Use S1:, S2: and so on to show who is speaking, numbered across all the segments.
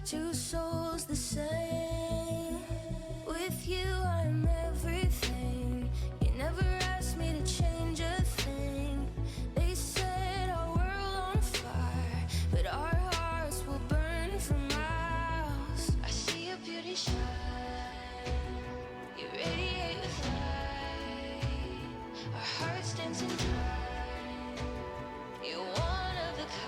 S1: two souls the same. With you I'm everything. You never asked me to change a thing. They set our world on fire, but our hearts will burn for miles. I see your beauty shine, you radiate with light. Our hearts dance in time, you're one of a kind.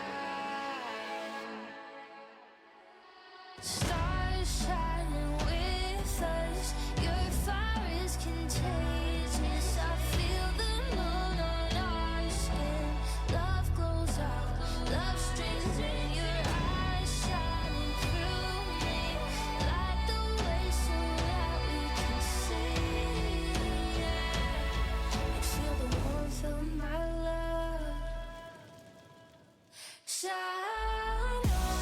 S1: Stars shining with us, your fire is contagious. I feel the moon on our skin. Love glows out, love streams in. Your eyes shining through me. Light the way so that we can see. And feel the warmth of my love. Shine on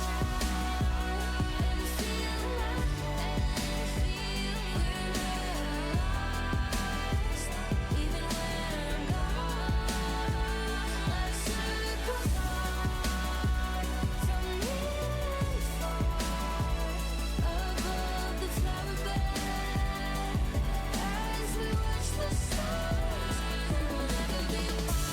S1: and feel we're lost. Even when I'm gone, like circles on from near and far. Above the flower bed, as we watch the stars, and we'll never be apart.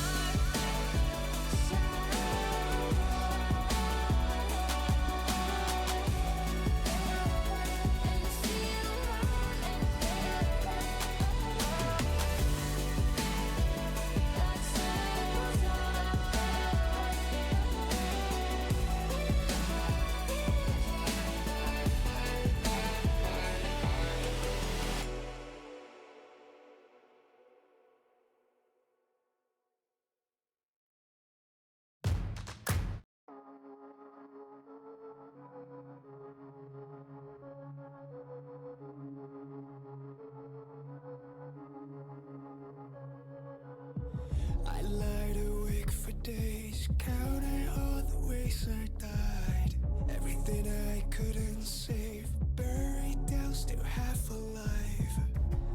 S2: I lied awake for days, counting all the ways I died. Everything I couldn't save, buried down, still half alive.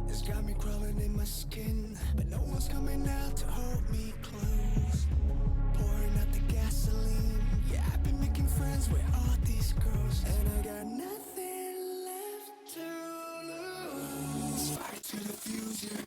S2: It's got me crawling in my skin, but no one's coming out to hold me close. Pouring out the gasoline, yeah, I've been making friends with all these girls, and I got nothing left to lose. Fire to the fuse, yeah.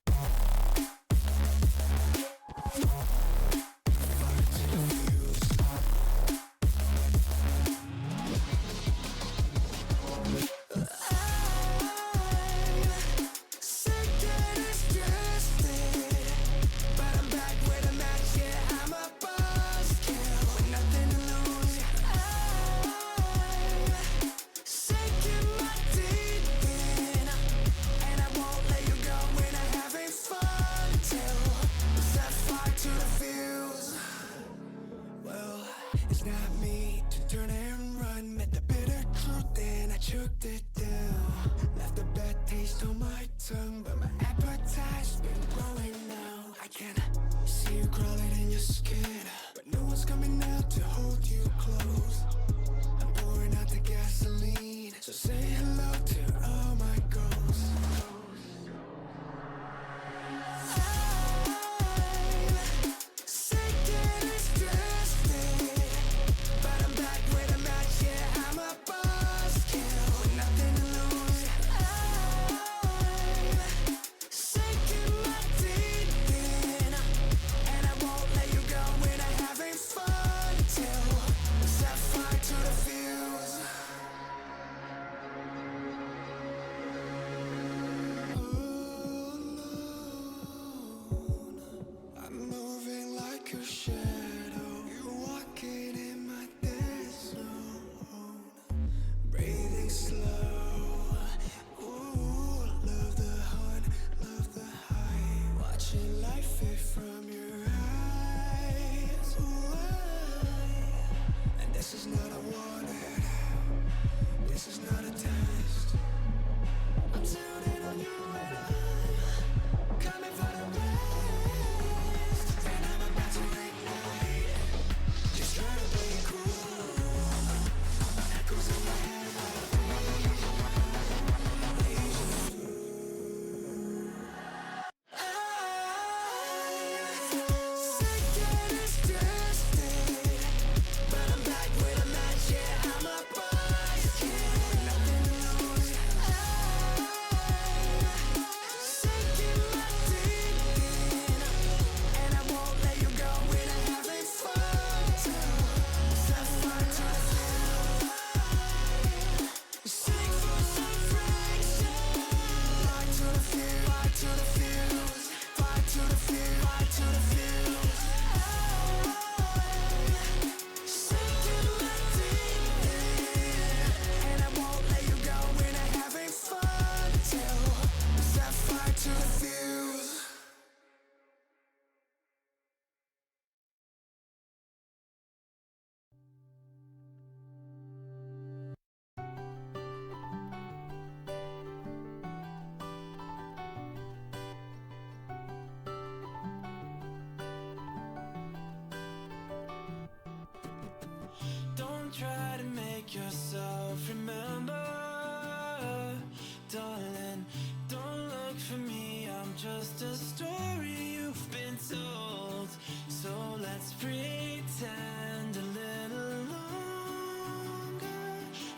S2: just a story you've been told. So let's pretend a little longer,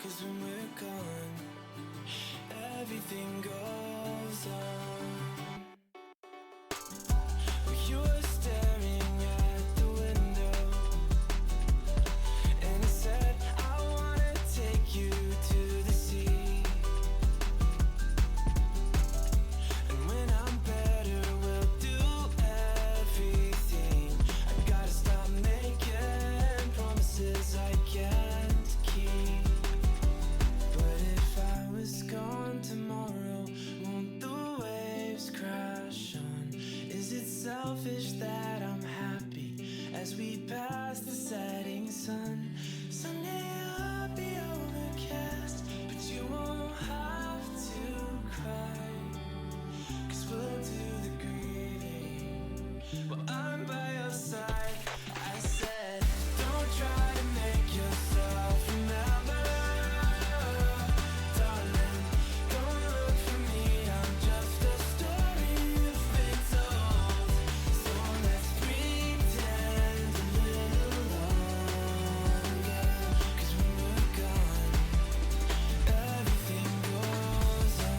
S2: 'cause when we're gone, everything goes on. You were staring at the window, and I said, I wanna take you to the sea. And when I'm better, we'll do everything. I gotta stop making promises I can't keep. But if I was gone tomorrow, won't the waves crash on? Is it selfish that I'm happy as we pass the setting sun? Someday I'll be overcast, but you won't have to cry, 'cause we'll do the grieving while I'm by your side. I said, don't try to make yourself remember, darling. Don't look for me, I'm just a story you've been told. So let's pretend a little longer, 'cause when we're gone, everything goes on.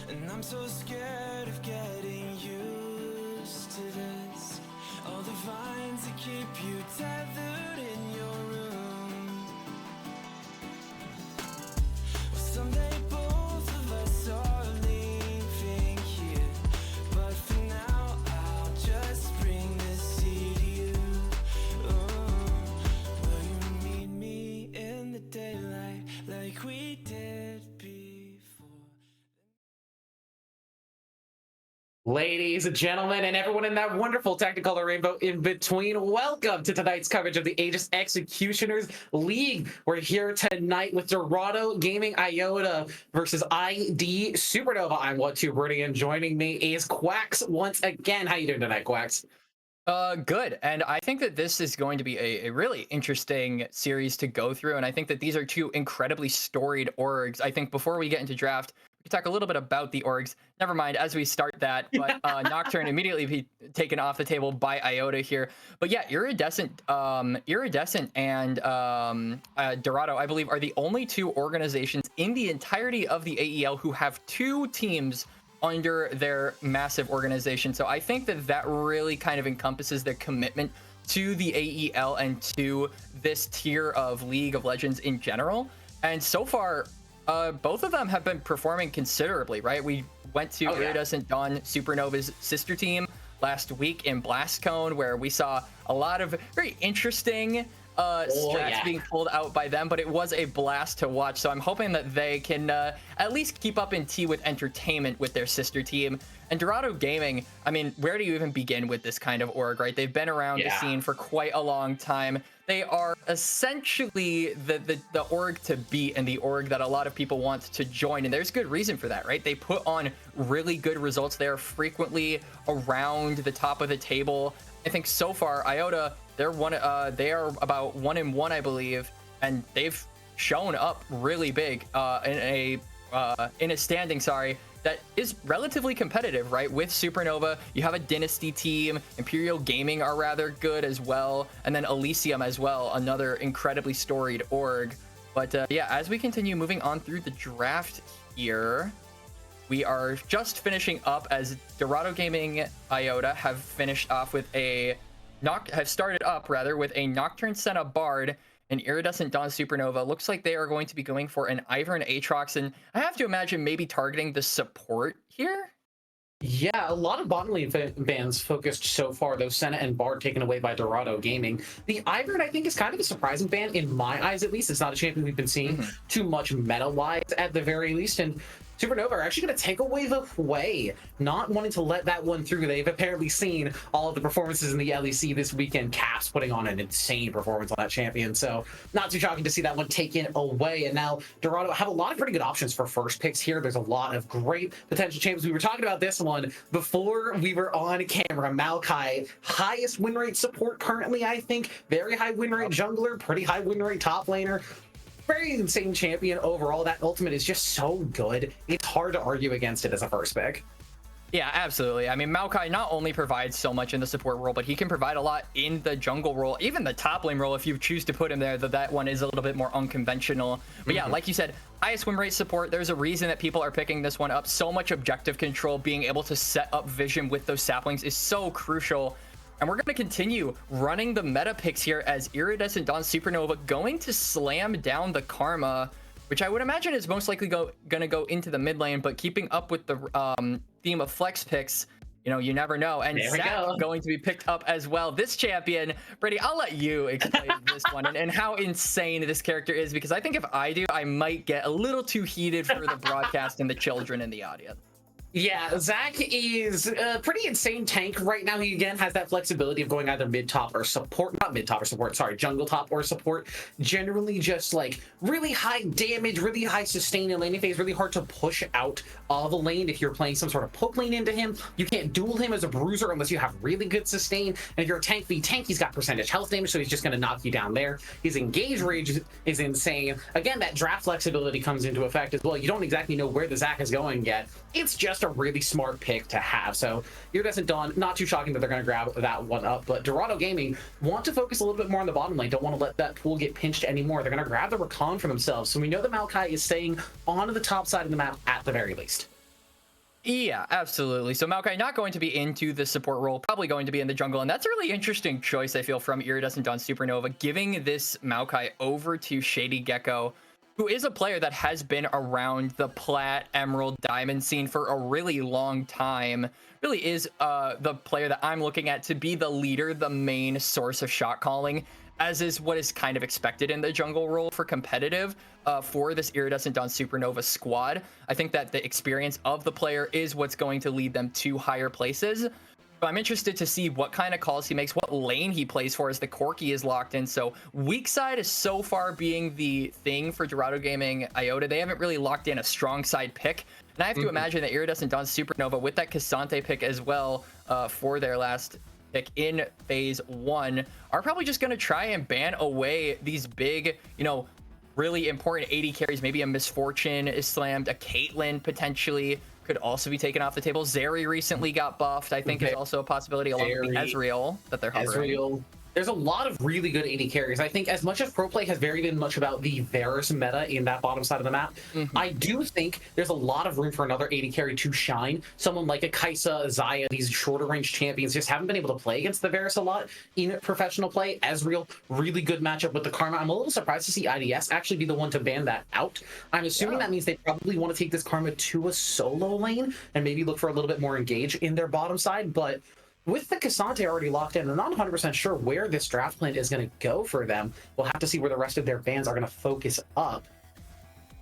S2: And I'm so scared of getting used to this. All the vines that keep you tethered in your room. Well, someday both of us are leaving here, but for now I'll just bring this sea to you. Will you meet me in the daylight like we did before?
S3: Ladies and gentlemen, and everyone in that wonderful Technicolor rainbow in between, welcome to tonight's coverage of the Aegis Executioners League. We're here tonight with Dorado Gaming Iota versus ID Supernova. I'm What2Birdie, and joining me is Quacks once again. How you doing tonight, Quacks?
S4: Good. And I think that this is going to be a really interesting series to go through. And I think that these are two incredibly storied orgs. I think before we get into draft, we can talk a little bit about the orgs. Never mind, as we start that, but Nocturne immediately be taken off the table by Iota here. But yeah, Iridescent and Dorado, I believe, are the only two organizations in the entirety of the AEL who have two teams under their massive organization. So I think that that really kind of encompasses their commitment to the AEL and to this tier of League of Legends in general. And so far, both of them have been performing considerably, right? We went to Iridescent Dawn Supernova's sister team last week in BlastCone, where we saw a lot of very interesting strats being pulled out by them, but it was a blast to watch. So I'm hoping that they can at least keep up in T with entertainment with their sister team. And Dorado Gaming, I mean, where do you even begin with this kind of org, right? They've been around the scene for quite a long time. They are essentially the org to beat and the org that a lot of people want to join. And there's good reason for that, right? They put on really good results. They are frequently around the top of the table. I think so far, Iota, they are about 1-1, I believe, and they've shown up really big in a standing, that is relatively competitive, right? With Supernova, you have a Dynasty team, Imperial Gaming are rather good as well, and then Elysium as well, another incredibly storied org. But yeah, as we continue moving on through the draft here, we are just finishing up as Dorado Gaming Iota have started up with a Nocturne Senna Bard, an Iridescent Dawn Supernova. Looks like they are going to be going for an Ivern Aatrox, and I have to imagine maybe targeting the support here.
S3: Yeah, a lot of bottom lane bans focused so far, though Senna and Bard taken away by Dorado Gaming. The Ivern, I think, is kind of a surprising ban, in my eyes at least. It's not a champion we've been seeing too much meta-wise at the very least, and Supernova are actually going to take away the way, not wanting to let that one through. They've apparently seen all of the performances in the LEC this weekend. Caps putting on an insane performance on that champion, so not too shocking to see that one taken away. And now Dorado have a lot of pretty good options for first picks here. There's a lot of great potential champions. We were talking about this one before we were on camera. Maokai, highest win rate support currently, I think. Very high win rate jungler, pretty high win rate top laner. Very insane champion overall. That ultimate is just so good. It's hard to argue against it as a first pick.
S4: Yeah, absolutely. I mean, Maokai not only provides so much in the support role, but he can provide a lot in the jungle role, even the top lane role if you choose to put him there, that one is a little bit more unconventional. But yeah, like you said, highest win rate support. There's a reason that people are picking this one up. So much objective control, being able to set up vision with those saplings is so crucial. And we're going to continue running the meta picks here as Iridescent Dawn Supernova going to slam down the Karma, which I would imagine is most likely going to go into the mid lane, but keeping up with the theme of flex picks, you know, you never know. And Zach going to be picked up as well. This champion, Brady, I'll let you explain this one and how insane this character is, because I think if I do, I might get a little too heated for the broadcast and the children in the audience.
S3: Yeah, Zach is a pretty insane tank right now. He again has that flexibility of going either mid-top or support, not mid-top or support, sorry, jungle top or support. Generally just like really high damage, really high sustain in laning phase, really hard to push out of a lane if you're playing some sort of poke lane into him. You can't duel him as a bruiser unless you have really good sustain. And if you're a tank v tank, he's got percentage health damage, so he's just going to knock you down there. His engage rage is insane. Again, that draft flexibility comes into effect as well. You don't exactly know where the Zach is going yet. It's just a really smart pick to have. So Iridescent Dawn, not too shocking that they're going to grab that one up, but Dorado Gaming want to focus a little bit more on the bottom lane. Don't want to let that pool get pinched anymore. They're going to grab the Rakan for themselves. So we know that Maokai is staying on the top side of the map at the very least.
S4: Yeah, absolutely. So Maokai not going to be into the support role, probably going to be in the jungle. And that's a really interesting choice, I feel, from Iridescent Dawn Supernova, giving this Maokai over to Shady Gecko, who is a player that has been around the Plat, Emerald, Diamond scene for a really long time. Really is the player that I'm looking at to be the leader, the main source of shot calling, as is what is kind of expected in the jungle role for competitive for this Iridescent Dawn Supernova squad. I think that the experience of the player is what's going to lead them to higher places. But I'm interested to see what kind of calls he makes, what lane he plays for as the Corki is locked in. So weak side is so far being the thing for Dorado Gaming Iota. They haven't really locked in a strong side pick. And I have to imagine that Iridescent Dawn Supernova with that Cassante pick as well for their last pick in phase 1 are probably just going to try and ban away these big, you know, really important AD carries. Maybe a Misfortune is slammed, a Caitlyn potentially could also be taken off the table. Zeri recently got buffed, I think is also a possibility, along with the Ezreal that they're hovering.
S3: There's a lot of really good AD carries. I think as much as pro play has varied much about the Varus meta in that bottom side of the map, I do think there's a lot of room for another AD carry to shine. Someone like a Kai'Sa, Xayah, these shorter range champions just haven't been able to play against the Varus a lot in professional play. Ezreal, really good matchup with the Karma. I'm a little surprised to see IDS actually be the one to ban that out. I'm assuming that means they probably want to take this Karma to a solo lane and maybe look for a little bit more engage in their bottom side, but with the Cassante already locked in, I'm not 100% sure where this draft plan is going to go for them. We'll have to see where the rest of their bans are going to focus up.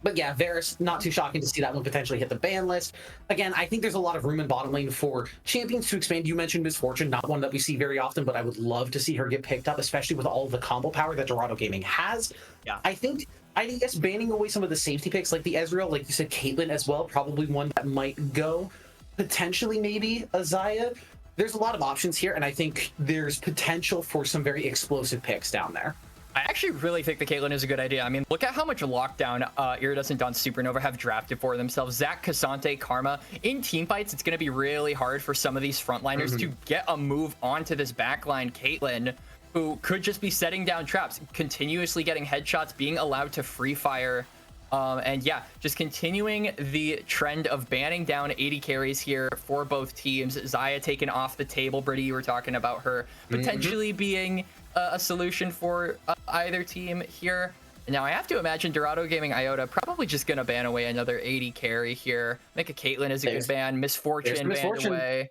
S3: But yeah, Varus, not too shocking to see that one potentially hit the ban list. Again, I think there's a lot of room in bottom lane for champions to expand. You mentioned Misfortune, not one that we see very often, but I would love to see her get picked up, especially with all of the combo power that Dorado Gaming has. Yeah, I think IDS banning away some of the safety picks like the Ezreal, like you said, Caitlyn as well, probably one that might go. Potentially maybe a Xayah. There's a lot of options here, and I think there's potential for some very explosive picks down there.
S4: I actually really think the Caitlyn is a good idea. I mean, look at how much lockdown Iridescent Dawn Supernova have drafted for themselves. Zach, Cassante, Karma. In team fights, it's going to be really hard for some of these frontliners to get a move onto this backline Caitlyn, who could just be setting down traps, continuously getting headshots, being allowed to free fire. And yeah, just continuing the trend of banning down 80 carries here for both teams. Xayah taken off the table. Brittany, you were talking about her potentially being a solution for either team here. Now, I have to imagine Dorado Gaming Iota probably just going to ban away another 80 carry here. Make a Caitlyn is a good ban. Misfortune banned away.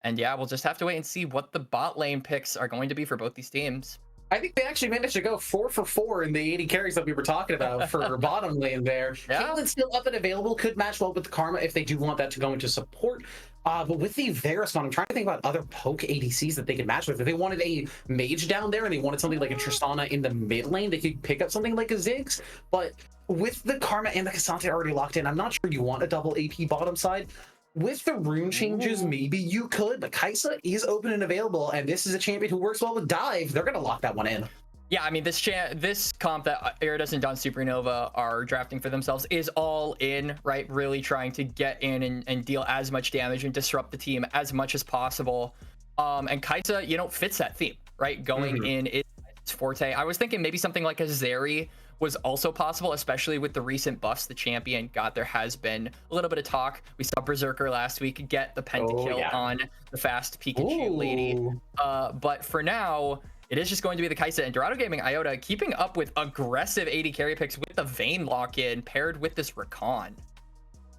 S4: And yeah, we'll just have to wait and see what the bot lane picks are going to be for both these teams.
S3: I think they actually managed to go 4 for 4 in the 80 carries that we were talking about for bottom lane there.
S4: Yeah.
S3: Caitlyn's still up and available, could match well with the Karma if they do want that to go into support. But with the Varus one, I'm trying to think about other poke ADCs that they could match with. If they wanted a mage down there and they wanted something like a Tristana in the mid lane, they could pick up something like a Ziggs. But with the Karma and the Cassandra already locked in, I'm not sure you want a double AP bottom side. With the rune changes, maybe you could, but Kai'Sa is open and available, and this is a champion who works well with dive. They're going to lock that one in.
S4: Yeah, I mean, this comp that Iridescent and Supernova are drafting for themselves is all in, right? Really trying to get in and deal as much damage and disrupt the team as much as possible. And Kai'Sa, you know, fits that theme, right? Going in is forte. I was thinking maybe something like a Zeri was also possible, especially with the recent buffs the champion got. There has been a little bit of talk. We saw Berserker last week get the pentakill on the fast Pikachu lady. But for now, it is just going to be the Kai'Sa and Dorado Gaming Iota keeping up with aggressive 80 carry picks with the Vayne lock-in paired with this Rakan.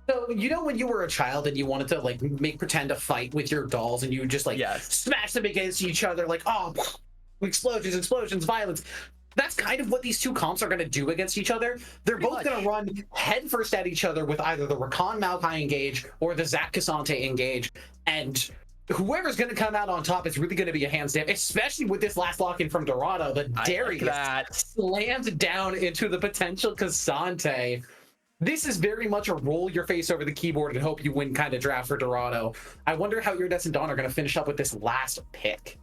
S3: So, you know, when you were a child and you wanted to like pretend to fight with your dolls and you would just like smash them against each other, like, oh, explosions, violence. That's kind of what these two comps are going to do against each other. They're both going to run headfirst at each other with either the Rakan Maokai engage or the Zac Cassante engage. And whoever's going to come out on top is really going to be a hands down, especially with this last lock-in from Dorado. The Darius slammed down into the potential Cassante. This is very much a roll your face over the keyboard and hope you win kind of draft for Dorado. I wonder how Iridescent Dawn are going to finish up with this last pick.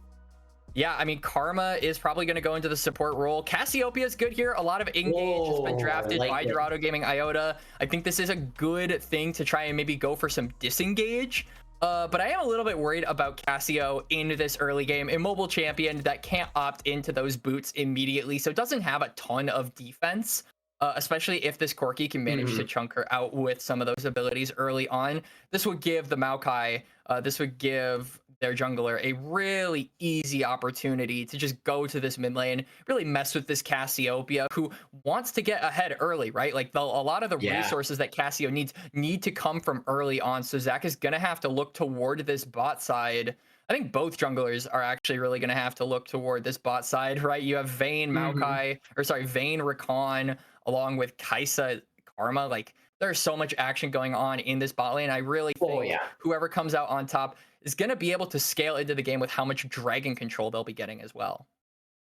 S4: Yeah, I mean, Karma is probably going to go into the support role. Cassiopeia is good here. A lot of engage has been drafted by Dorado Gaming Iota. I think this is a good thing to try and maybe go for some disengage. But I am a little bit worried about Cassio in this early game. Immobile champion that can't opt into those boots immediately, so doesn't have a ton of defense. Especially if this Corki can manage to chunk her out with some of those abilities early on. This would give the Maokai, this would give their jungler a really easy opportunity to just go to this mid lane, really mess with this Cassiopeia, who wants to get ahead early, right? Like a lot of the resources that Cassio needs need to come from early on. So Zac is going to have to look toward this bot side. I think both junglers are actually really going to have to look toward this bot side, right? You have Vayne, Maokai, or sorry, Vayne, Rakan, along with Kai'Sa, Karma. Like, there's so much action going on in this bot lane. I really think whoever comes out on top is going to be able to scale into the game with how much dragon control they'll be getting as well.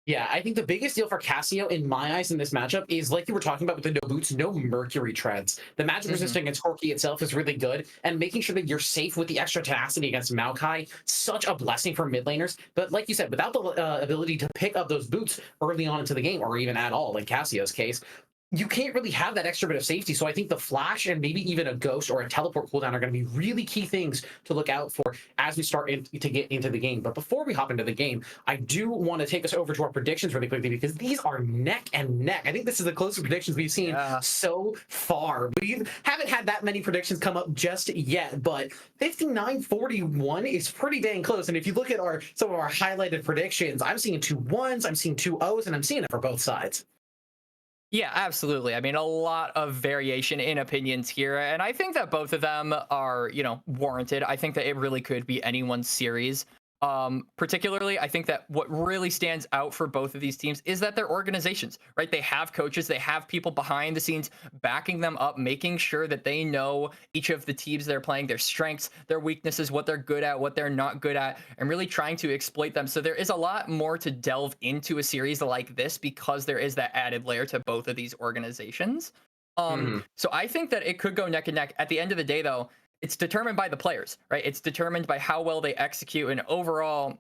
S3: Yeah, I think the biggest deal for Cassio in my eyes in this matchup is, like you were talking about with the no boots, no Mercury treads. The magic resistance against Corki itself is really good, and making sure that you're safe with the extra tenacity against Maokai, such a blessing for mid laners. But like you said, without the ability to pick up those boots early on into the game, or even at all in Cassio's case, you can't really have that extra bit of safety. So I think the flash and maybe even a ghost or a teleport cooldown are going to be really key things to look out for as we start to get into the game. But before we hop into the game, I do want to take us over to our predictions really quickly, because these are neck and neck. I think this is the closest predictions we've seen so far. We haven't had that many predictions come up just yet, but 59-41 is pretty dang close. And if you look at some of our highlighted predictions, I'm seeing 2 1s, I'm seeing 2 0s, and I'm seeing it for both sides.
S4: Yeah, absolutely. I mean, a lot of variation in opinions here, and I think that both of them are, you know, warranted. I think that it really could be anyone's series. Particularly, I think that what really stands out for both of these teams is that they're organizations, right? They have coaches, they have people behind the scenes backing them up, making sure that they know each of the teams they're playing, their strengths, their weaknesses, what they're good at, what they're not good at, and really trying to exploit them. So there is a lot more to delve into a series like this because there is that added layer to both of these organizations. So I think that it could go neck and neck. At the end of the day, though, it's determined by the players, right? It's determined by how well they execute. And overall,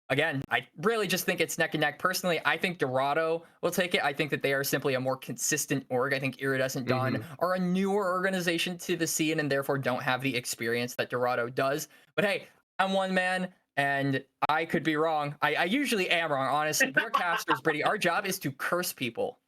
S4: again, I really just think it's neck and neck. Personally, I think Dorado will take it. I think that they are simply a more consistent org. I think Iridescent Dawn are a newer organization to the scene and therefore don't have the experience that Dorado does. But hey, I'm one man and I could be wrong. I usually am wrong, honestly. We're casters, Brady. Our job is to curse people.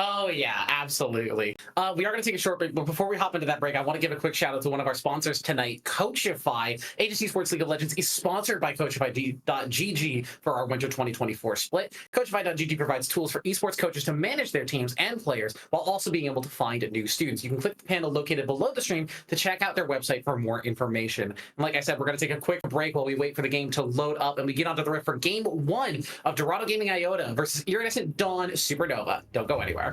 S3: Oh yeah, absolutely. We are going to take a short break, but before we hop into that break, I want to give a quick shout out to one of our sponsors tonight, Coachify. Aegis Esports League of Legends is sponsored by Coachify.gg for our Winter 2024 split. Coachify.gg provides tools for esports coaches to manage their teams and players while also being able to find new students. You can click the panel located below the stream to check out their website for more information. And like I said, we're going to take a quick break while we wait for the game to load up and we get onto the rift for game 1 of Dorado Gaming Iota versus Iridescent Dawn Supernova. Don't go anywhere.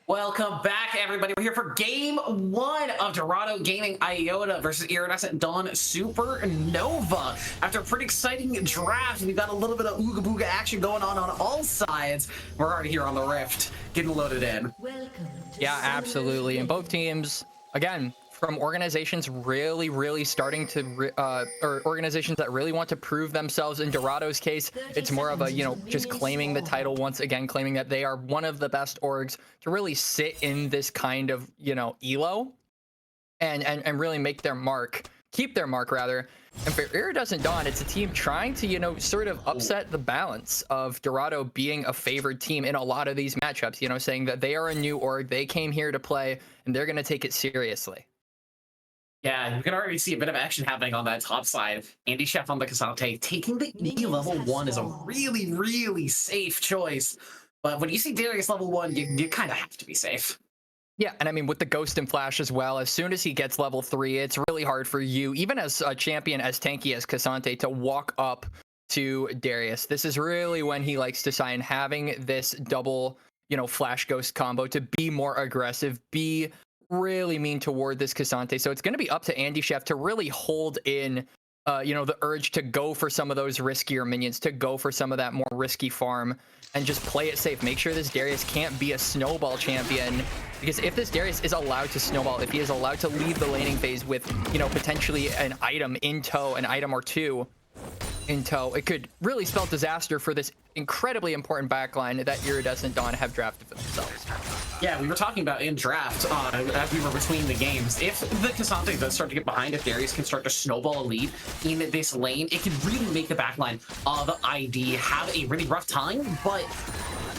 S3: Welcome back, everybody. We're here for game one of Dorado Gaming Iota versus Iridescent Dawn Supernova. After a pretty exciting draft, we've got a little bit of ooga booga action going on all sides. We're already here on the Rift, getting loaded in.
S4: Yeah, absolutely. And both teams, again, from organizations really starting to, or organizations that really want to prove themselves. In Dorado's case, it's more of a, just claiming the title once again, claiming that they are one of the best orgs to really sit in this kind of, elo and really make their mark, keep their mark rather. And for Iridescent Dawn, it's a team trying to, sort of upset the balance of Dorado being a favored team in a lot of these matchups, saying that they are a new org, they came here to play, and they're going to take it seriously.
S3: Yeah, you can already see a bit of action happening on that top side. Andy Chef on the Cassante. Taking the E level 1 is a really safe choice. But when you see Darius level 1, you kind of have to be safe.
S4: Yeah, and I mean, with the Ghost and Flash as well, as soon as he gets level 3, it's really hard for you, even as a champion as tanky as Cassante, to walk up to Darius. This is really when he likes to shine, having this double, Flash Ghost combo to be more aggressive, be really mean toward this Cassante. So it's going to be up to Andy Chef to really hold in, the urge to go for some of those riskier minions, to go for some of that more risky farm, and just play it safe. Make sure this Darius can't be a snowball champion, because if this Darius is allowed to snowball, if he is allowed to leave the laning phase with, potentially an item in tow, an item or two in tow, it could really spell disaster for this incredibly important backline that Iridescent Dawn have drafted for themselves.
S3: Yeah, we were talking about in draft as we were between the games. If the Cassante does start to get behind, if Darius can start to snowball a lead in this lane, it could really make the backline of ID have a really rough time. But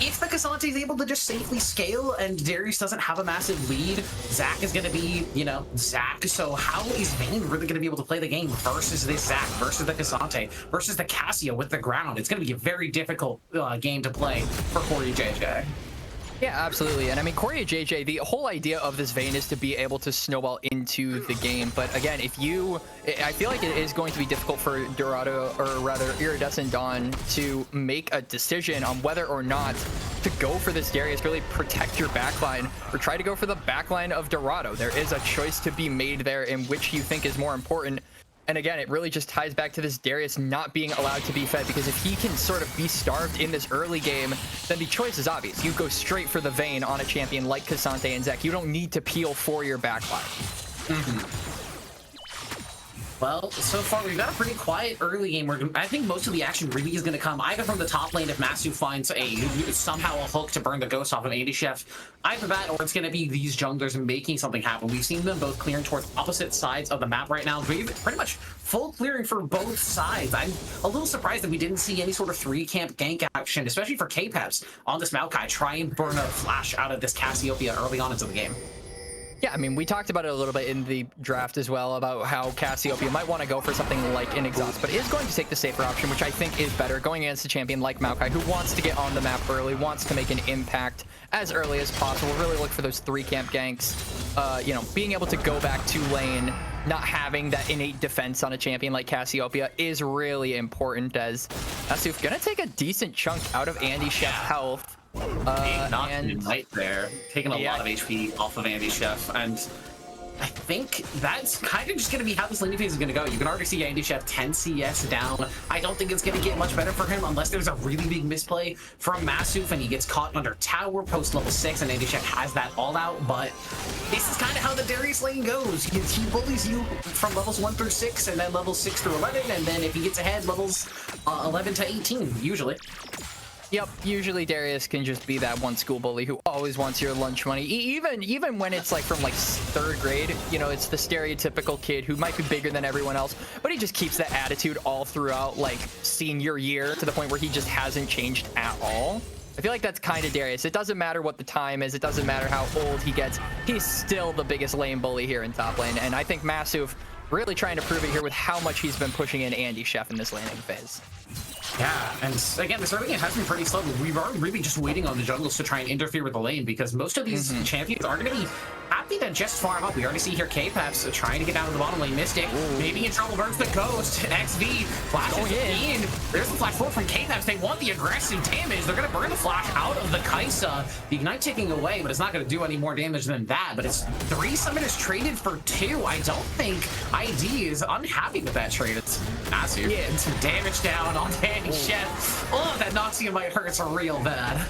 S3: if the Cassante is able to just safely scale and Darius doesn't have a massive lead, Zac is going to be, Zac. So how is Vayne really going to be able to play the game versus this Zac, versus the Cassante, versus the Cassia with the ground? It's going to be a very difficult game to play for Corey JJ.
S4: Yeah, absolutely. And I mean, Corey JJ, the whole idea of this Vayne is to be able to snowball into the game. But again, I feel like it is going to be difficult for Dorado, or rather Iridescent Dawn, to make a decision on whether or not to go for this Darius, really protect your backline, or try to go for the backline of Dorado. There is a choice to be made there in which you think is more important. And again, it really just ties back to this Darius not being allowed to be fed, because if he can sort of be starved in this early game, then the choice is obvious. You go straight for the Vayne on a champion like Cassante and Zac. You don't need to peel for your backline.
S3: Well, so far we've got a pretty quiet early game where I think most of the action really is going to come either from the top lane if Masu finds somehow a hook to burn the ghost off of Andy Chef. Either that, or it's going to be these junglers making something happen. We've seen them both clearing towards opposite sides of the map right now. We've pretty much full clearing for both sides. I'm a little surprised that we didn't see any sort of 3-camp gank action, especially for K-Peps on this Maokai. Try and burn a flash out of this Cassiopeia early on into the game.
S4: Yeah, I mean, we talked about it a little bit in the draft as well, about how Cassiopeia might want to go for something like an exhaust, but is going to take the safer option, which I think is better, going against a champion like Maokai, who wants to get on the map early, wants to make an impact as early as possible, really look for those 3-camp ganks, being able to go back to lane, not having that innate defense on a champion like Cassiopeia is really important, as Masuf gonna take a decent chunk out of Andy Chef's health.
S3: And right there, taking a lot of HP off of Andy Chef, and I think that's kind of just going to be how this laning phase is going to go. You can already see Andy Chef 10 CS down. I don't think it's going to get much better for him unless there's a really big misplay from Masuf and he gets caught under tower post level 6 and Andy Chef has that all out. But this is kind of how the Darius lane goes. He bullies you from levels 1 through 6 and then levels 6 through 11, and then if he gets ahead, levels 11 to 18 usually.
S4: Yep, usually Darius can just be that one school bully who always wants your lunch money. Even when it's like from like 3rd grade, it's the stereotypical kid who might be bigger than everyone else, but he just keeps that attitude all throughout like senior year to the point where he just hasn't changed at all. I feel like that's kind of Darius. It doesn't matter what the time is. It doesn't matter how old he gets. He's still the biggest lane bully here in top lane. And I think Masuf really trying to prove it here with how much he's been pushing in Andy Chef in this laning phase.
S3: Yeah, and again, this early game has been pretty slow. We are really just waiting on the jungles to try and interfere with the lane, because most of these champions are going to be at happy to just farm up. We already see here K-Peps trying to get down to the bottom lane. Mystic maybe in trouble, burns the Ghost. XV flashes in. There's the flash forward from K-Peps. They want the aggressive damage. They're going to burn the flash out of the Kaisa. The Ignite taking away, but it's not going to do any more damage than that. But it's 3 summoners traded for 2. I don't think ID is unhappy with that trade. It's massive. Yeah. Some damage down on Danny Shed. Oh, that Noxia might hurt real bad.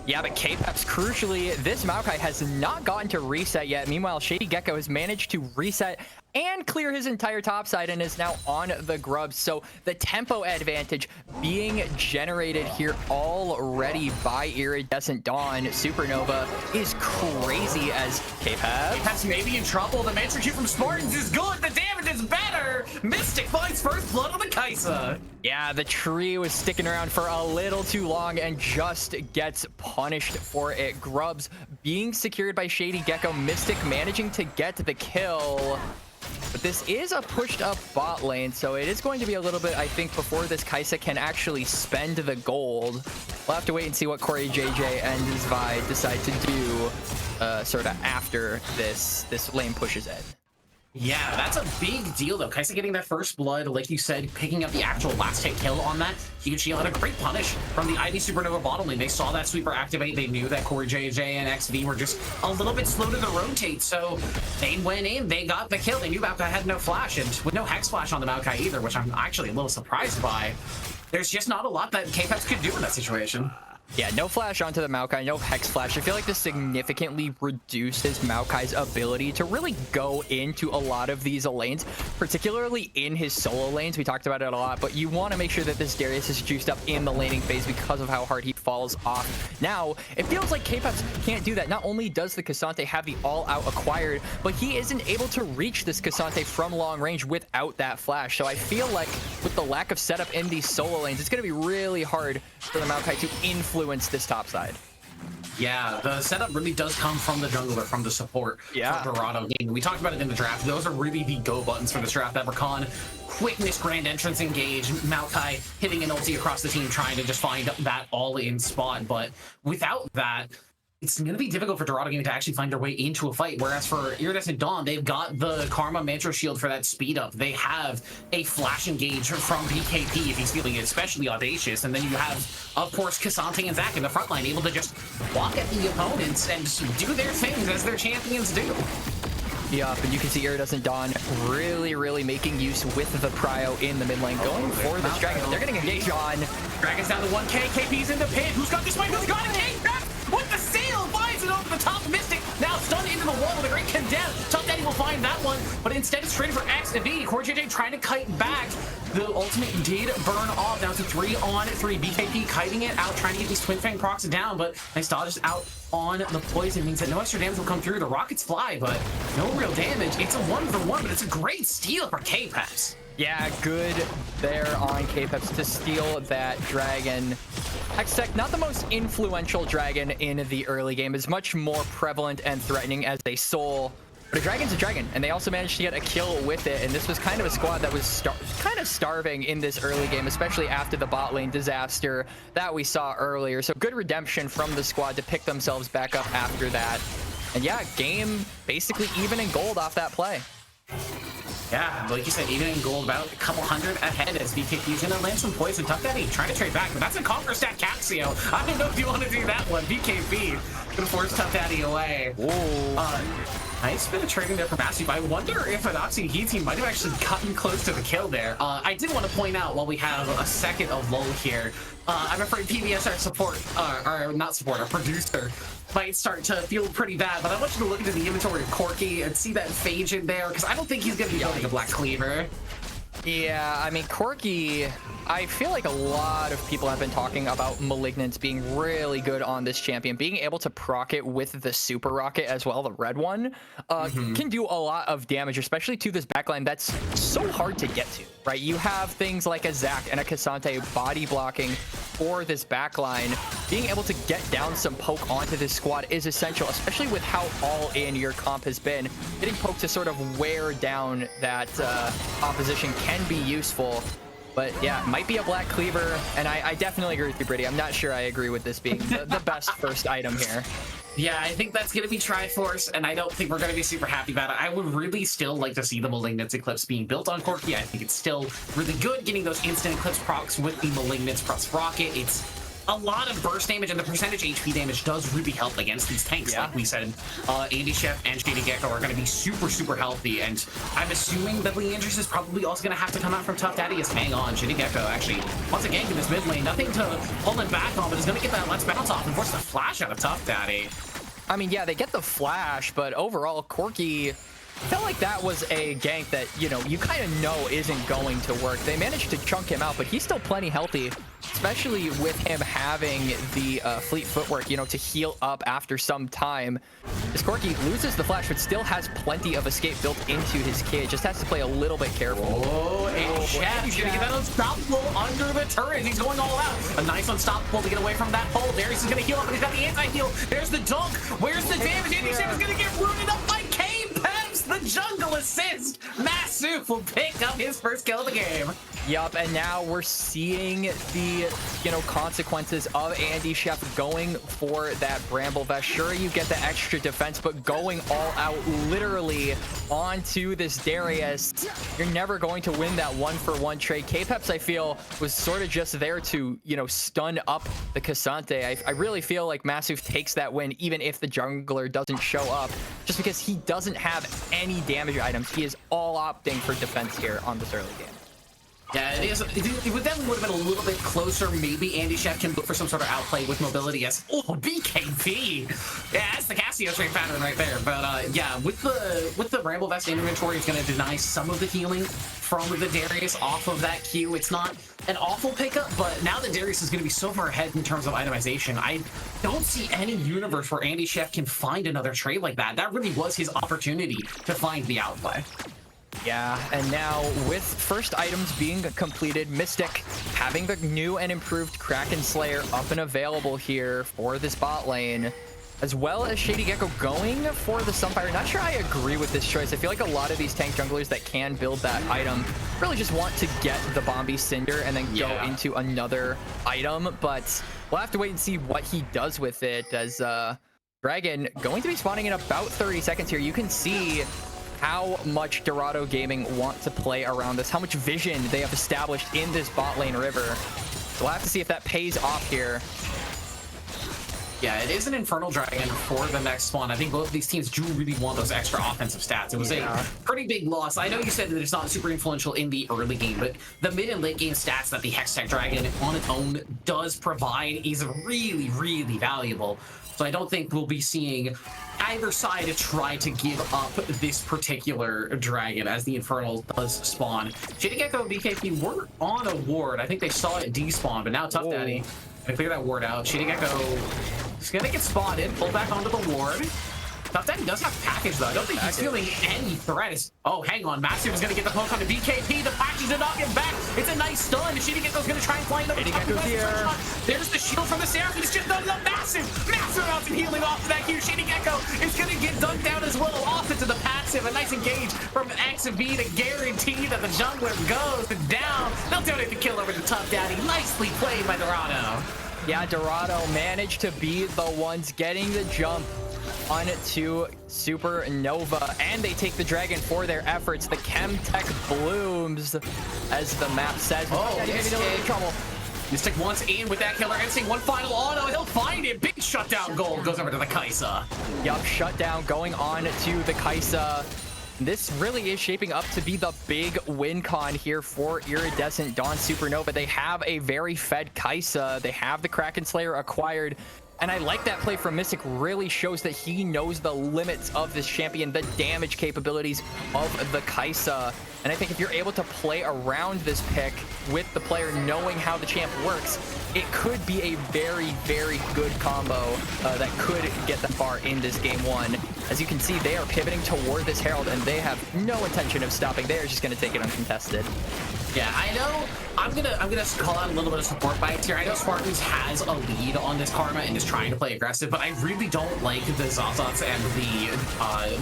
S4: Yeah, but K-Peps, crucially, this Maokai has not gotten to reset yet. Meanwhile, Shady Gecko has managed to reset and clear his entire top side and is now on the grubs. So the tempo advantage being generated here already by Iridescent Dawn. Supernova is crazy as K-Peps
S3: may be in trouble. The Mantra Q from Spartans is good. The damage is better. Mystic finds first blood on the Kaisa.
S4: Yeah, the tree was sticking around for a little too long and just gets punished for it. Grubs being secured by Shady Gecko. Mystic managing to get the kill. But this is a pushed up bot lane, so it is going to be a little bit, I think, before this Kaisa can actually spend the gold. We'll have to wait and see what Corey JJ and his Vi decide to do sort of after this lane pushes in.
S3: Yeah, that's a big deal, though. Kaisa getting that first blood, like you said, picking up the actual last hit kill on that. Huge shield and a great punish from the ID Supernova bottom lane. They saw that sweeper activate. They knew that Corey JJ and XV were just a little bit slow to the rotate, so they went in. They got the kill. They knew Maokai had no flash, and with no Hex Flash on the Maokai either, which I'm actually a little surprised by. There's just not a lot that K-Peps could do in that situation.
S4: Yeah, no flash onto the Maokai, no Hex Flash. I feel like this significantly reduces Maokai's ability to really go into a lot of these lanes, particularly in his solo lanes. We talked about it a lot, but you want to make sure that this Darius is juiced up in the laning phase because of how hard he falls off. Now, it feels like K-Peps can't do that. Not only does the Cassante have the all-out acquired, but he isn't able to reach this Cassante from long range without that flash. So I feel like with the lack of setup in these solo lanes, it's going to be really hard for the Maokai to influence this top side.
S3: Yeah, the setup really does come from the jungler, from the support.
S4: Yeah.
S3: For Dorado game. We talked about it in the draft. Those are really the go buttons for this draft. Evercon, quickness, grand entrance, engage, Maokai hitting an ulti across the team, trying to just find that all-in spot. But without that, it's going to be difficult for Dorado Gaming to actually find their way into a fight. Whereas for Iridescent Dawn, they've got the Karma Mantra Shield for that speed up. They have a flash engage from BKP if he's feeling especially audacious. And then you have, of course, Cassante and Zac in the front line able to just walk at the opponents and do their things as their champions do.
S4: Yup, and you can see Iridescent Dawn really making use with the prio in the mid lane, going for this dragon. They're getting engaged on.
S3: Dragon's down to 1k, KP's in the pit. Who's got this fight? Who's got it? With the sail, finds it over the top. Mystic now stunned into the wall with a great condemn. Top Daddy will find that one, but instead it's traded for X and B. Corey JJ trying to kite back. The ultimate did burn off. Now it's a 3-on-3. BKP kiting it out, trying to get these Twin Fang procs down, but nice dodge out on the poison means that no extra damage will come through. The rockets fly, but no real damage. It's a 1-for-1, but it's a great steal for K-Peps.
S4: Yeah, good there on K-Peps to steal that dragon. Hextech, not the most influential dragon in the early game, is much more prevalent and threatening as a soul. But a dragon's a dragon, and they also managed to get a kill with it. And this was kind of a squad that was kind of starving in this early game, especially after the bot lane disaster that we saw earlier. So good redemption from the squad to pick themselves back up after that. And yeah, game basically even in gold off that play.
S3: Yeah, like you said, even in gold, about a couple hundred ahead as BKP's gonna land some poison. Tough Daddy trying to trade back, but that's a conquer stack Caxio. I don't know if you want to do that one. BKP gonna force Tough Daddy away. Nice bit of trading there from Massive. I wonder if an Oxy Heat team might have actually gotten close to the kill there. I did want to point out while we have a second of lull here, I'm afraid PBS, our support, or not support, our producer, might start to feel pretty bad, but I want you to look into the inventory of Corky and see that Phage in there, because I don't think he's going to be building a Black Cleaver.
S4: Yeah, I mean, Corky, I feel like a lot of people have been talking about Malignance being really good on this champion. Being able to proc it with the super rocket as well, the red one, can do a lot of damage, especially to this backline that's so hard to get to, right? You have things like a Zac and a Cassante body blocking for this backline. Being able to get down some poke onto this squad is essential, especially with how all in your comp has been. Getting poke to sort of wear down that opposition can be useful. But yeah, might be a Black Cleaver, and I definitely agree with you, Brady. I'm not sure I agree with this being the best first item here.
S3: Yeah, I think that's going to be Triforce, and I don't think we're going to be super happy about it. I would really still like to see the Malignance Eclipse being built on Corki. I think it's still really good getting those instant Eclipse procs with the Malignance plus Rocket. It's a lot of burst damage, and the percentage HP damage does really help against these tanks.
S4: Yeah.
S3: Like we said, Andy Chef and Shady Gecko are going to be super, super healthy, and I'm assuming that Leandris is probably also going to have to come out from Tough Daddy. Is hang on. Shady Gecko actually wants a gank in this mid lane. Nothing to pull him back on, but is going to get that Let's Bounce off and force the flash out of Tough Daddy.
S4: I mean, yeah, they get the flash, but overall, Corki felt like that was a gank that, you know, you kind of know isn't going to work. They managed to chunk him out, but he's still plenty healthy, especially with him having the fleet footwork, you know, to heal up after some time. As Corki loses the flash, but still has plenty of escape built into his kit. Just has to play a little bit careful.
S3: Oh, and Chef, he's gonna get that unstoppable under the turret. He's going all out. A nice unstoppable to get away from that pole. Darius is gonna heal up, and he's got the anti-heal. There's the dunk. Where's the damage? Andy Chef is gonna get rooted up by Kane Peps. The jungle assist. Massive will pick up his first kill of the game.
S4: Yup, and now we're seeing the, you know, consequences of Andy Chef going for that Bramble Vest. Sure, you get the extra defense, but going all out literally onto this Darius, you're never going to win that one-for-one trade. K-Peps, I feel, was sort of just there to, you know, stun up the Cassante. I really feel like Massive takes that win, even if the jungler doesn't show up, just because he doesn't have any damage items. He is all opting for defense here on this early game.
S3: Yeah, it would definitely would have been a little bit closer. Maybe Andy Chef can look for some sort of outplay with mobility. Yes. Oh, BKB. Yeah, that's the Cassio trade pattern right there. But yeah, with the Ramble Vest inventory, it's going to deny some of the healing from the Darius off of that Q. It's not an awful pickup, but now that Darius is going to be so far ahead in terms of itemization, I don't see any universe where Andy Chef can find another trade like that. That really was his opportunity to find the outplay.
S4: Yeah, and now with first items being completed, Mystic having the new and improved Kraken Slayer up and available here for this bot lane, as well as Shady Gecko going for the Sunfire. Not sure I agree with this choice. I feel like a lot of these tank junglers that can build that item really just want to get the Bombi Cinder and then go into another item, but we'll have to wait and see what he does with it, as Dragon going to be spawning in about 30 seconds here. You can see how much Dorado Gaming want to play around this, how much vision they have established in this bot lane river. So we'll have to see if that pays off here.
S3: Yeah, it is an Infernal Dragon for the next spawn. I think both of these teams do really want those extra offensive stats. It was a pretty big loss. I know you said that it's not super influential in the early game, but the mid and late game stats that the Hextech Dragon on its own does provide is really, really valuable. So I don't think we'll be seeing either side try to give up this particular dragon as the Infernal does spawn. Shady Gecko and BKP were on a ward. I think they saw it despawn, but now Tough Daddy gonna clear that ward out. Shady Gecko is gonna get spotted, pull back onto the ward. Tough Daddy does have package though. I don't think he's feeling any threat. Oh, hang on. Massive is gonna get the poke onto BKP. The package did not get back. It's a nice stun. Shady Gecko's gonna try and fly another here. There's the shield from the Seraph. He's just done massive amounts of healing off of that Q. Shady Gecko is gonna get dunked down as well off into the passive. A nice engage from XV to guarantee that the jungler goes down. They'll donate the kill over to Tough Daddy. Nicely played by Dorado.
S4: Yeah, Dorado managed to be the ones getting the jump onto Supernova, and they take the dragon for their efforts. The Chemtech blooms, as the map says.
S3: Oh,
S4: maybe a little bit of trouble.
S3: Mystic once in with that killer instinct. One final auto. He'll find it. Big shutdown goal goes over to the Kaisa.
S4: Yup, shutdown going on to the Kaisa. This really is shaping up to be the big win con here for Iridescent Dawn Supernova. They have a very fed Kaisa. They have the Kraken Slayer acquired. And I like that play from Mystic. Really shows that he knows the limits of this champion, the damage capabilities of the Kaisa. And I think if you're able to play around this pick with the player knowing how the champ works, it could be a very, very good combo that could get them far in this game one. As you can see, they are pivoting toward this Herald, and they have no intention of stopping. They are just going to take it uncontested.
S3: Yeah, I know. I'm gonna call out a little bit of support bias here. I know Spartans has a lead on this Karma and is trying to play aggressive, but I really don't like the Zazats and the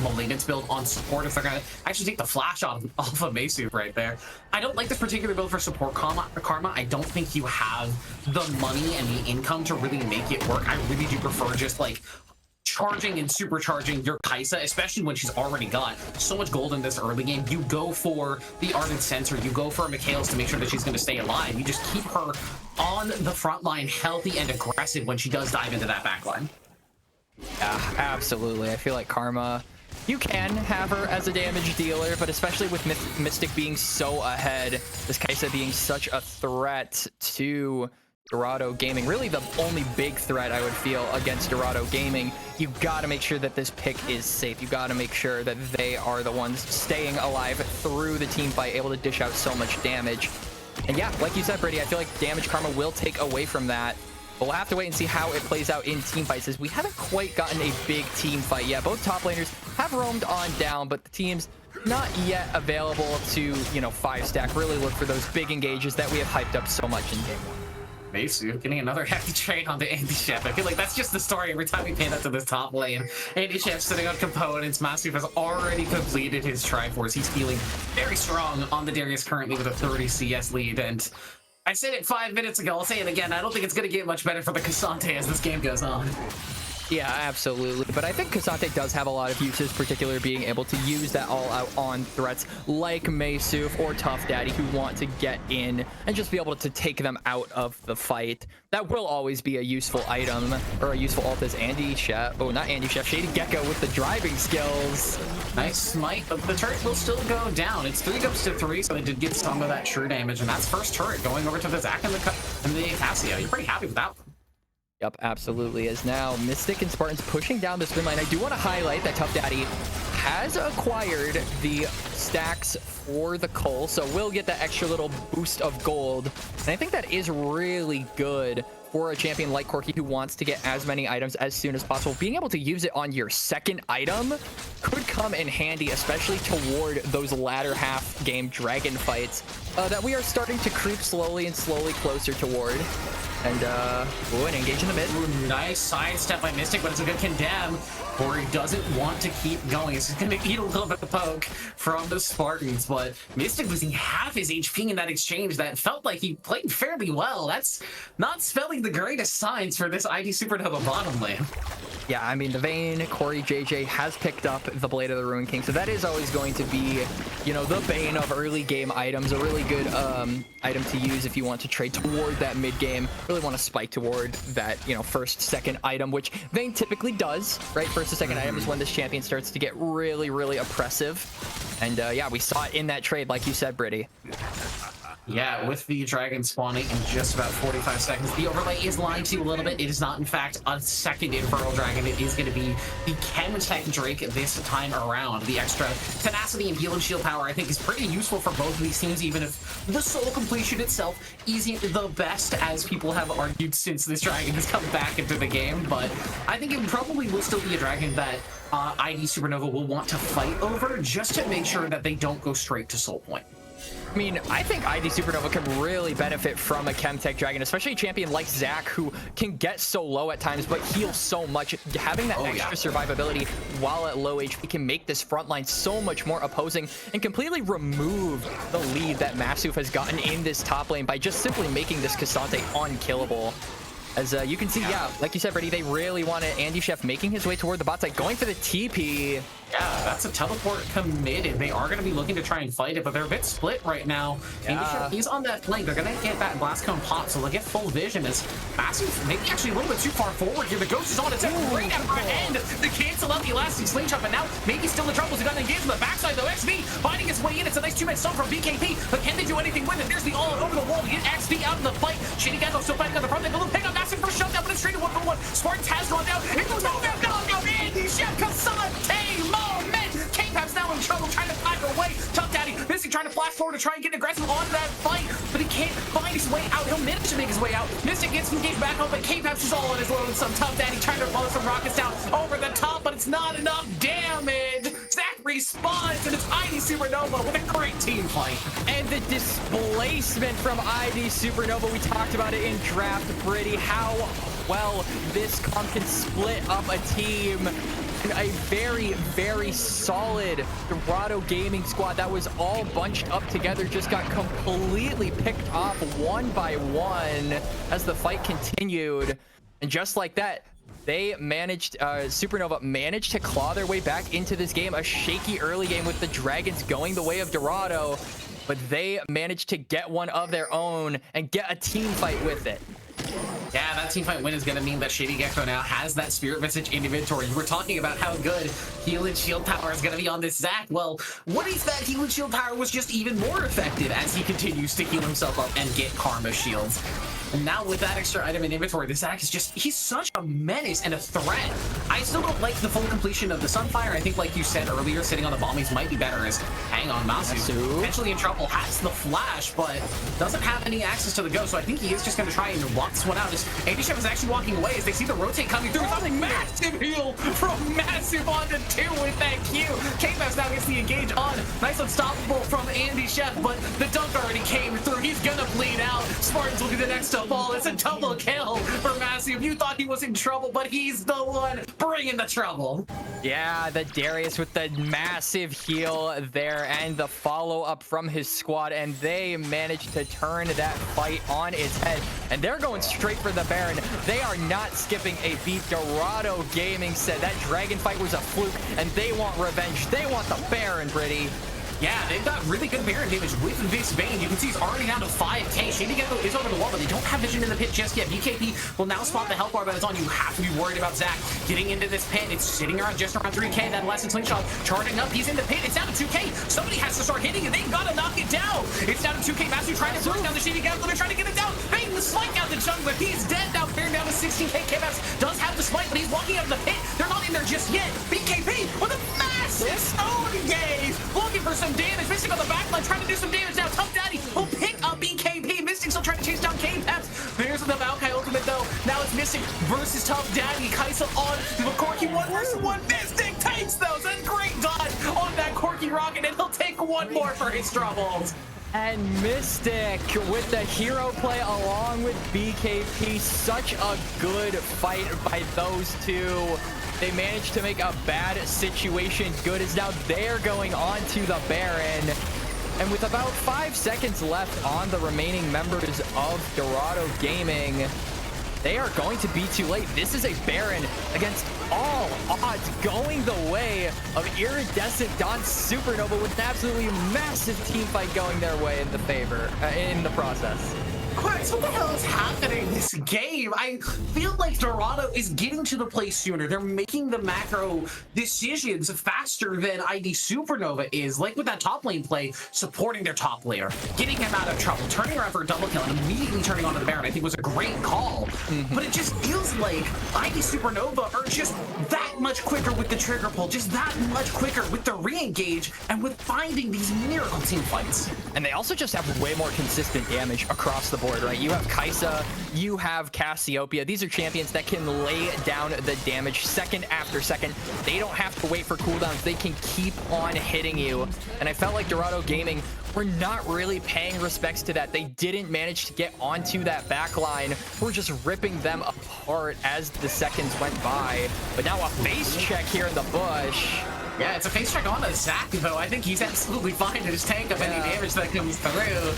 S3: Malignance build on support if they're gonna actually take the flash off of Mesu right there. I don't like this particular build for support Karma. I don't think you have the money and the income to really make it work. I really do prefer just like charging and supercharging your Kaisa, especially when she's already got so much gold in this early game. You go for the Ardent Sensor, you go for a Mikhail's to make sure that she's going to stay alive. You just keep her on the front line, healthy and aggressive when she does dive into that back line.
S4: Yeah, absolutely. I feel like Karma, you can have her as a damage dealer, but especially with Mystic being so ahead, this Kaisa being such a threat to Dorado Gaming, really the only big threat I would feel against Dorado Gaming, you got to make sure that this pick is safe. You got to make sure that they are the ones staying alive through the team fight, able to dish out so much damage. And yeah, like you said, Brady, I feel like damage Karma will take away from that. But we'll have to wait and see how it plays out in team fights, as we haven't quite gotten a big team fight yet. Both top laners have roamed on down, but the teams not yet available to, you know, 5-stack. Really look for those big engages that we have hyped up so much in game 1.
S3: Masu getting another heavy trade onto Andy Chef. I feel like that's just the story every time we pan up to this top lane. Andy Chef sitting on components. Masu has already completed his Triforce. He's feeling very strong on the Darius currently with a 30 CS lead. And I said it 5 minutes ago, I'll say it again. I don't think it's going to get much better for the Cassante as this game goes on.
S4: Yeah, absolutely. But I think Cassante does have a lot of uses, particularly being able to use that all-out on threats like Maysuf or Tough Daddy, who want to get in and just be able to take them out of the fight. That will always be a useful item, or a useful ult as Andy Chef. Oh, not Andy Chef. Shady Gecko with the driving skills.
S3: Nice smite, but the turret will still go down. It's 3 jumps to 3, so they did get some of that true damage, and that's first turret going over to the Zac and the Cassia. You're pretty happy with that one.
S4: Yep, absolutely. As now Mystic and Spartans pushing down the spin line. I do want to highlight that Tough Daddy has acquired the stacks for the coal, so we'll get that extra little boost of gold. And I think that is really good for a champion like Corki, who wants to get as many items as soon as possible. Being able to use it on your second item could come in handy, especially toward those latter half game dragon fights that we are starting to creep slowly closer toward. And ooh, an engage in the mid.
S3: Ooh, nice sidestep by Mystic, but it's a good condemn. Corey doesn't want to keep going. He's going to eat a little bit of poke from the Spartans, but Mystic losing half his HP in that exchange. That felt like he played fairly well. That's not spelling the greatest signs for this ID Supernova bottom lane.
S4: Yeah, I mean, the Vayne, Corey JJ has picked up the Blade of the Ruined King, so that is always going to be, you know, the bane of early game items. A really good item to use if you want to trade toward that mid game. Really want to spike toward that, you know, first, second item, which Vayne typically does, right? First to second item is when this champion starts to get really oppressive. And yeah, we saw it in that trade, like you said, Britty.
S3: Yeah, with the dragon spawning in just about 45 seconds. The overlay is lying to you a little bit. It is not, in fact, a second Infernal Dragon. It is going to be the Chemtech Drake this time around. The extra tenacity and heal and shield power, I think, is pretty useful for both of these teams, even if the soul completion itself isn't the best, as people have argued since this dragon has come back into the game. But I think it probably will still be a dragon that ID Supernova will want to fight over, just to make sure that they don't go straight to soul point.
S4: I mean, I think ID Supernova can really benefit from a Chemtech Dragon, especially a champion like Zac, who can get so low at times, but heals so much. Having that extra survivability while at low HP can make this front line so much more opposing and completely remove the lead that Masuf has gotten in this top lane by just simply making this Cassante unkillable. As you can see, yeah, like you said, Brady, they really wanted Andy Chef making his way toward the bot side, going for the TP.
S3: Yeah, that's a teleport committed. They are going to be looking to try and fight it, but they're a bit split right now. Andy Chef, he's on that flank. They're going to get that blast cone pop, so they'll get full vision as Massive, maybe actually a little bit too far forward here. The Ghost is on its right at the end to cancel out the elastic slingshot, but now maybe still in trouble. He's got to engage on the backside, though. XV finding his way in. It's a nice 2-minute stun from BKP, but can they do anything with it? There's the all over the wall. Get XV out in the fight. Shady Gecko still fighting on the front. They will pick up Massive for shutdown, but it's straight to 1-for-1. Spartans has gone down. It goes down. Andy Chef, Cassante, moment. K-Pap's now in trouble, trying to flag away. Tough Daddy, Mystic trying to flash forward to try and get aggressive on that fight, but he can't find his way out. He'll manage to make his way out. Mystic gets engaged back up, but K-Pap's is all on his load. And some Tough Daddy trying to blow some rockets down over the top, but it's not enough damage. Zac respawns, and it's ID Supernova with a great team fight.
S4: And the displacement from ID Supernova, we talked about it in draft, Britty, how well this comp can split up a team. And a very solid Dorado Gaming squad that was all bunched up together just got completely picked off one by one as the fight continued. And just like that, Supernova managed to claw their way back into this game. A shaky early game with the Dragons going the way of Dorado, but they managed to get one of their own and get a team fight with it.
S3: Yeah, that team fight win is going to mean that Shady Gecko now has that Spirit Visage in inventory. You were talking about how good Heal and Shield Power is going to be on this Zac. Well, what if that Heal and Shield Power was just even more effective as he continues to heal himself up and get Karma Shields? And now with that extra item in inventory, the Zac is just, he's such a menace and a threat. I still don't like the full completion of the Sunfire. I think, like you said earlier, sitting on the bombies might be better as hang on Masu. Potentially in trouble, has the flash, but doesn't have any access to the go. So I think he is just going to try and walk this one out. As Aegis is actually walking away as they see the rotate coming through. It's a massive heal from Massive onto 2 with that Q. K-Mass now gets the engage on. Nice unstoppable from Andy Chef, but the dunk already came through. He's going to bleed out. Spartans will be the next to fall. It's a double kill for Massive. You thought he was in trouble, but he's the one bringing the trouble.
S4: Yeah, the Darius with the massive heal there and the follow-up from his squad, and they managed to turn that fight on its head, and they're going straight for the Baron. They are not skipping a beat. Dorado Gaming said that Dragon fight was a fluke, and they want revenge. They want the Baron, Brittany.
S3: Yeah, they've got really good Baron damage with this Vayne. You can see he's already down to 5k. Shady Gecko is over the wall, but they don't have vision in the pit just yet. BKP will now spot the health bar that is on. You have to be worried about Zac getting into this pit. It's sitting around just around 3k. That lesson slingshot charging up. He's in the pit. It's down to 2k. Somebody has to start hitting it. They've got to knock it down. It's down to 2k. Matthew trying to bring down the Shady Gecko. They're trying to get it down. Vayne the smite down the jungler. He's dead now. Baron down to 16k. K-Maps does have the smite, but he's walking out of the pit. They're not in there just yet. BKP with a massive stone gaze. Looking for some damage. Mystic on the backline, trying to do some damage now. Tough Daddy will pick up BKP. Mystic still trying to chase down K-Peps. There's the Maokai ultimate though. Now it's Mystic versus Tough Daddy. Kaisa on the Corky 1v1. Mystic takes those. A great dodge on that Corky rocket, and he'll take one more for his troubles.
S4: And Mystic with the hero play along with BKP. Such a good fight by those two. They managed to make a bad situation good, as now they're going on to the Baron. And with about 5 seconds left on the remaining members of Dorado Gaming, they are going to be too late. This is a Baron against all odds, going the way of Iridescent Don Supernova, with an absolutely massive team fight going their way in the favor, in the process.
S3: Alright, so what the hell is happening in this game? I feel like Dorado is getting to the play sooner. They're making the macro decisions faster than ID Supernova is. Like with that top lane play, supporting their top layer, getting him out of trouble, turning around for a double kill, and immediately turning onto the Baron, I think was a great call. But it just feels like ID Supernova are just that much quicker with the trigger pull, just that much quicker with the re-engage, and with finding these miracle team fights.
S4: And they also just have way more consistent damage across the board, right? You have Kaisa, you have Cassiopeia. These are champions that can lay down the damage second after second. They don't have to wait for cooldowns. They can keep on hitting you. And I felt like Dorado Gaming were not really paying respects to that. They didn't manage to get onto that back line. We're just ripping them apart as the seconds went by. But now a face check here in the bush.
S3: Yeah, it's a face check on Zac, though. I think he's absolutely fine to just tank up any damage that comes through.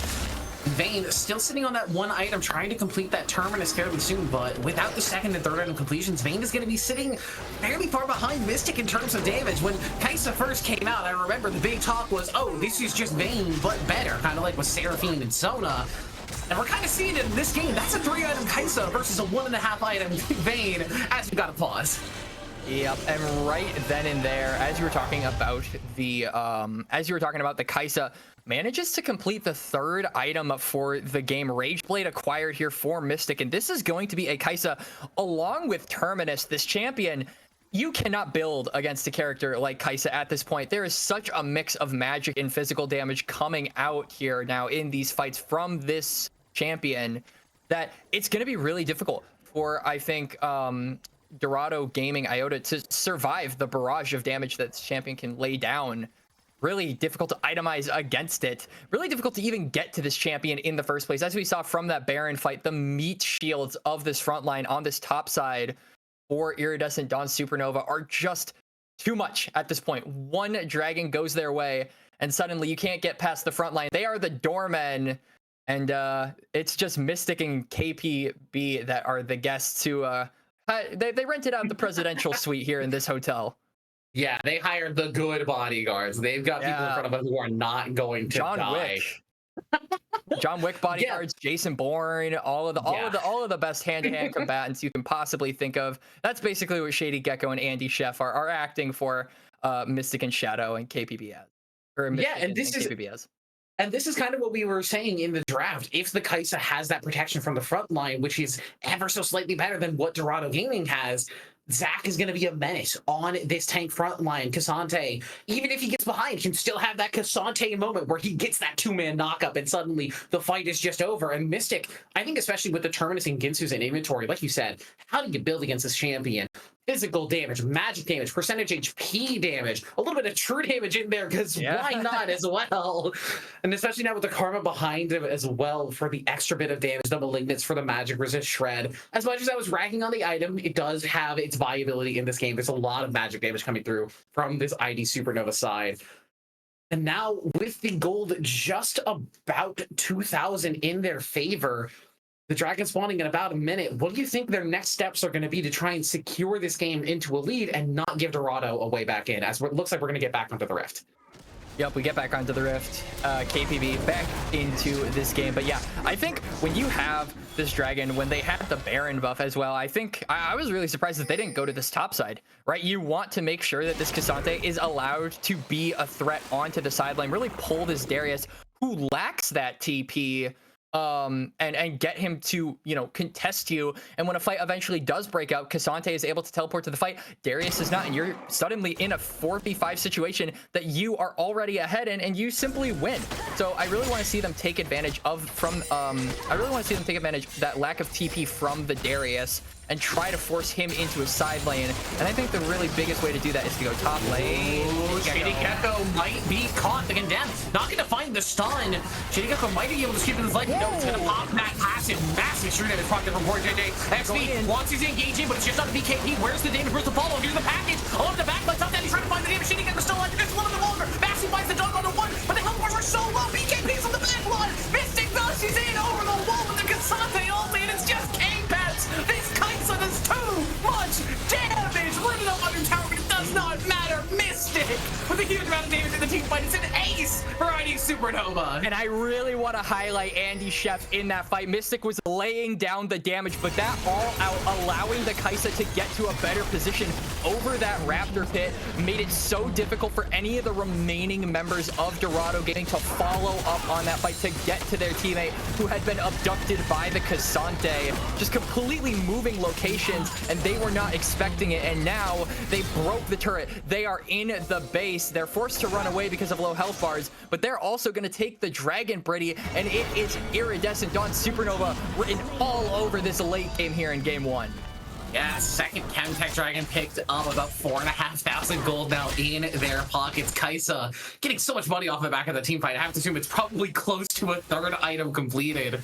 S3: Vayne still sitting on that one item, trying to complete that terminus fairly soon, but without the second and third item completions, Vayne is going to be sitting fairly far behind Mystic in terms of damage. When Kaisa first came out, I remember the big talk was, oh, this is just Vayne, but better, kind of like with Seraphine and Sona. And we're kind of seeing it in this game. That's a 3-item Kaisa versus a 1.5-item Vayne, as we got to pause.
S4: Yep, and right then and there, as you were talking about the Kaisa, manages to complete the third item for the game. Rageblade acquired here for Mystic, and this is going to be a Kaisa along with Terminus. This champion, you cannot build against a character like Kaisa at this point. There is such a mix of magic and physical damage coming out here now in these fights from this champion that it's going to be really difficult for, I think, Dorado Gaming Iota to survive the barrage of damage that this champion can lay down. Really difficult to itemize against it. Really difficult to even get to this champion in the first place. As we saw from that Baron fight, the meat shields of this front line on this top side for Iridescent Dawn Supernova are just too much at this point. One dragon goes their way, and suddenly you can't get past the front line. They are the doormen, and it's just Mystic and KPB that are the guests who They rented out the presidential suite here in this hotel.
S3: Yeah, they hired the good bodyguards. They've got people in front of them who are not going to die.
S4: John Wick bodyguards, Jason Bourne, all of the best hand-to-hand combatants you can possibly think of. That's basically what Shady Gecko and Andy Chef are acting for Mystic and Shadow and KPBS. Or Mystic and KPBS.
S3: And this is kind of what we were saying in the draft. If the Kai'Sa has that protection from the front line, which is ever so slightly better than what Dorado Gaming has, Zach is going to be a menace on this tank front line. Cassante, even if he gets behind, can still have that Cassante moment where he gets that two-man knockup and suddenly the fight is just over. And Mystic, I think especially with the Terminus and Ginsu's in inventory, like you said, how do you build against this champion? Physical damage, magic damage, percentage HP damage, a little bit of true damage in there, because why not as well? And especially now with the Karma behind him as well for the extra bit of damage, the Malignance for the magic resist shred. As much as I was ragging on the item, it does have its viability in this game. There's a lot of magic damage coming through from this ID Supernova side. And now with the gold just about 2,000 in their favor, the Dragon spawning in about a minute, what do you think their next steps are going to be to try and secure this game into a lead and not give Dorado a way back in, as it looks like we're going to get back onto the Rift?
S4: Yep, we get back onto the Rift. KPB back into this game. But yeah, I think when you have this Dragon, when they had the Baron buff as well, I think I was really surprised that they didn't go to this top side, right? You want to make sure that this Cassante is allowed to be a threat onto the sideline, really pull this Darius, who lacks that TP, and get him to, you know, contest you. And when a fight eventually does break out, Cassante is able to teleport to the fight. Darius is not, and you're suddenly in a 4v5 situation that you are already ahead in, and you simply win. So I really want to see them take advantage of that lack of TP from the Darius and try to force him into a side lane. And I think the really biggest way to do that is to go top lane.
S3: Shady Gecko might be caught. The condemned, not going to find the stun. Shady Gecko might be able to keep his life. No, it's going to pop that passive, massive true damage prompted from poor JJ. XP wants his engaging, but it's just not the BKB. Where's the damage? Where's the follow? Here's the package. On the back, but top that he's trying to find the damage. Shady Gecko still alive. Just a little bit longer. Massive finds the dunk on the one, but the health bars are so low. BKB's on the back line. Mystic she's in over the wall with the Cassante ulti, and it's just K-Pets. This Kai'Sa does too much damage. Running up under tower, but it does not matter. Mystic with a huge amount of damage in the team fight. It's an ace for ID Supernova.
S4: And I really want to highlight Andy Chef in that fight. Mystic was laying down the damage, but that all out allowing the Kai'Sa to get to a better position over that Raptor pit made it so difficult for any of the remaining members of Dorado Gaming to follow up on that fight, to get to their teammate who had been abducted by the Cassante, just completely moving locations, and they were not expecting it. And now they broke the turret. They are in the base. They're forced to run away because of low health bars, but they're also going to take the Dragon Britty, and it is Iridescent Dawn Supernova written all over this late game here in game one.
S3: Yeah, second Chemtech Dragon picked up about 4,500 gold now in their pockets. Kai'Sa getting so much money off the back of the team fight. I have to assume it's probably close to a third item completed.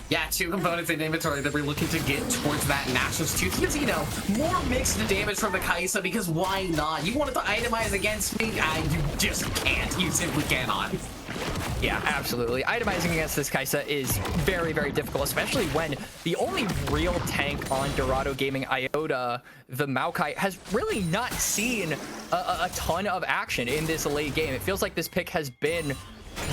S3: Yeah, 2 components in inventory that we're looking to get towards that Nationals 2. Because, you know, more mixed damage from the Kai'Sa, because why not? You wanted to itemize against me? You just can't. You simply cannot.
S4: Yeah, absolutely. Itemizing against this Kai'Sa is very, very difficult, especially when the only real tank on Dorado Gaming, Iota, the Maokai, has really not seen a ton of action in this late game. It feels like this pick has been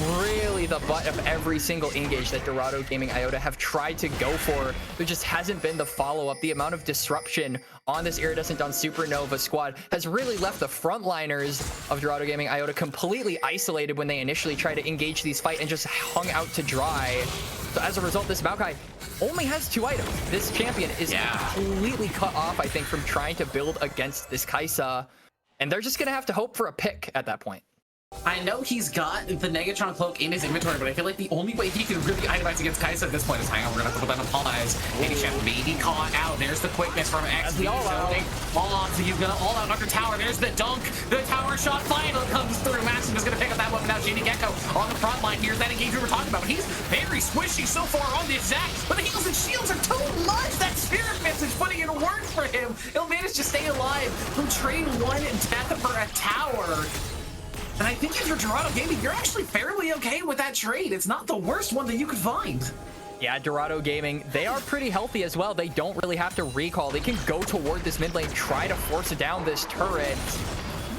S4: really the butt of every single engage that Dorado Gaming Iota have tried to go for. There just hasn't been the follow-up. The amount of disruption on this Iridescent Dawn Supernova squad has really left the frontliners of Dorado Gaming Iota completely isolated when they initially tried to engage these fight, and just hung out to dry. So as a result, this Maokai only has 2 items. This champion is completely cut off, I think, from trying to build against this Kai'Sa, and they're just gonna have to hope for a pick at that point.
S3: I know he's got the Negatron cloak in his inventory, but I feel like the only way he can really itemize against Kai'Sa at this point is, hang on, we're gonna have to put that on pause. Andy Chef maybe caught out. There's the quickness from XP. All on, so he's gonna all out under tower. There's the dunk. The tower shot final comes through. Massive is gonna pick up that one now. Shady Gecko on the front line. Here's that engage we were talking about, but he's very squishy so far on this Zac. But the heals and shields are too much. That spirit message putting in work for him. He'll manage to stay alive from trade 1 death for a tower. And I think if you're Dorado Gaming, you're actually fairly okay with that trade. It's not the worst one that you could find.
S4: Yeah, Dorado Gaming, they are pretty healthy as well. They don't really have to recall. They can go toward this mid lane, try to force down this turret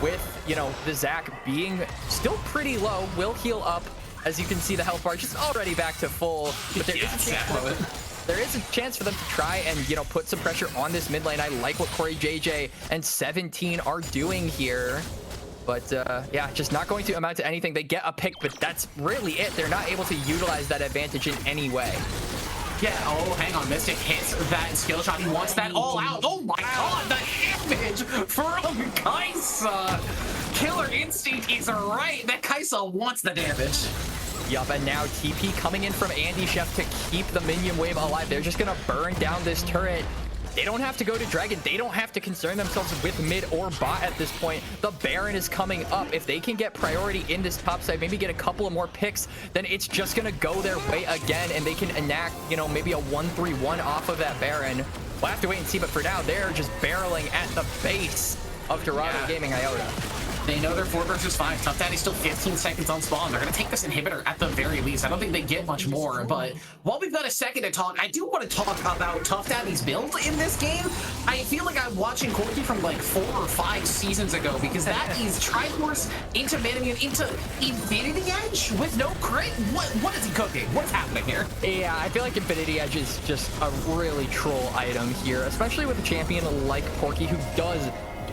S4: with, you know, the Zac being still pretty low. Will heal up. As you can see, the health bar just already back to full. But there is a chance for them to try and, you know, put some pressure on this mid lane. I like what Corey JJ and 17 are doing here. But yeah, just not going to amount to anything. They get a pick, but that's really it. They're not able to utilize that advantage in any way.
S3: Yeah, oh, hang on. Mystic hits that skill shot. He wants that all out. Oh my god, the damage from Kaisa. Killer instinct is right. That Kaisa wants the damage.
S4: Yup, and now TP coming in from Andy Chef to keep the minion wave alive. They're just going to burn down this turret. They don't have to go to Dragon. They don't have to concern themselves with mid or bot at this point. The Baron is coming up. If they can get priority in this top side, maybe get a couple of more picks, then it's just going to go their way again, and they can enact, you know, maybe a 1-3-1 off of that Baron. We'll have to wait and see, but for now, they're just barreling at the base of Dorado Gaming Iota.
S3: They know they're 4 versus 5. Tough Daddy's still 15 seconds on spawn. They're going to take this inhibitor at the very least. I don't think they get much more, but while we've got a second to talk, I do want to talk about Tough Daddy's build in this game. I feel like I'm watching Corky from like 4 or 5 seasons ago, because that is Triforce into Manamune into Infinity Edge with no crit. What is he cooking? What's happening here?
S4: Yeah, I feel like Infinity Edge is just a really troll item here, especially with a champion like Porky who does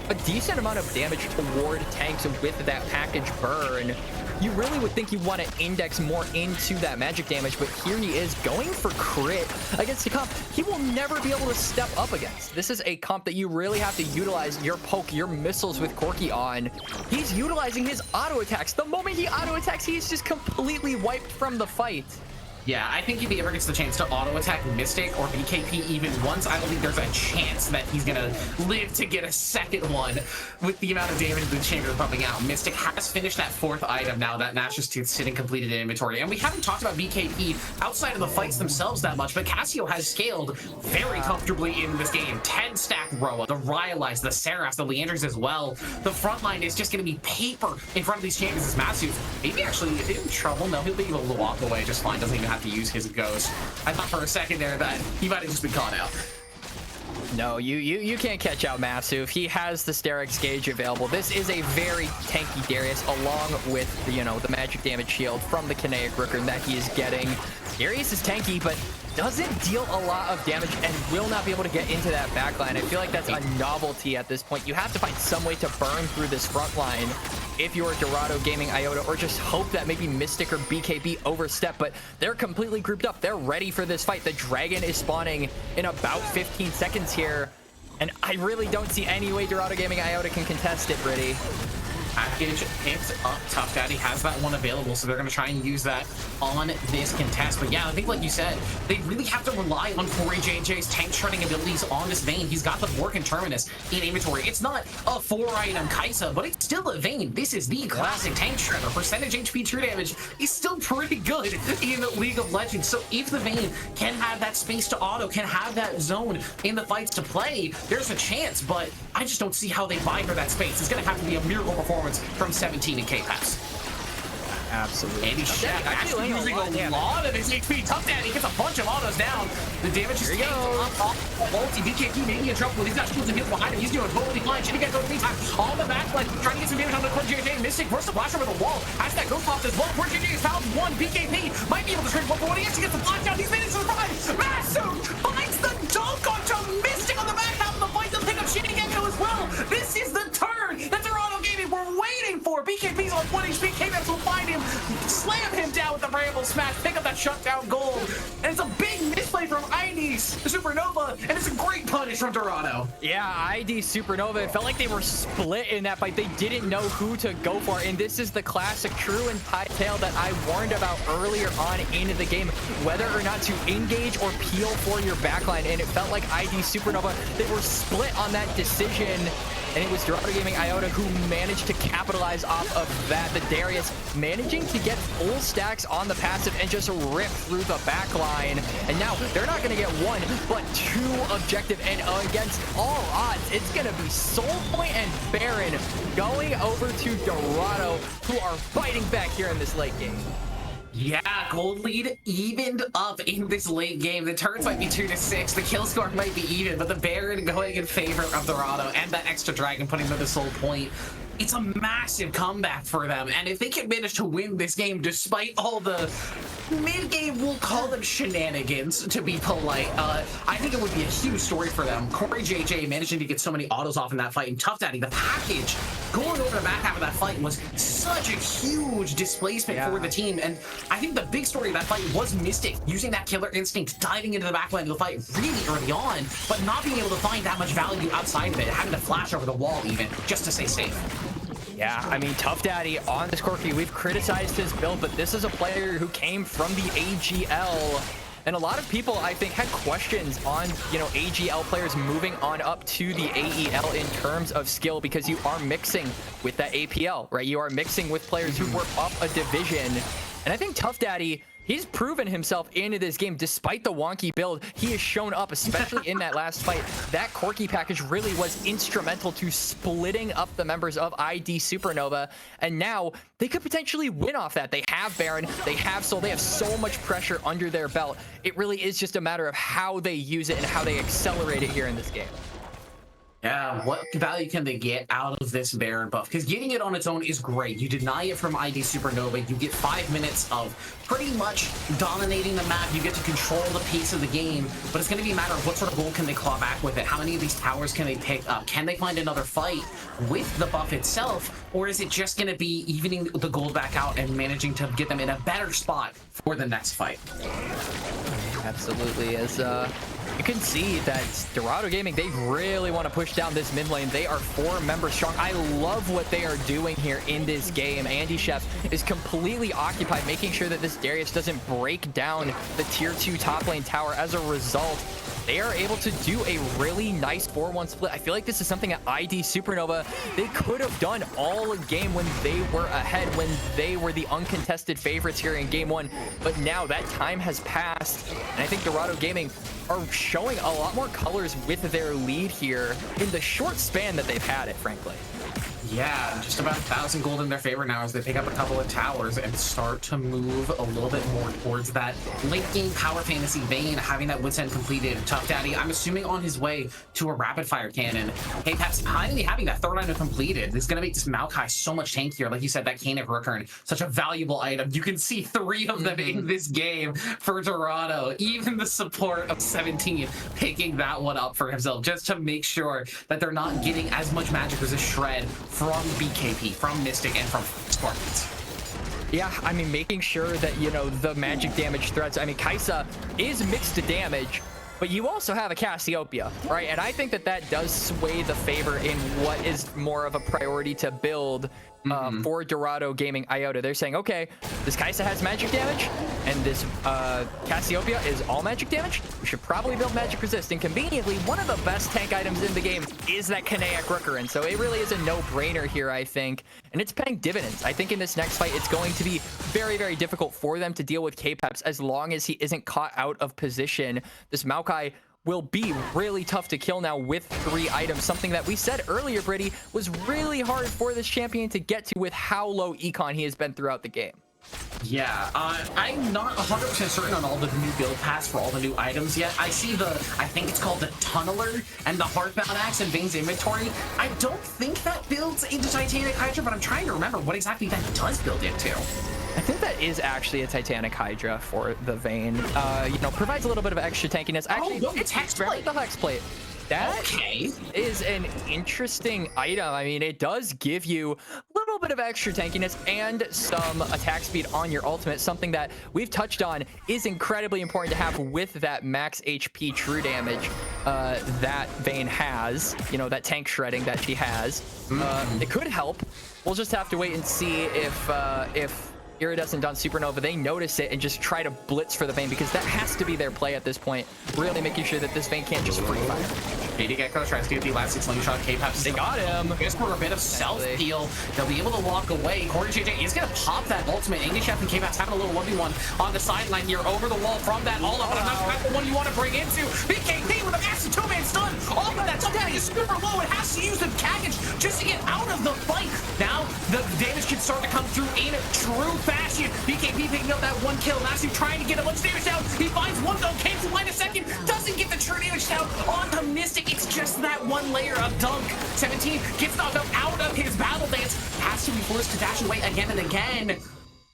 S4: a decent amount of damage toward tanks with that package burn. You really would think you want to index more into that magic damage, but here he is going for crit against a comp he will never be able to step up against. This is a comp that you really have to utilize your poke, your missiles with Corky on. He's utilizing his auto attacks. The moment he auto attacks, he's just completely wiped from the fight.
S3: Yeah, I think if he ever gets the chance to auto-attack Mystic or BKP even once, I don't think there's a chance that he's going to live to get a second one with the amount of damage the chamber is pumping out. Mystic has finished that 4th item now, that Nash's Tooth sitting completed in inventory. And we haven't talked about BKP outside of the fights themselves that much, but Cassio has scaled very comfortably in this game. 10-stack Roa, the Rylai's, the Seraphs, the Leanders as well. The front line is just going to be paper in front of these champions. This Massive, maybe actually in trouble. No, he'll be able to walk away just fine. Doesn't even have to use his ghost. I thought for a second there that he might have just been caught out.
S4: No, you can't catch out Massive. He has the Sterak's Gauge available. This is a very tanky Darius, along with, you know, the magic damage shield from the Kinetic Rooker that he is getting. Darius is tanky, but doesn't deal a lot of damage and will not be able to get into that backline. I feel like that's a novelty at this point. You have to find some way to burn through this front line if you're Dorado Gaming Iota, or just hope that maybe Mystic or BKB overstep, but they're completely grouped up. They're ready for this fight. The dragon is spawning in about 15 seconds here, and I really don't see any way Dorado Gaming Iota can contest it, Brittany.
S3: Package picked up. Tough Daddy has that one available, so they're going to try and use that on this contest. But yeah, I think like you said, they really have to rely on Corey JJ's tank shredding abilities on this Vayne. He's got the Vork and Terminus in inventory. It's not a 4-item Kaisa, but it's still a Vayne. This is the classic tank shredder. Percentage HP true damage is still pretty good in League of Legends. So if the Vayne can have that space to auto, can have that zone in the fights to play, there's a chance, but I just don't see how they buy for that space. It's going to have to be a miracle performance from 17 and K-Pass.
S4: Absolutely.
S3: Andy Chef actually using a lot of his HP. Tough Daddy gets a bunch of autos down. The damage is taken up. Multi BKP maybe in trouble. He's got shields and heals behind him. He's doing totally fine. Shitty guys go in the meantime. On the back, like trying to get some damage on the Core JJ. Mystic versus the Blast over the wall. Has that Ghost Pops as well. Core JJ has found one. BKP might be able to trade one, but when he actually gets the flash down, he's made it to the ride. Massive finds the dunk onto Mystic on the back half of the fight. They'll pick up Shitty Gecko as well. This is the turn that Dorado Gaming were waiting for. BKP's on 1 HP. K-Maps will find him, slam him down with the Bramble Smash, pick up that shutdown gold. And it's a big misplay from Iridescent, Supernova, and it's a great punish from Dorado.
S4: Yeah, ID Supernova, it felt like they were split in that fight. They didn't know who to go for, and this is the classic true and pie tail that I warned about earlier on into the game, whether or not to engage or peel for your backline, and it felt like ID Supernova, they were split on that decision, and it was Dorado Gaming Iota who managed to capitalize off of that. The Darius managing to get full stacks on the passive and just rip through the back line. And now they're not going to get 1, but 2 objective. And against all odds, it's going to be Soul Point and Baron going over to Dorado, who are fighting back here in this late game.
S3: Yeah, gold lead evened up in this late game. The turns might be 2-6. The kill score might be even, but the Baron going in favor of Dorado and that extra dragon putting them to the sole point. It's a massive comeback for them, and if they can manage to win this game despite all the mid-game, we'll call them shenanigans to be polite, I think it would be a huge story for them. Corey JJ managing to get so many autos off in that fight, and Tough Daddy, the package going over the back half of that fight was such a huge displacement for the team. And I think the big story of that fight was Mystic using that killer instinct, diving into the back line of the fight really early on, but not being able to find that much value outside of it, having to flash over the wall even just to stay safe.
S4: Yeah, I mean, Tough Daddy on this Corki, we've criticized his build, but this is a player who came from the AGL. And a lot of people, I think, had questions on, you know, AGL players moving on up to the AEL in terms of skill, because you are mixing with that APL, right? You are mixing with players who were up a division. And I think Tough Daddy, he's proven himself into this game despite the wonky build. He has shown up, especially in that last fight. That Corki package really was instrumental to splitting up the members of ID Supernova, and now they could potentially win off that. They have Baron, they have Soul, they have so much pressure under their belt. It really is just a matter of how they use it and how they accelerate it here in this game.
S3: Yeah, what value can they get out of this Baron buff? Because getting it on its own is great. You deny it from ID Supernova, you get 5 minutes of pretty much dominating the map. You get to control the pace of the game, but it's going to be a matter of what sort of gold can they claw back with it. How many of these towers can they pick up? Can they find another fight with the buff itself, or is it just going to be evening the gold back out and managing to get them in a better spot for the next fight?
S4: Absolutely. As you can see that Dorado Gaming, they really want to push down this mid lane. They are 4 members strong. I love what they are doing here in this game. Andy Chef is completely occupied, making sure that this Darius doesn't break down the tier 2 top lane tower. As a result, they are able to do a really nice 4-1 split. I feel like this is something that ID Supernova, they could have done all game when they were ahead, when they were the uncontested favorites here in game 1. But now that time has passed, and I think Dorado Gaming are showing a lot more colors with their lead here in the short span that they've had it, frankly.
S3: Yeah, just about 1,000 gold in their favor now as they pick up a couple of towers and start to move a little bit more towards that late game power fantasy vein, having that Woods End completed. Tough Daddy, I'm assuming on his way to a rapid fire cannon. Hey, Peps, finally having that third item completed. This is going to make this Maokai so much tankier. Like you said, that Kanik Rookern, such a valuable item. You can see 3 of them in this game for Dorado. Even the support of 17 picking that one up for himself, just to make sure that they're not getting as much magic as a shred from BKP, from Mystic, and from Spartans.
S4: Yeah, I mean, making sure that, you know, the magic damage threats. I mean, Kaisa is mixed damage, but you also have a Cassiopeia, right? And I think that that does sway the favor in what is more of a priority to build for Dorado Gaming Iota. They're saying, okay, this Kaisa has magic damage, and this Cassiopeia is all magic damage. We should probably build magic resist. And conveniently, one of the best tank items in the game is that Kanak Rookern. So it really is a no-brainer here, I think. And it's paying dividends. I think in this next fight, it's going to be very, very difficult for them to deal with K-Peps as long as he isn't caught out of position. This Maokai will be really tough to kill now with 3 items, something that we said earlier, Brady, was really hard for this champion to get to with how low econ he has been throughout the game.
S3: Yeah, I'm not 100% certain on all the new build paths for all the new items yet. I see I think it's called the Tunneler and the Heartbound Axe in Vane's inventory. I don't think that builds into Titanic Hydra, but I'm trying to remember what exactly that does build into.
S4: I think that is actually a Titanic Hydra for the Vane. You know, provides a little bit of extra tankiness. Actually,
S3: it's Hexplate.
S4: The Hexplate. That is an interesting item. I mean, it does give you a little bit of extra tankiness and some attack speed on your ultimate, something that we've touched on is incredibly important to have with that max HP true damage that Vane has, you know, that tank shredding that she has. It could help. We'll just have to wait and see if Iridescent on Supernova, they notice it and just try to blitz for the Vane, because that has to be their play at this point. Really making sure that this Vane can't just free fire.
S3: JD Gecko tries to get the elastic slingshot. K-Peps.
S4: They got him.
S3: Just for a bit of self-heal. They'll be able to walk away. Corey JJ is going to pop that ultimate. Andy Chef and K-Peps having a little 1v1 on the sideline here over the wall from that all up. But I'm not the one you want to bring into. BKP with a massive 2-man stun. All of that. Tough Daddy is super low. It has to use the package just to get out of the fight. Now the damage can start to come through in a true fashion. BKB picking up that one kill. Massive trying to get a bunch of damage down. He finds one though, cancel line a second, doesn't get the true damage down onto Mystic. It's just that one layer of dunk. 17 gets knocked out of his battle dance, has to be forced to dash away again and again.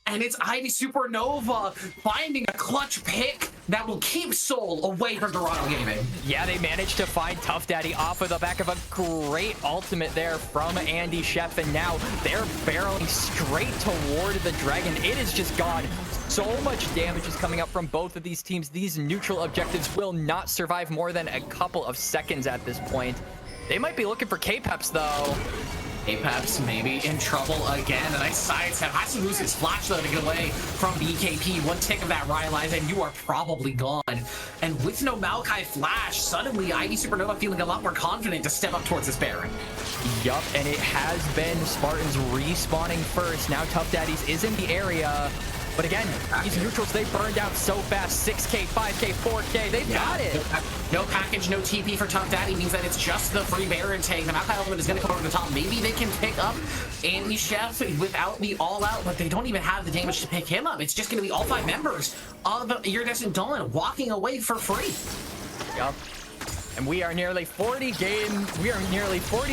S3: And it's Ivy Supernova finding a clutch pick that will keep Soul away from Dorado Gaming.
S4: Yeah, they managed to find Tough Daddy off of the back of a great ultimate there from Andy Chef, and now they're barreling straight toward the dragon. It is just gone. So much damage is coming up from both of these teams. These neutral objectives will not survive more than a couple of seconds at this point. They might be looking for K-Peps though.
S3: Apex maybe in trouble again. A nice sidestep. Has to lose his flash though to get away from BKP. One tick of that Rylai's and you are probably gone. And with no Maokai flash, suddenly Ivy Supernova feeling a lot more confident to step up towards this Baron.
S4: Yup, and it has been Spartans respawning first. Now Tough Daddies is in the area. But again, these neutrals, they burned out so fast. 6K, 5K, 4K, they've got it.
S3: No package, no TP for Tough Daddy means that it's just the free Baron tank. The Maokai element is going to come over the top. Maybe they can pick up Andy Chef without the all-out, but they don't even have the damage to pick him up. It's just going to be all 5 members of Iridescent Dawn walking away for free.
S4: Yup. And we are nearly 40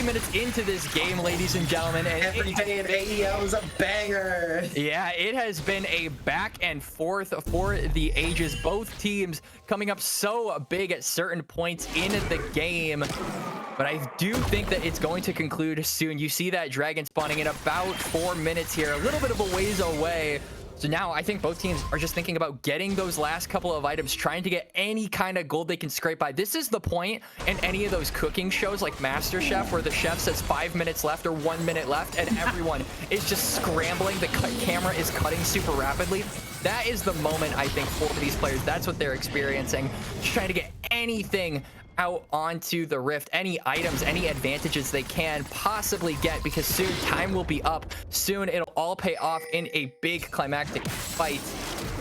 S4: minutes into this game, ladies and gentlemen. And
S3: every day in AEO is a banger.
S4: Yeah, it has been a back and forth for the ages. Both teams coming up so big at certain points in the game. But I do think that it's going to conclude soon. You see that dragon spawning in about 4 minutes here, a little bit of a ways away. So now I think both teams are just thinking about getting those last couple of items, trying to get any kind of gold they can scrape by. This is the point in any of those cooking shows like MasterChef where the chef says 5 minutes left or 1 minute left and everyone is just scrambling. The camera is cutting super rapidly. That is the moment, I think, for these players. That's what they're experiencing. Just trying to get anything out onto the rift, any items, any advantages they can possibly get, because soon time will be up. Soon it'll all pay off in a big climactic fight.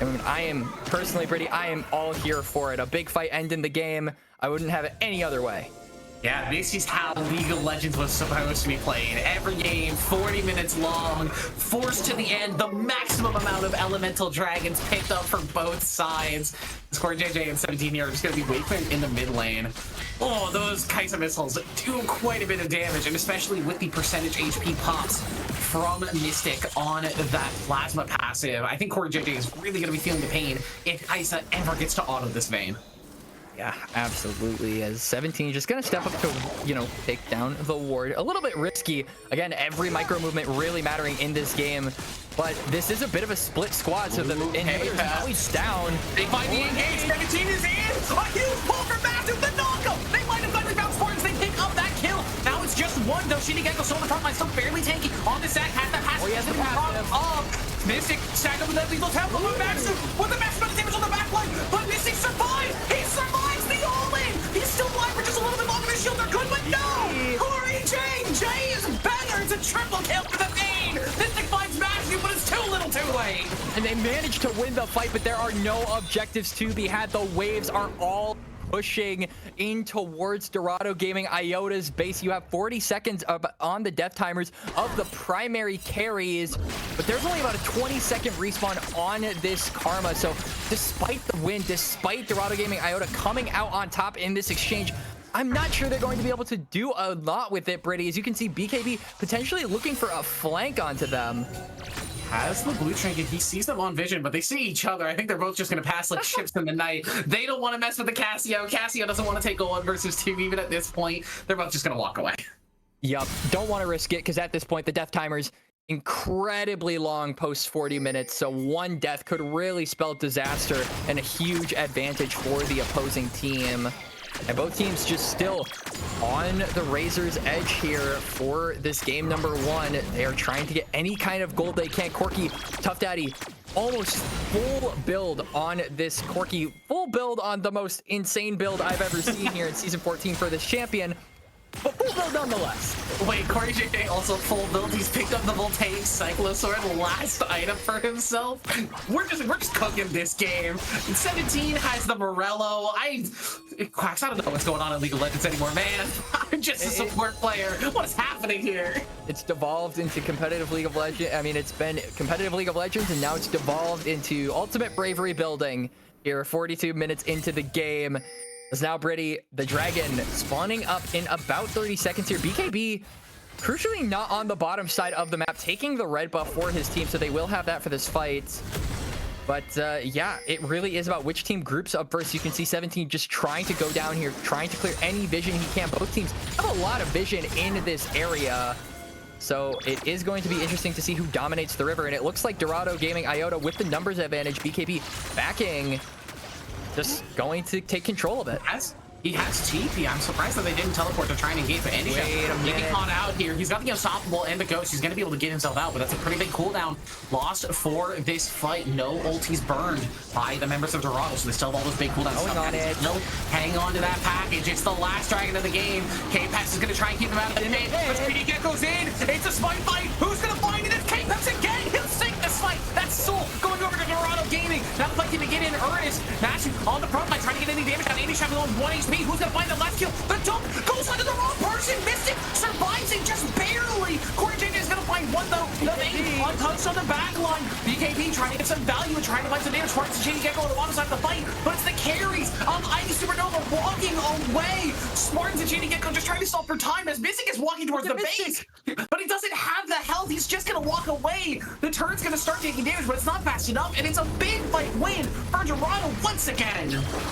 S4: And I am personally, Brittany, I am all here for it. A big fight ending the game. I wouldn't have it any other way.
S3: Yeah, this is how League of Legends was supposed to be played. Every game, 40 minutes long, forced to the end, the maximum amount of elemental dragons picked up from both sides. Score JJ and 17 here are just going to be waiting in the mid lane. Oh, those Kaisa missiles do quite a bit of damage, and especially with the percentage HP pops from Mystic on that plasma passive. I think Corey JJ is really going to be feeling the pain if Kaisa ever gets to auto this vein.
S4: Yeah, absolutely. As 17 just gonna step up to, you know, take down the ward. A little bit risky. Again, every micro movement really mattering in this game. But this is a bit of a split squad, so the inhibitor's always down.
S3: They find the engage. 17 is in. A huge pull for Massive. The knockup. They might have finally found Spartans. They pick up that kill. Now it's just one though. Shinigeko still on the front line, still barely tanky on the sack. Has that pass.
S4: Oh, he has the passive.
S3: Mystic stacked up with that lethal tempo. Massive with the max amount of damage on the back line. But Mystic survives. He survives the all-in. He's still alive for just a little bit longer. The shield are good, but no. Corey J is better. It's a triple kill for the main. Mystic finds Massive, but it's too little too late.
S4: And they managed to win the fight, but there are no objectives to be had. The waves are all pushing in towards Dorado Gaming Iota's base. You have 40 seconds on the death timers of the primary carries, but there's only about a 20-second respawn on this Karma. So despite the win, despite Dorado Gaming Iota coming out on top in this exchange, I'm not sure they're going to be able to do a lot with it, Brittany. As you can see, BKB potentially looking for a flank onto them.
S3: Has the blue trinket. He sees them on vision, but they see each other. I think they're both just going to pass like ships in the night. They don't want to mess with the Cassio. Cassio doesn't want to take a 1 versus 2 even at this point. They're both just going to walk away.
S4: Yup, don't want to risk it, because at this point the death timer's incredibly long post 40 minutes, so one death could really spell disaster and a huge advantage for the opposing team. And both teams just still on the razor's edge here for this game number 1. They are trying to get any kind of gold they can. Corki, Tough Daddy, almost full build on this Corki. Full build on the most insane build I've ever seen here in Season 14 for this champion. but full build nonetheless.
S3: Wait, Corey JJ also full build. He's picked up the Voltaic Cyclosword, last item for himself. We're just cooking this game. 17 has the Morello. Quacks, I don't know what's going on in League of Legends anymore, man. I'm just a support player. What is happening here?
S4: It's devolved into competitive League of Legends. I mean, it's been competitive League of Legends, and now it's devolved into ultimate bravery building. Here, 42 minutes into the game. Is now Britty, the dragon, spawning up in about 30 seconds here. BKB, crucially not on the bottom side of the map, taking the red buff for his team, so they will have that for this fight. But yeah, it really is about which team groups up first. You can see 17 just trying to go down here, trying to clear any vision he can. Both teams have a lot of vision in this area. So it is going to be interesting to see who dominates the river. And it looks like Dorado Gaming Iota with the numbers advantage. BKB backing, just going to take control of it.
S3: He has TP. I'm surprised that they didn't teleport. They're trying to engage for Andy.
S4: Wait a minute.
S3: Getting caught out here. He's got the Unstoppable and the Ghost. He's going to be able to get himself out, but that's a pretty big cooldown lost for this fight. No ultis burned by the members of Dorado, so they still have all those big cooldowns. No, hang on to that package. It's the last dragon of the game. K-Pax is going to try and keep him out of the mid. But Speedy Gecko's in. It's a spine fight. Who's going to find it? It's K-Pax again. He'll sink this fight. That's Soul going over to Dorado Gaming. Now the fight can begin in earnest. Nashing on the front line, trying to get any damage on Andy Shep on 1 HP. Who's going to find the last kill? The dump goes onto the wrong person. Mystic survives it just barely. Corey JJ is going to find one though. The main untouched on the back line. BKB trying to get some value and trying to find some damage. Spartans and Shady Gecko on the bottom side of the fight, but it's the carries of Ivy's Supernova walking away. Spartans and Shady Gecko just trying to stop for time as Mystic is walking towards the base, but he doesn't have the health. He's just going to walk away. The turn's going to start taking damage, but it's not fast enough, and it's a big fight win for Dorado once again.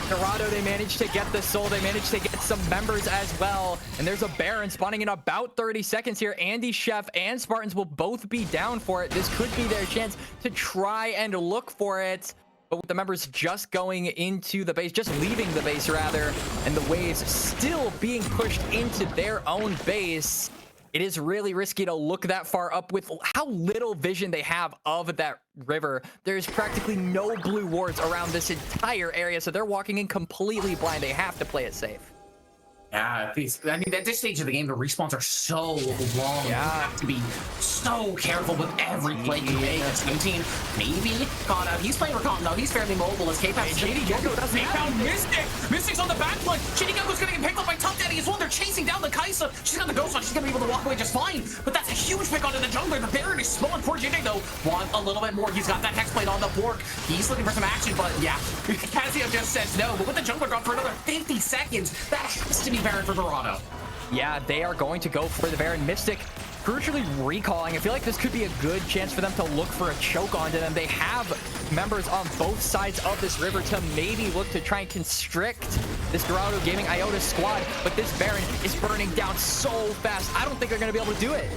S4: Dorado, they managed to get the soul. They managed to get some members as well. And there's a Baron spawning in about 30 seconds here. Andy Chef and Spartans will both be down for it. This could be their chance to try and look for it. But with the members just going into the base, just leaving the base rather, and the waves still being pushed into their own base, it is really risky to look that far up with how little vision they have of that river. There's practically no blue wards around this entire area, so they're walking in completely blind. They have to play it safe.
S3: Yeah, I mean, at this stage of the game, the respawns are so long.
S4: Yeah.
S3: You have to be so careful with every play you make. 17, maybe caught out. He's playing Recon, though. He's fairly mobile as K-Pax.
S4: Shady Gecko doesn't
S3: found Mystic. Mystic's on the back line. Shady Gecko's going to get picked up by Tough Daddy as well. They're chasing down the Kaisa. She's got the Ghost on. She's going to be able to walk away just fine. But that's a huge pick onto the jungler. The Baron is small. Poor JJ, though, want a little bit more. He's got that Hexblade on the Bork. He's looking for some action, but yeah, Casio just says no. But with the jungler gone for another 50 seconds, that has to be Baron for Dorado.
S4: Yeah, they are going to go for the Baron. Mystic crucially recalling. I feel like this could be a good chance for them to look for a choke onto them. They have members on both sides of this river to maybe look to try and constrict this Dorado Gaming Iota squad, but this Baron is burning down so fast. I don't think they're going to be able to do it.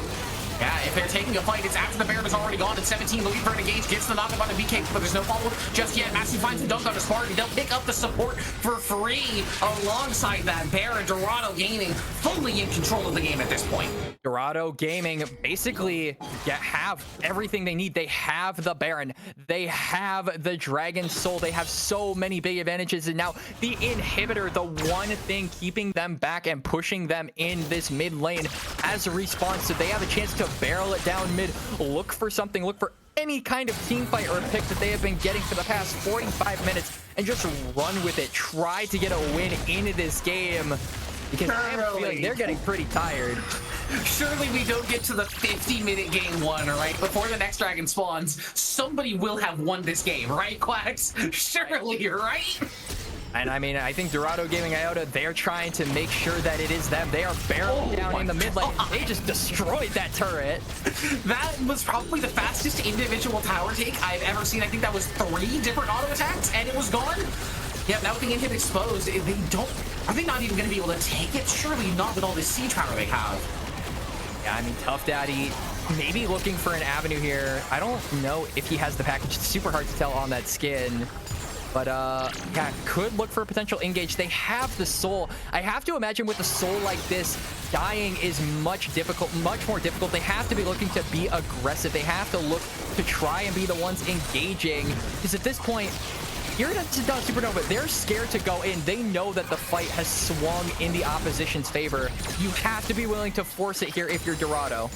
S3: Yeah, if they're taking a fight, it's after the Baron is already gone. At 17, looking for an engage, gets the knock up on the BK, but there's no follow-up just yet. Massey finds the dunk on the Spartan. They'll pick up the support for free alongside that Baron. Dorado Gaming fully in control of the game at this point.
S4: Dorado Gaming basically have everything they need. They have the Baron. They have the Dragon Soul. They have so many big advantages. And now the inhibitor, the one thing keeping them back and pushing them in this mid lane as a response. So they have a chance to barrel it down mid, look for something, look for any kind of team fight or pick that they have been getting for the past 45 minutes and just run with it. Try to get a win into this game because I have a feeling they're getting pretty tired.
S3: Surely we don't get to the 50-minute game one, right? Before the next dragon spawns, somebody will have won this game, right, Quacks? Surely, right?
S4: And I mean, I think Dorado Gaming Iota, they're trying to make sure that it is them. They are barreling down in the mid lane. They just destroyed that turret.
S3: That was probably the fastest individual tower take I've ever seen. I think that was 3 different auto attacks, and it was gone. Yeah, now with the inhib exposed, are they not even going to be able to take it? Surely not with all this siege power they have.
S4: Yeah, I mean, Tough Daddy maybe looking for an avenue here. I don't know if he has the package. It's super hard to tell on that skin. But yeah, could look for a potential engage. They have the soul. I have to imagine with a soul like this, dying is much more difficult. They have to be looking to be aggressive. They have to look to try and be the ones engaging. Because at this point, Iridescent Supernova, they're scared to go in. They know that the fight has swung in the opposition's favor. You have to be willing to force it here if you're Dorado.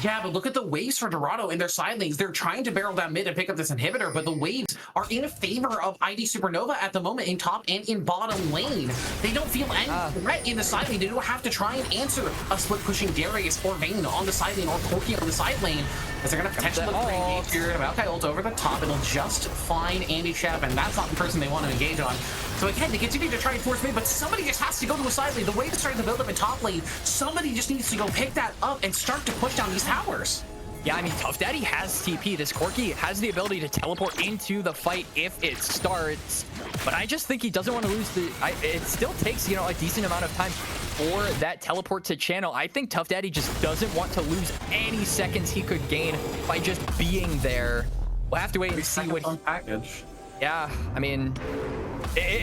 S3: Yeah, but look at the waves for Dorado in their side lanes. They're trying to barrel down mid and pick up this inhibitor, but the waves are in favor of ID Supernova at the moment in top and in bottom lane. They don't feel any threat in the side lane. They don't have to try and answer a split pushing Darius or Vayne on the side lane or Corky on the side lane, as they're going to potentially look for engage here. Maokai ult over the top. It'll just find Andy Shep, and that's not the person they want to engage on. So again, they continue to try and force mid, but somebody just has to go to a side lane. The wave is starting to build up in top lane. Somebody just needs to go pick that up and start to push down these towers.
S4: Yeah, I mean, Tough Daddy has TP. This Corky has the ability to teleport into the fight if it starts. But I just think he doesn't want to lose the... it still takes, you know, a decent amount of time for that teleport to channel. I think Tough Daddy just doesn't want to lose any seconds he could gain by just being there. We'll have to wait and see what he...
S3: package.
S4: Yeah, I mean,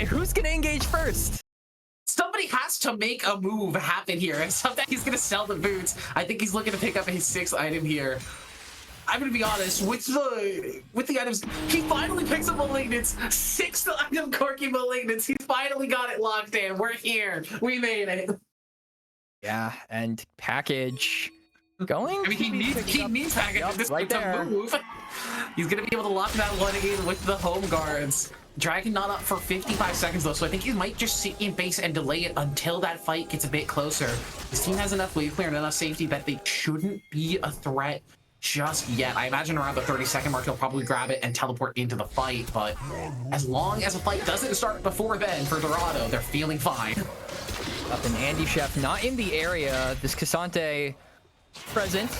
S4: who's going to engage first?
S3: Somebody has to make a move happen here, and sometimes he's going to sell the boots. I think he's looking to pick up his 6th item here. I'm going to be honest, with the items, he finally picks up Malignance. 6th item, Corky Malignance. He finally got it locked in. We're here. We made it.
S4: Yeah, and package going.
S3: I mean, he needs package at this
S4: right
S3: point
S4: there.
S3: to move. He's going to be able to lock that one in with the home guards. Dragon not up for 55 seconds though, so I think he might just sit in base and delay it until that fight gets a bit closer. His team has enough wave clear and enough safety that they shouldn't be a threat just yet. I imagine around the 30-second mark, he'll probably grab it and teleport into the fight, but as long as the fight doesn't start before then for Dorado, they're feeling fine.
S4: Up in Andy Chef, not in the area. This Cassante present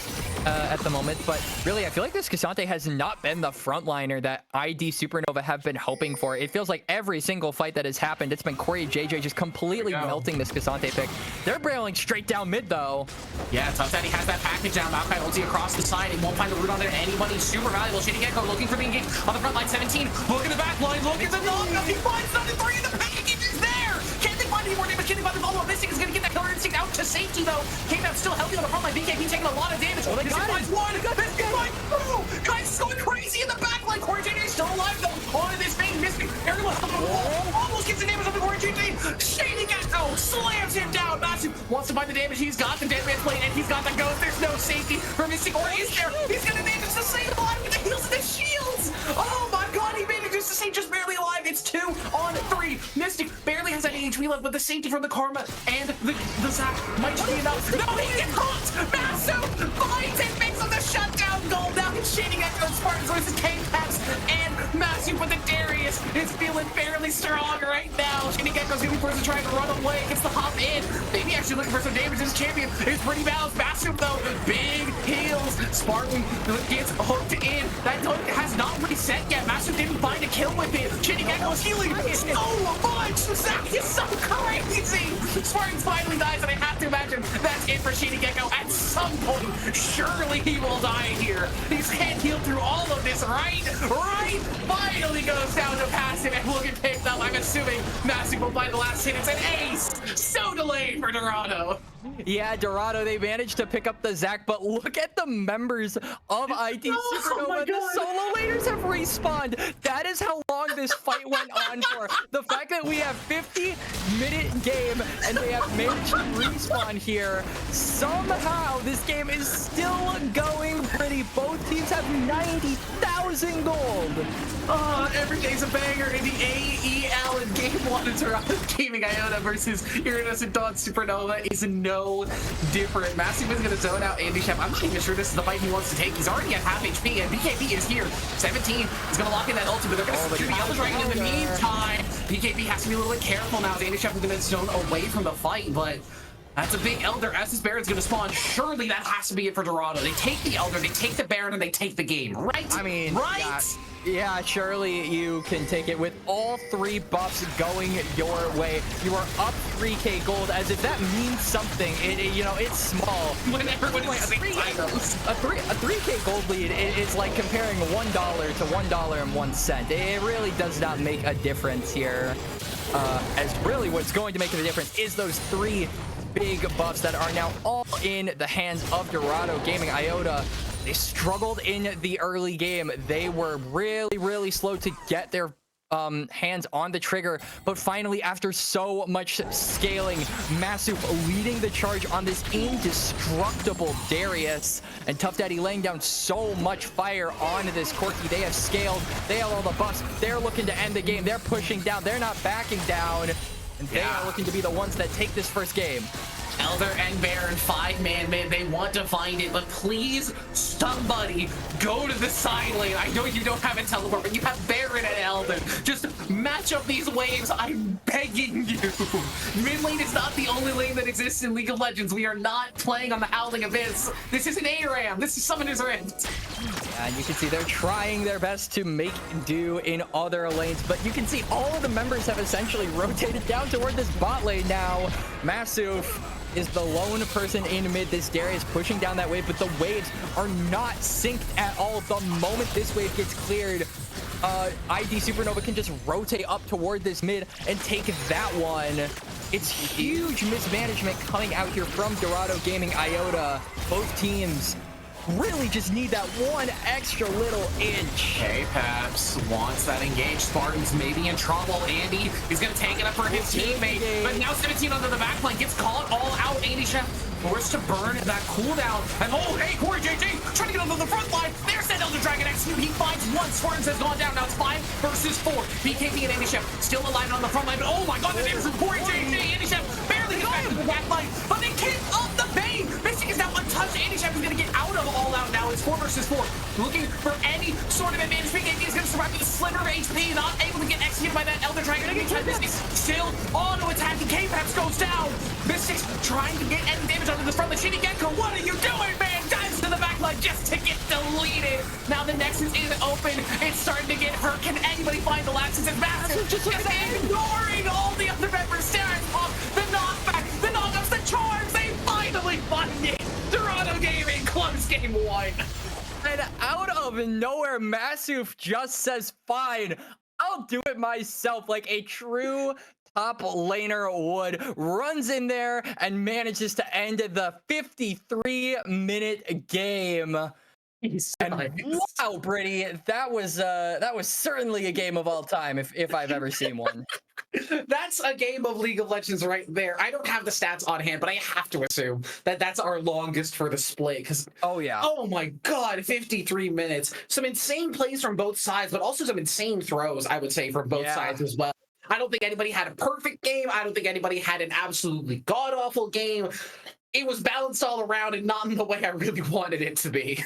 S4: at the moment, but really I feel like this Cassante has not been the frontliner that ID Supernova have been hoping for. It feels like every single fight that has happened, it's been Corey JJ just completely melting this Cassante pick. They're barreling straight down mid though.
S3: Yeah, Tough Daddy has that package down. Maokai ulti across the side. It won't find the root on there. Anybody super valuable. Shitty Gecko looking for the engage on the front line. 17. Look at the back line. Look at the knock-up. He finds nothing. 3 in the package is there. Can't they find any more damage? Can they find the follow-up? Mystic is going to get that killer instinct out to safety though. Came out still healthy on the front line. BKB taking a lot of damage.
S4: Oh, they
S3: Mystic
S4: got
S3: finds one. Mystic finds 2. Guys is going crazy in the back line. Corey JJ is still alive though. Onto this main Mystic. Everyone on the wall. Almost gets the damage on the Corey JJ. Shady Gecko slams him down. Massive wants to find the damage. He's got the dead man's plate and he's got the ghost. There's no safety for Mystic, or is there? He's gonna damage the same alive with the heals and the shields. Oh my god, he manages to stay just barely alive. It's 2 on 3. Mystic barely has any HP left, but the safety from the Karma and the Zac might just be enough. No, he gets hooked. Massive finds and makes him the shutdown goal. Now he's shading at those Spartans versus K-Paps and Massive, but the Darius is feeling fairly strong right now. Shady Gecko's gonna be forced to try and run away. Gets the hop in. Maybe actually looking for some damage. This champion is pretty balanced. Massive though, big heals. Spartan gets hooked in. That hook has not reset yet. Massive didn't find a kill with it. Shady Gecko is healing so much. Zac is so crazy. Spartan finally dies, and I have to imagine that's it for Shady Gecko. At some point, surely he will die here. He can't heal through all of this, right? Finally goes down to passive and will get picked up. I'm assuming Massive will find the last hit. It's an ace. So delayed for Dorado.
S4: Yeah, Dorado, they managed to pick up the Zac, but look at the members of ID Supernova. The solo laners have respawned. That is how long this fight went on for. The fact that we have 50-minute game and they have managed to respawn here, somehow this game is still going pretty. Both teams have 90,000 gold.
S3: Every day's a banger in the AEL and Game 1 of Dorado Gaming Iota versus Iridescent Supernova is no different. Massive is going to zone out Andy Shep. I'm not even sure this is the fight he wants to take. He's already at half HP, and BKB is here. 17 is going to lock in that ulti, but they're going to secure the Elder Dragon in the meantime. BKB has to be a little bit careful now as Andy Shep is going to zone away from the fight, but that's a big Elder. As this Baron's going to spawn, surely that has to be it for Dorado. They take the Elder, they take the Baron, and they take the game, right?
S4: I mean,
S3: right?
S4: Yeah, surely you can take it with all 3 buffs going your way. You are up 3k gold, as if that means something. You know, it's small.
S3: When everyone has items.
S4: A 3k gold lead is like comparing $1 to $1.01. It really does not make a difference here. As really what's going to make the difference is those 3 big buffs that are now all in the hands of Dorado Gaming. Iota, they struggled in the early game. They were really slow to get their hands on the trigger, but finally, after so much scaling, Massive leading the charge on this indestructible Darius, and Tough Daddy laying down so much fire on this Corki. They have scaled, they have all the buffs, they're looking to end the game, they're pushing down, they're not backing down, and they are looking to be the ones that take this first game.
S3: Elder and Baron, 5-man mid. They want to find it, but please, somebody go to the side lane. I know you don't have a teleport, but you have Baron and Elder. Just match up these waves. I'm begging you. Mid lane is not the only lane that exists in League of Legends. We are not playing on the Howling Abyss. This is an ARAM. This is Summoner's Rift.
S4: And you can see they're trying their best to make do in other lanes, but you can see all of the members have essentially rotated down toward this bot lane now. Massive is the lone person in mid. This Darius pushing down that wave, but the waves are not synced at all. The moment this wave gets cleared, ID Supernova can just rotate up toward this mid and take that one. It's huge mismanagement coming out here from Dorado Gaming, Iota. Both teams really just need that one extra little inch.
S3: Okay, Paps wants that engage. Spartans maybe in trouble. Andy is going to take it up for his teammate, but now 17 under the back line gets caught all out. Andy Chef forced to burn that cooldown. And oh, hey, Corey JJ trying to get onto the front line. There's that Elder Dragon execute. He finds one. Spartans has gone down. Now it's 5 versus 4. BKB and Andy Chef still alive on the front line, but oh my god, the damage from Corey JJ. Andy Chef barely gets back to the back line, but they can't up the bait. Mystic is now untouched. Andy Chef is going to get out of all out now. It's 4 versus 4. Looking for any sort of advantage. BKB is going to survive with a sliver of HP. Not able to get executed by that Elder Dragon. Mystic still auto attacking. K-Paps goes down. Mystic's trying to get any damage onto the front line. Shitty Gecko, what are you doing, man? Dives to the back line just to get deleted. Now the Nexus is open. It's starting to get hurt. Can anybody find the last? It's Massive just ignoring all the other members. Staring off the knockback, the knockups, the charms. They finally find it. Dorado Gaming close game 1.
S4: And out of nowhere, Massive just says, fine, I'll do it myself, like a true top laner would. Runs in there and manages to end the 53-minute game. And wow, Brittany, that was certainly a game of all time if I've ever seen one.
S3: That's a game of League of Legends right there. I don't have the stats on hand, but I have to assume that that's our longest for the split. Because oh my god, 53 minutes. Some insane plays from both sides, but also some insane throws, I would say, from both sides as well. I don't think anybody had a perfect game. I don't think anybody had an absolutely god-awful game. It was balanced all around and not in the way I really wanted it to be.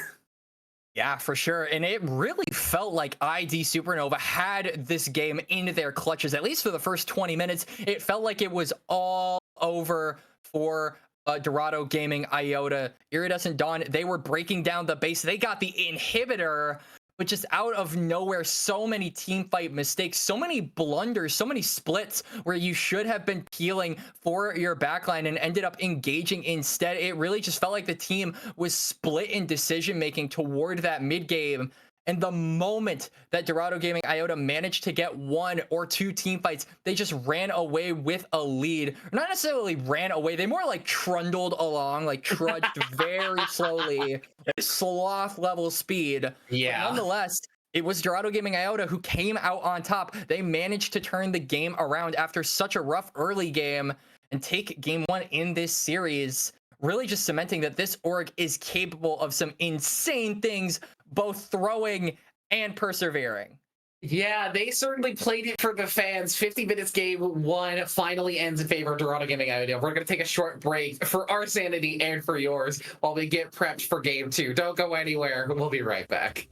S4: Yeah, for sure. And it really felt like ID Supernova had this game in their clutches, at least for the first 20 minutes. It felt like it was all over for Dorado Gaming, Iota. Iridescent Dawn, they were breaking down the base. They got the inhibitor, but just out of nowhere, so many team fight mistakes, so many blunders, so many splits where you should have been peeling for your backline and ended up engaging instead. It really just felt like the team was split in decision making toward that mid game. And the moment that Dorado Gaming Iota managed to get 1 or 2 team fights, they just ran away with a lead. Not necessarily ran away, they more like trundled along, like trudged very slowly at sloth level speed.
S3: Yeah.
S4: But nonetheless, it was Dorado Gaming Iota who came out on top. They managed to turn the game around after such a rough early game and take game 1 in this series, really just cementing that this org is capable of some insane things, both throwing and persevering.
S3: Yeah, they certainly played it for the fans. 50 minutes game 1 finally ends in favor of Dorado Gaming Iota. We're going to take a short break for our sanity and for yours while we get prepped for game 2. Don't go anywhere. We'll be right back.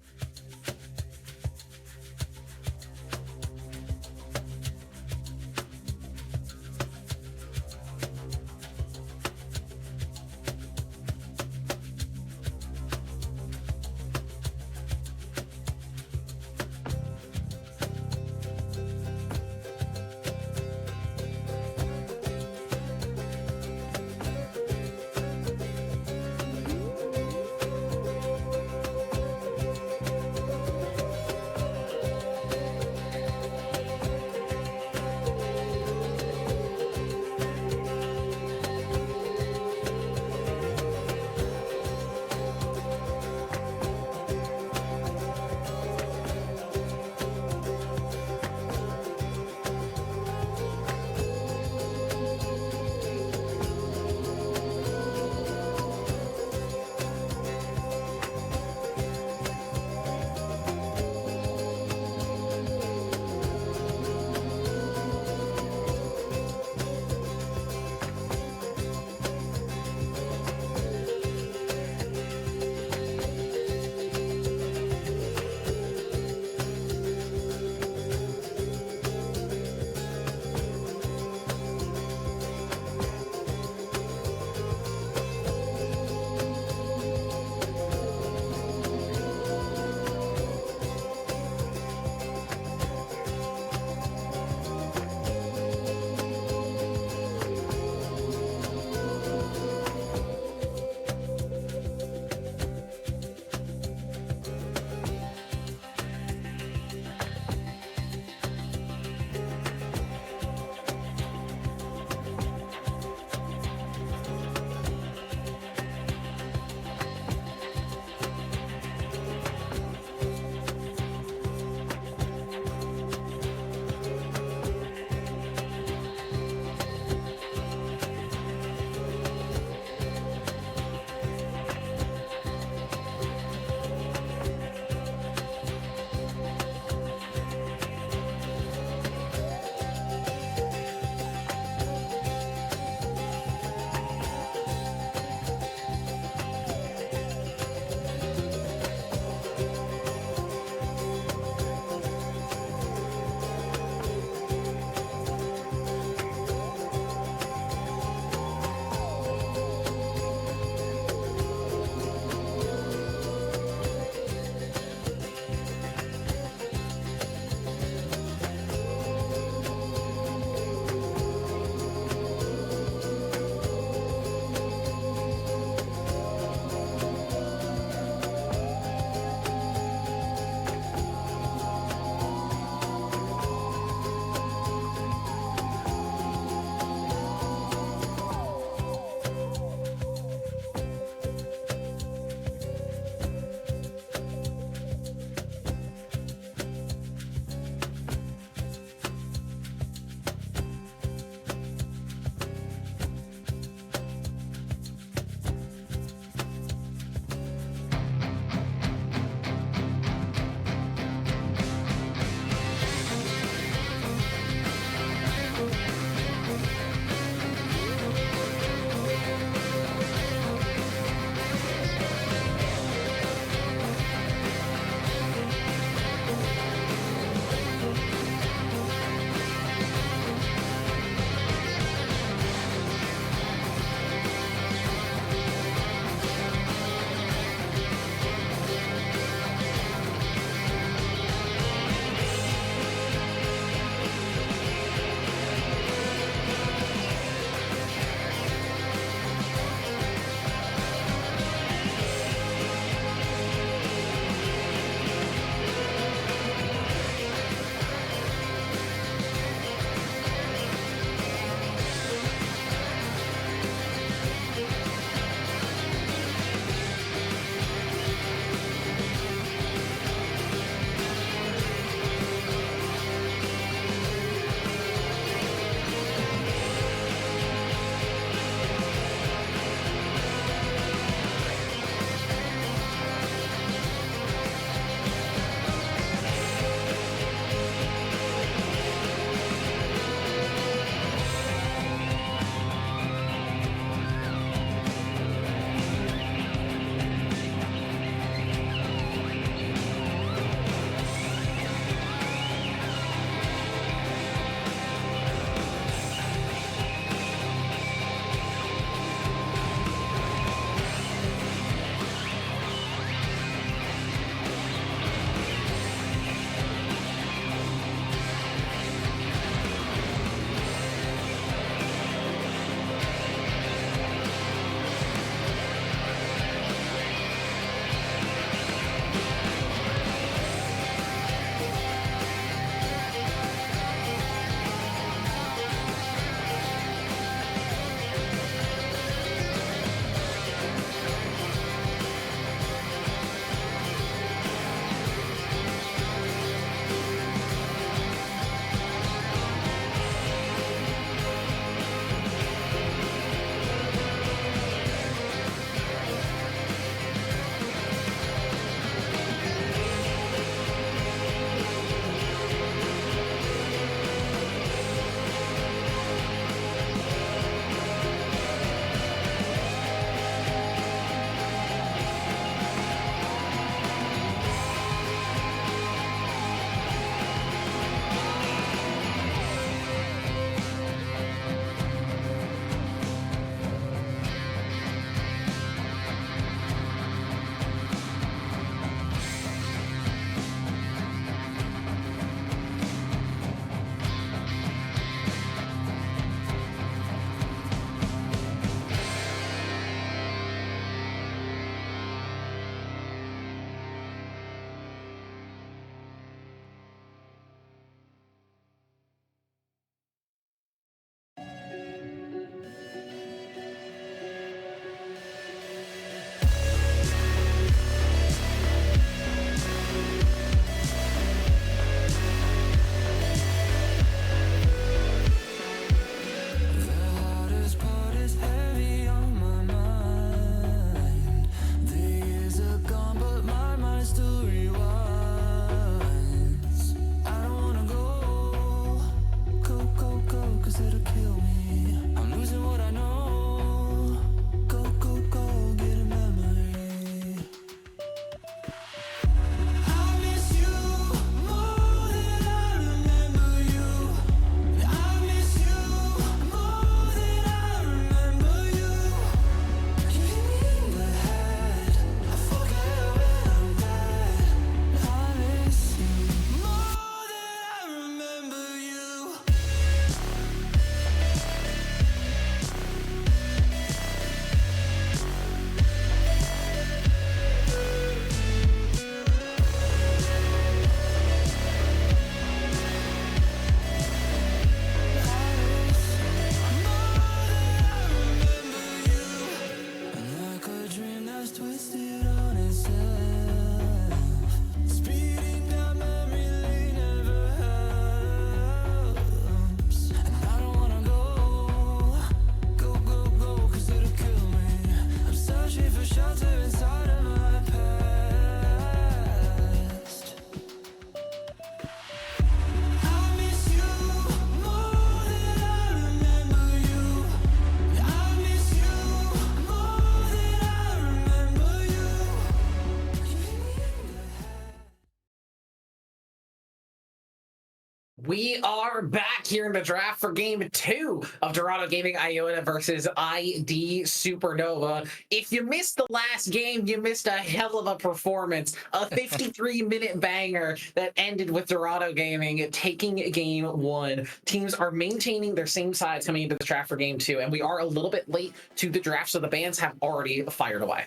S3: We are back here in the draft for game 2 of Dorado Gaming Iota versus ID Supernova. If you missed the last game, you missed a hell of a performance. A 53-minute banger that ended with Dorado Gaming taking game 1. Teams are maintaining their same sides coming into the draft for game 2, and we are a little bit late to the draft, so the bans have already fired away.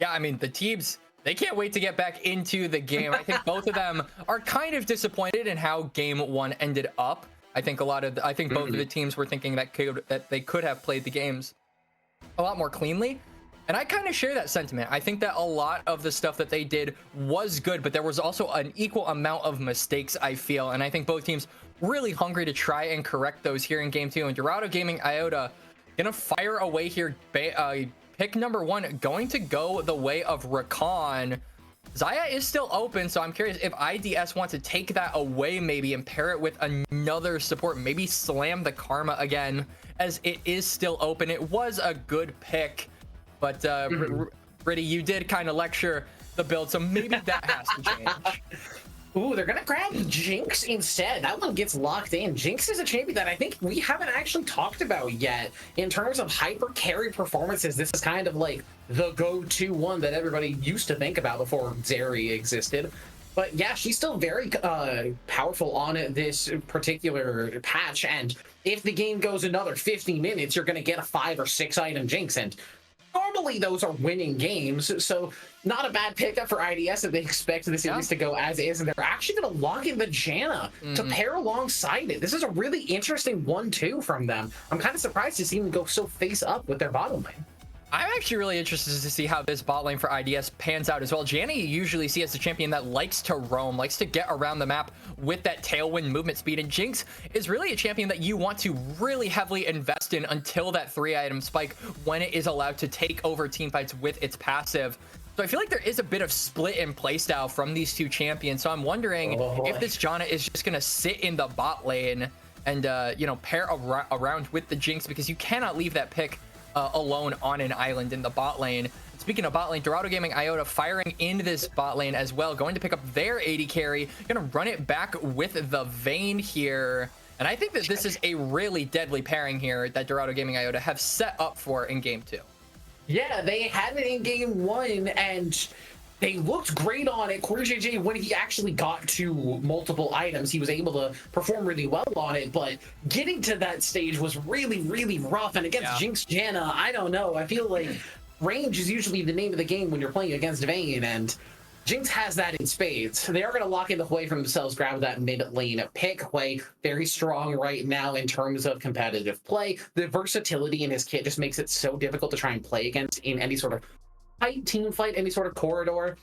S4: Yeah, I mean, the teams, they can't wait to get back into the game. I think both of them are kind of disappointed in how game 1 ended up. I think both of the teams were thinking that they could have played the games a lot more cleanly. And I kind of share that sentiment. I think that a lot of the stuff that they did was good, but there was also an equal amount of mistakes, I feel. And I think both teams really hungry to try and correct those here in game 2. And Dorado Gaming Iota gonna fire away here. Pick number 1 going to go the way of Rakan. Zaya is still open, so I'm curious if IDS wants to take that away maybe and pair it with another support, maybe slam the Karma again, as it is still open. It was a good pick, but Britty, you did kind of lecture the build, so maybe that has to change.
S3: Ooh, they're gonna grab Jinx instead. That one gets locked in. Jinx is a champion that I think we haven't actually talked about yet. In terms of hyper carry performances, this is kind of like the go-to one that everybody used to think about before Zeri existed. But yeah, she's still very powerful on this particular patch, and if the game goes another 50 minutes, you're gonna get a 5 or 6 item Jinx, and normally those are winning games, so not a bad pickup for IDS if they expect the series to go as is, and they're actually going to lock in the Janna to pair alongside it. This is a really interesting 1-2 from them. I'm kind of surprised to see them go so face up with their bottom lane.
S4: I'm actually really interested to see how this bot lane for IDS pans out as well. Janna you usually see as a champion that likes to roam, likes to get around the map with that tailwind movement speed, and Jinx is really a champion that you want to really heavily invest in until that 3-item spike, when it is allowed to take over teamfights with its passive. So I feel like there is a bit of split in playstyle from these two champions, so I'm wondering if this Janna is just going to sit in the bot lane and pair around with the Jinx, because you cannot leave that pick alone on an island in the bot lane. Speaking of bot lane, Dorado Gaming Iota firing in this bot lane as well, going to pick up their AD carry, gonna run it back with the Vayne here. And I think that this is a really deadly pairing here that Dorado Gaming Iota have set up for in game 2.
S3: Yeah, they had it in game 1, and they looked great on it. Corey JJ, when he actually got to multiple items, he was able to perform really well on it, but getting to that stage was really, really rough. And against Jinx Janna, I don't know. I feel like range is usually the name of the game when you're playing against Vayne, and Jinx has that in spades. They are going to lock in the Hwei for themselves, grab that mid lane pick. Hwei, very strong right now in terms of competitive play. The versatility in his kit just makes it so difficult to try and play against in any sort of tight team fight, any sort of corridor.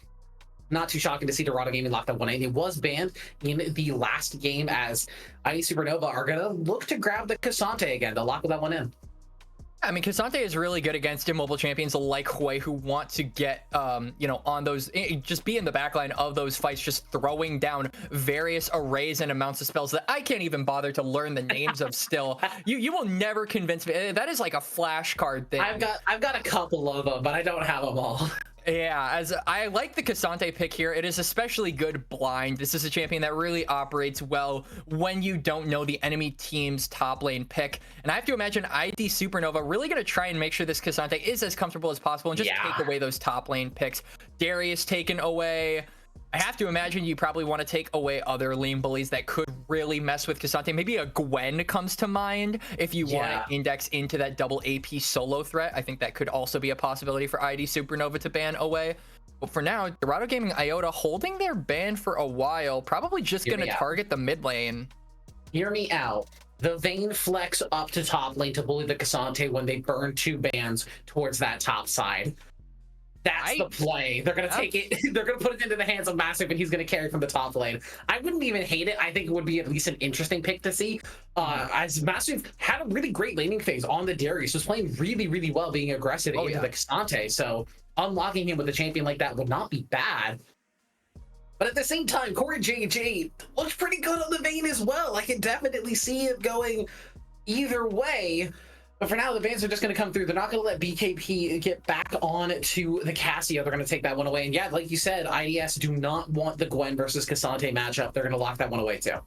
S3: Not too shocking to see Dorado Gaming lock that one in. It was banned in the last game, as ID Supernova are going to look to grab the Cassante again to lock that one in.
S4: I mean, Cassante is really good against immobile champions like Hwei, who want to get, on those, just be in the backline of those fights, just throwing down various arrays and amounts of spells that I can't even bother to learn the names of still. You will never convince me. That is like a flashcard thing.
S3: I've got a couple of them, but I don't have them all.
S4: Yeah, as I like the Cassante pick here. It is especially good blind. This is a champion that really operates well when you don't know the enemy team's top lane pick. And I have to imagine ID Supernova really going to try and make sure this Cassante is as comfortable as possible and just take away those top lane picks. Darius taken away. I have to imagine you probably want to take away other lane bullies that could really mess with Cassante. Maybe a Gwen comes to mind if you want to index into that double AP solo threat. I think that could also be a possibility for ID Supernova to ban away. But for now, Dorado Gaming Iota holding their ban for a while, probably just going to target the mid lane.
S3: Hear me out. The Vayne flex up to top lane to bully the Cassante when they burn 2 bans towards that top side. That's the play. They're going to take it. They're going to put it into the hands of Massive, and he's going to carry from the top lane. I wouldn't even hate it. I think it would be at least an interesting pick to see. As Massive had a really great laning phase on the Darius, was playing really, really well, being aggressive into the Cassante. So unlocking him with a champion like that would not be bad. But at the same time, Corey JJ looks pretty good on the Vayne as well. I can definitely see it going either way. But for now, the bans are just going to come through. They're not going to let BKP get back on to the Cassia. They're going to take that one away. And yeah, like you said, IDS do not want the Gwen versus Cassante matchup. They're going to lock that one away too.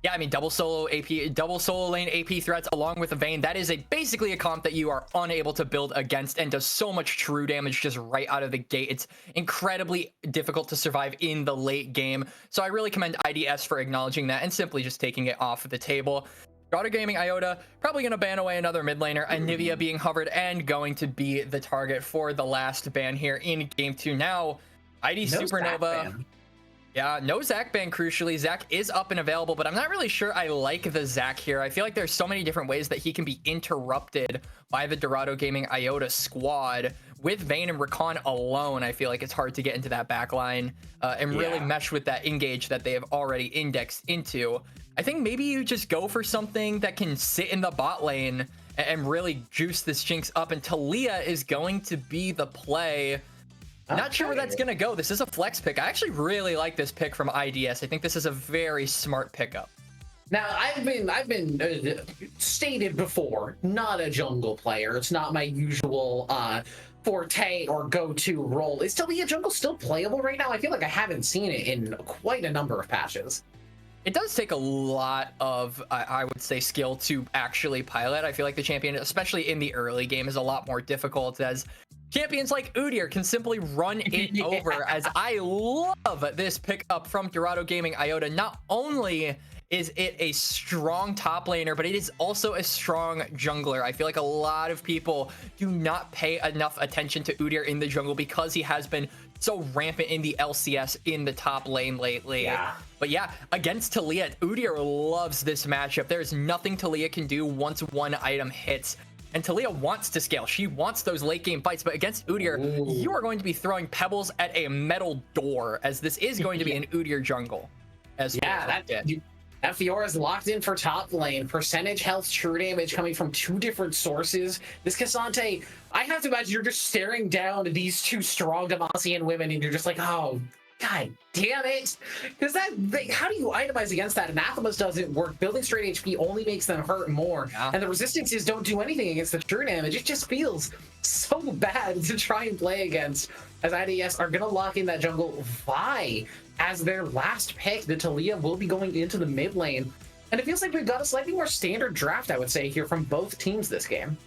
S4: Yeah, I mean, double solo AP, double solo lane AP threats along with a Vayne. That is basically a comp that you are unable to build against and does so much true damage just right out of the gate. It's incredibly difficult to survive in the late game. So I really commend IDS for acknowledging that and simply just taking it off the table. Dorado Gaming Iota probably going to ban away another mid laner. Anivia being hovered and going to be the target for the last ban here in game 2. Now, ID
S3: No
S4: Supernova. Yeah, no Zac ban, crucially. Zac is up and available, but I'm not really sure I like the Zac here. I feel like there's so many different ways that he can be interrupted by the Dorado Gaming Iota squad. With Vayne and Rakan alone, I feel like it's hard to get into that backline and really mesh with that engage that they have already indexed into. I think maybe you just go for something that can sit in the bot lane and really juice this Jinx up, and Talia is going to be the play. Not sure where that's gonna go. This is a flex pick. I actually really like this pick from IDS. I think this is a very smart pickup.
S3: Now, I've been stated before, not a jungle player. It's not my usual forte or go-to role. Is Talia jungle still playable right now? I feel like I haven't seen it in quite a number of patches.
S4: It does take a lot of, I would say, skill to actually pilot. I feel like the champion, especially in the early game, is a lot more difficult, as champions like Udyr can simply run it over. As I love this pickup from Dorado Gaming Iota. Not only is it a strong top laner, but it is also a strong jungler. I feel like a lot of people do not pay enough attention to Udyr in the jungle because he has been so rampant in the LCS in the top lane lately.
S3: Yeah.
S4: But yeah, against Talia, Udyr loves this matchup. There's nothing Talia can do once one item hits. And Talia wants to scale. She wants those late game fights, but against Udyr, you are going to be throwing pebbles at a metal door, as this is going to be an Udyr jungle.
S3: That Fiora's locked in for top lane. Percentage health, true damage coming from two different sources. This Cassante, I have to imagine you're just staring down these two strong Demacian women and you're just like, oh, God damn it. Because how do you itemize against that? Anathemas doesn't work. Building straight HP only makes them hurt more.
S4: Yeah.
S3: And the resistances don't do anything against the true damage. It just feels so bad to try and play against, as IDS are going to lock in that jungle Vi as their last pick. The Talia will be going into the mid lane. And it feels like we've got a slightly more standard draft, I would say, here from both teams this game.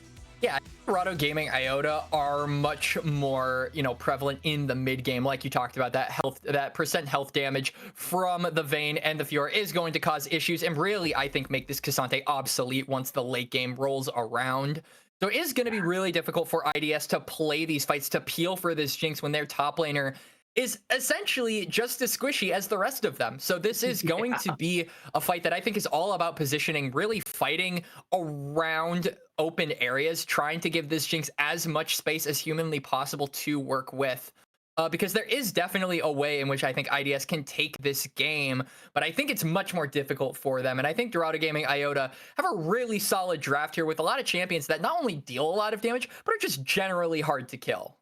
S4: Yeah, Dorado Gaming Iota are much more, prevalent in the mid game. Like you talked about, that percent health damage from the Vayne and the Fiora is going to cause issues and really, I think, make this Cassante obsolete once the late game rolls around. So it is going to be really difficult for IDS to play these fights, to peel for this Jinx when their top laner is essentially just as squishy as the rest of them. So this is going to be a fight that I think is all about positioning, really fighting around open areas, trying to give this Jinx as much space as humanly possible to work with. Because there is definitely a way in which I think IDS can take this game, but I think it's much more difficult for them. And I think Dorado Gaming Iota have a really solid draft here with a lot of champions that not only deal a lot of damage, but are just generally hard to kill.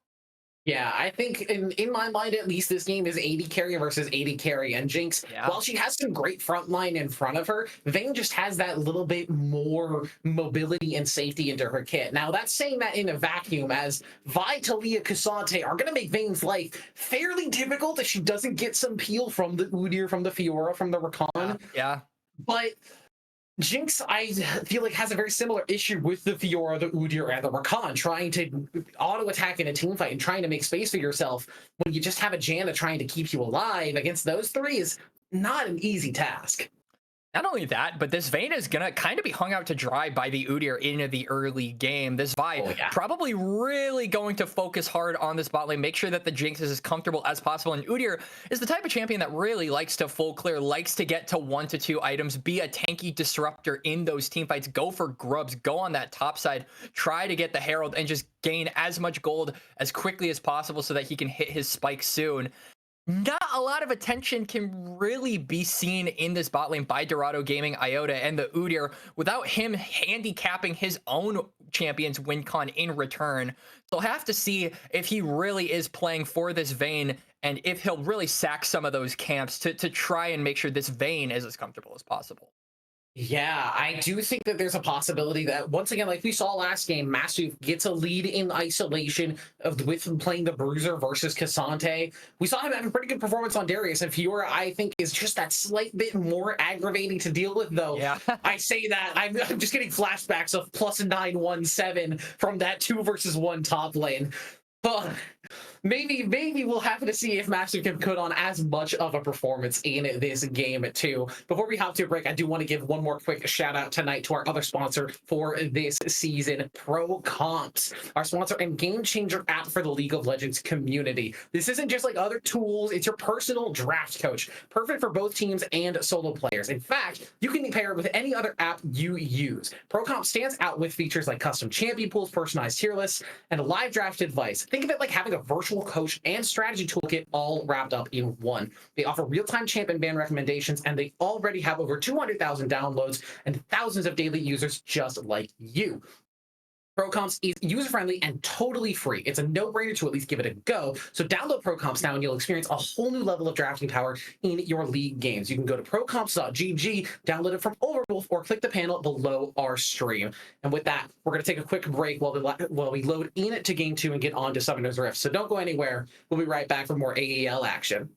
S3: Yeah, I think in my mind, at least, this game is AD carry versus AD carry. And Jinx, while she has some great front line in front of her, Vayne just has that little bit more mobility and safety into her kit. Now, that's saying that in a vacuum, as Vi, Talia, Cassante are going to make Vayne's life fairly difficult if she doesn't get some peel from the Udyr, from the Fiora, from the Rakan.
S4: Yeah.
S3: But Jinx, I feel like, has a very similar issue with the Fiora, the Udyr, and the Rakan, trying to auto-attack in a team fight and trying to make space for yourself when you just have a Janna trying to keep you alive. Against those three is not an easy task.
S4: Not only that, but this Vayne is going to kind of be hung out to dry by the Udyr in the early game. This Vi probably really going to focus hard on this bot lane, make sure that the Jinx is as comfortable as possible. And Udyr is the type of champion that really likes to full clear, likes to get to 1 to 2 items, be a tanky disruptor in those team fights, go for grubs, go on that top side, try to get the Herald and just gain as much gold as quickly as possible so that he can hit his spike soon. Not a lot of attention can really be seen in this bot lane by Dorado Gaming Iota and the Udyr without him handicapping his own champion's win con in return. So I'll have to see if he really is playing for this Vayne and if he'll really sack some of those camps to try and make sure this Vayne is as comfortable as possible.
S3: Yeah, I do think that there's a possibility that once again, like we saw last game, Massive gets a lead in isolation with playing the Bruiser versus Cassante. We saw him having pretty good performance on Darius, and Fiora, I think, is just that slight bit more aggravating to deal with, though.
S4: Yeah.
S3: I say that, I'm just getting flashbacks of plus 917 from that 2 versus 1 top lane. But maybe we'll have to see if Massive can put on as much of a performance in this game too. Before we hop to a break, I do want to give one more quick shout out tonight to our other sponsor for this season, Pro Comps, our sponsor and game changer app for the League of Legends community. This isn't just like other tools, it's your personal draft coach, perfect for both teams and solo players. In fact, you can pair it with any other app you use. Pro Comp stands out with features like custom champion pools, personalized tier lists, and live draft advice. Think of it like having a virtual coach and strategy toolkit all wrapped up in one. They offer real-time champion ban recommendations, and they already have over 200,000 downloads and thousands of daily users just like you. ProComps is user-friendly and totally free. It's a no-brainer to at least give it a go. So download ProComps now and you'll experience a whole new level of drafting power in your league games. You can go to procomps.gg, download it from Overwolf, or click the panel below our stream. And with that, we're going to take a quick break while we load in to Game 2 and get on to Summoner's Rift. So don't go anywhere. We'll be right back for more AEL action.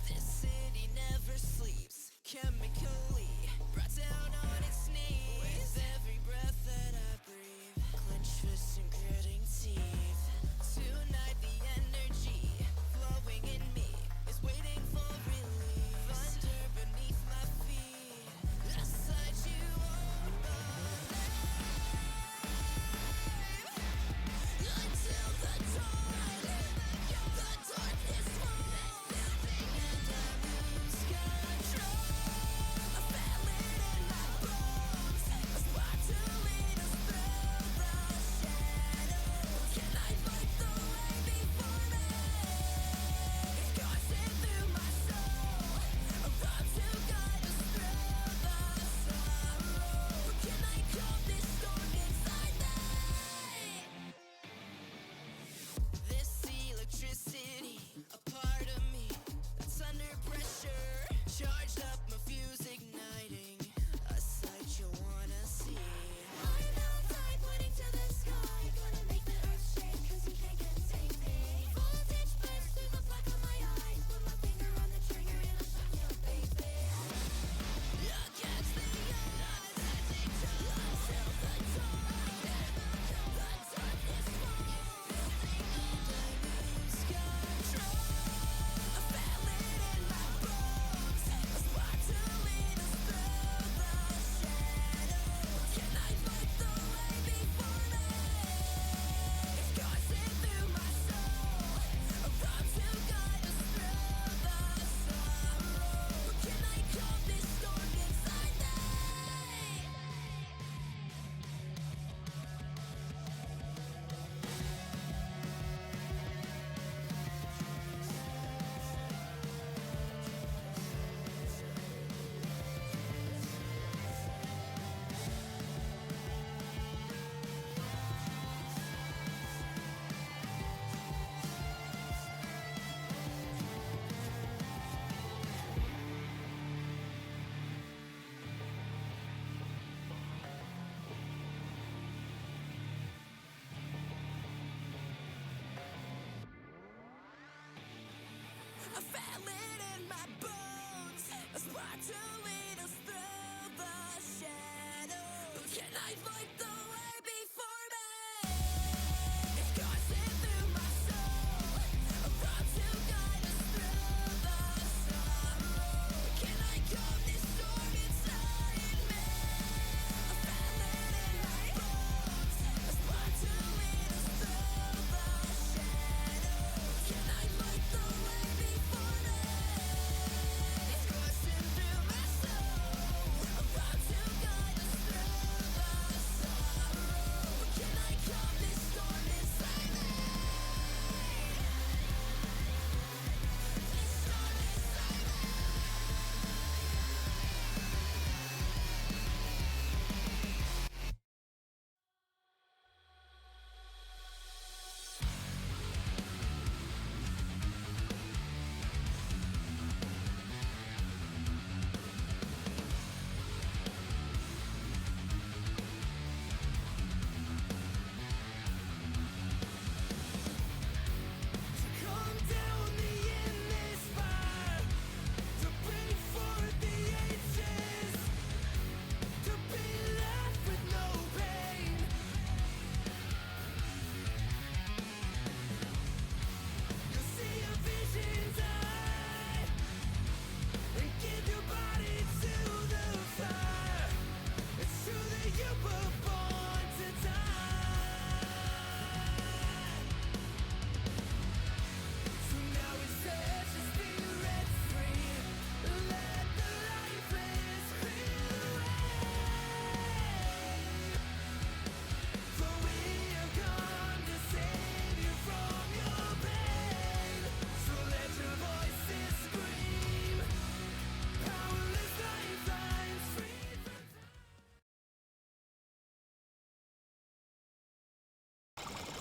S2: This city never sleeps, chemically brought down on its knees. With every breath that I breathe, clenched fists and gritting teeth. Tonight the energy flow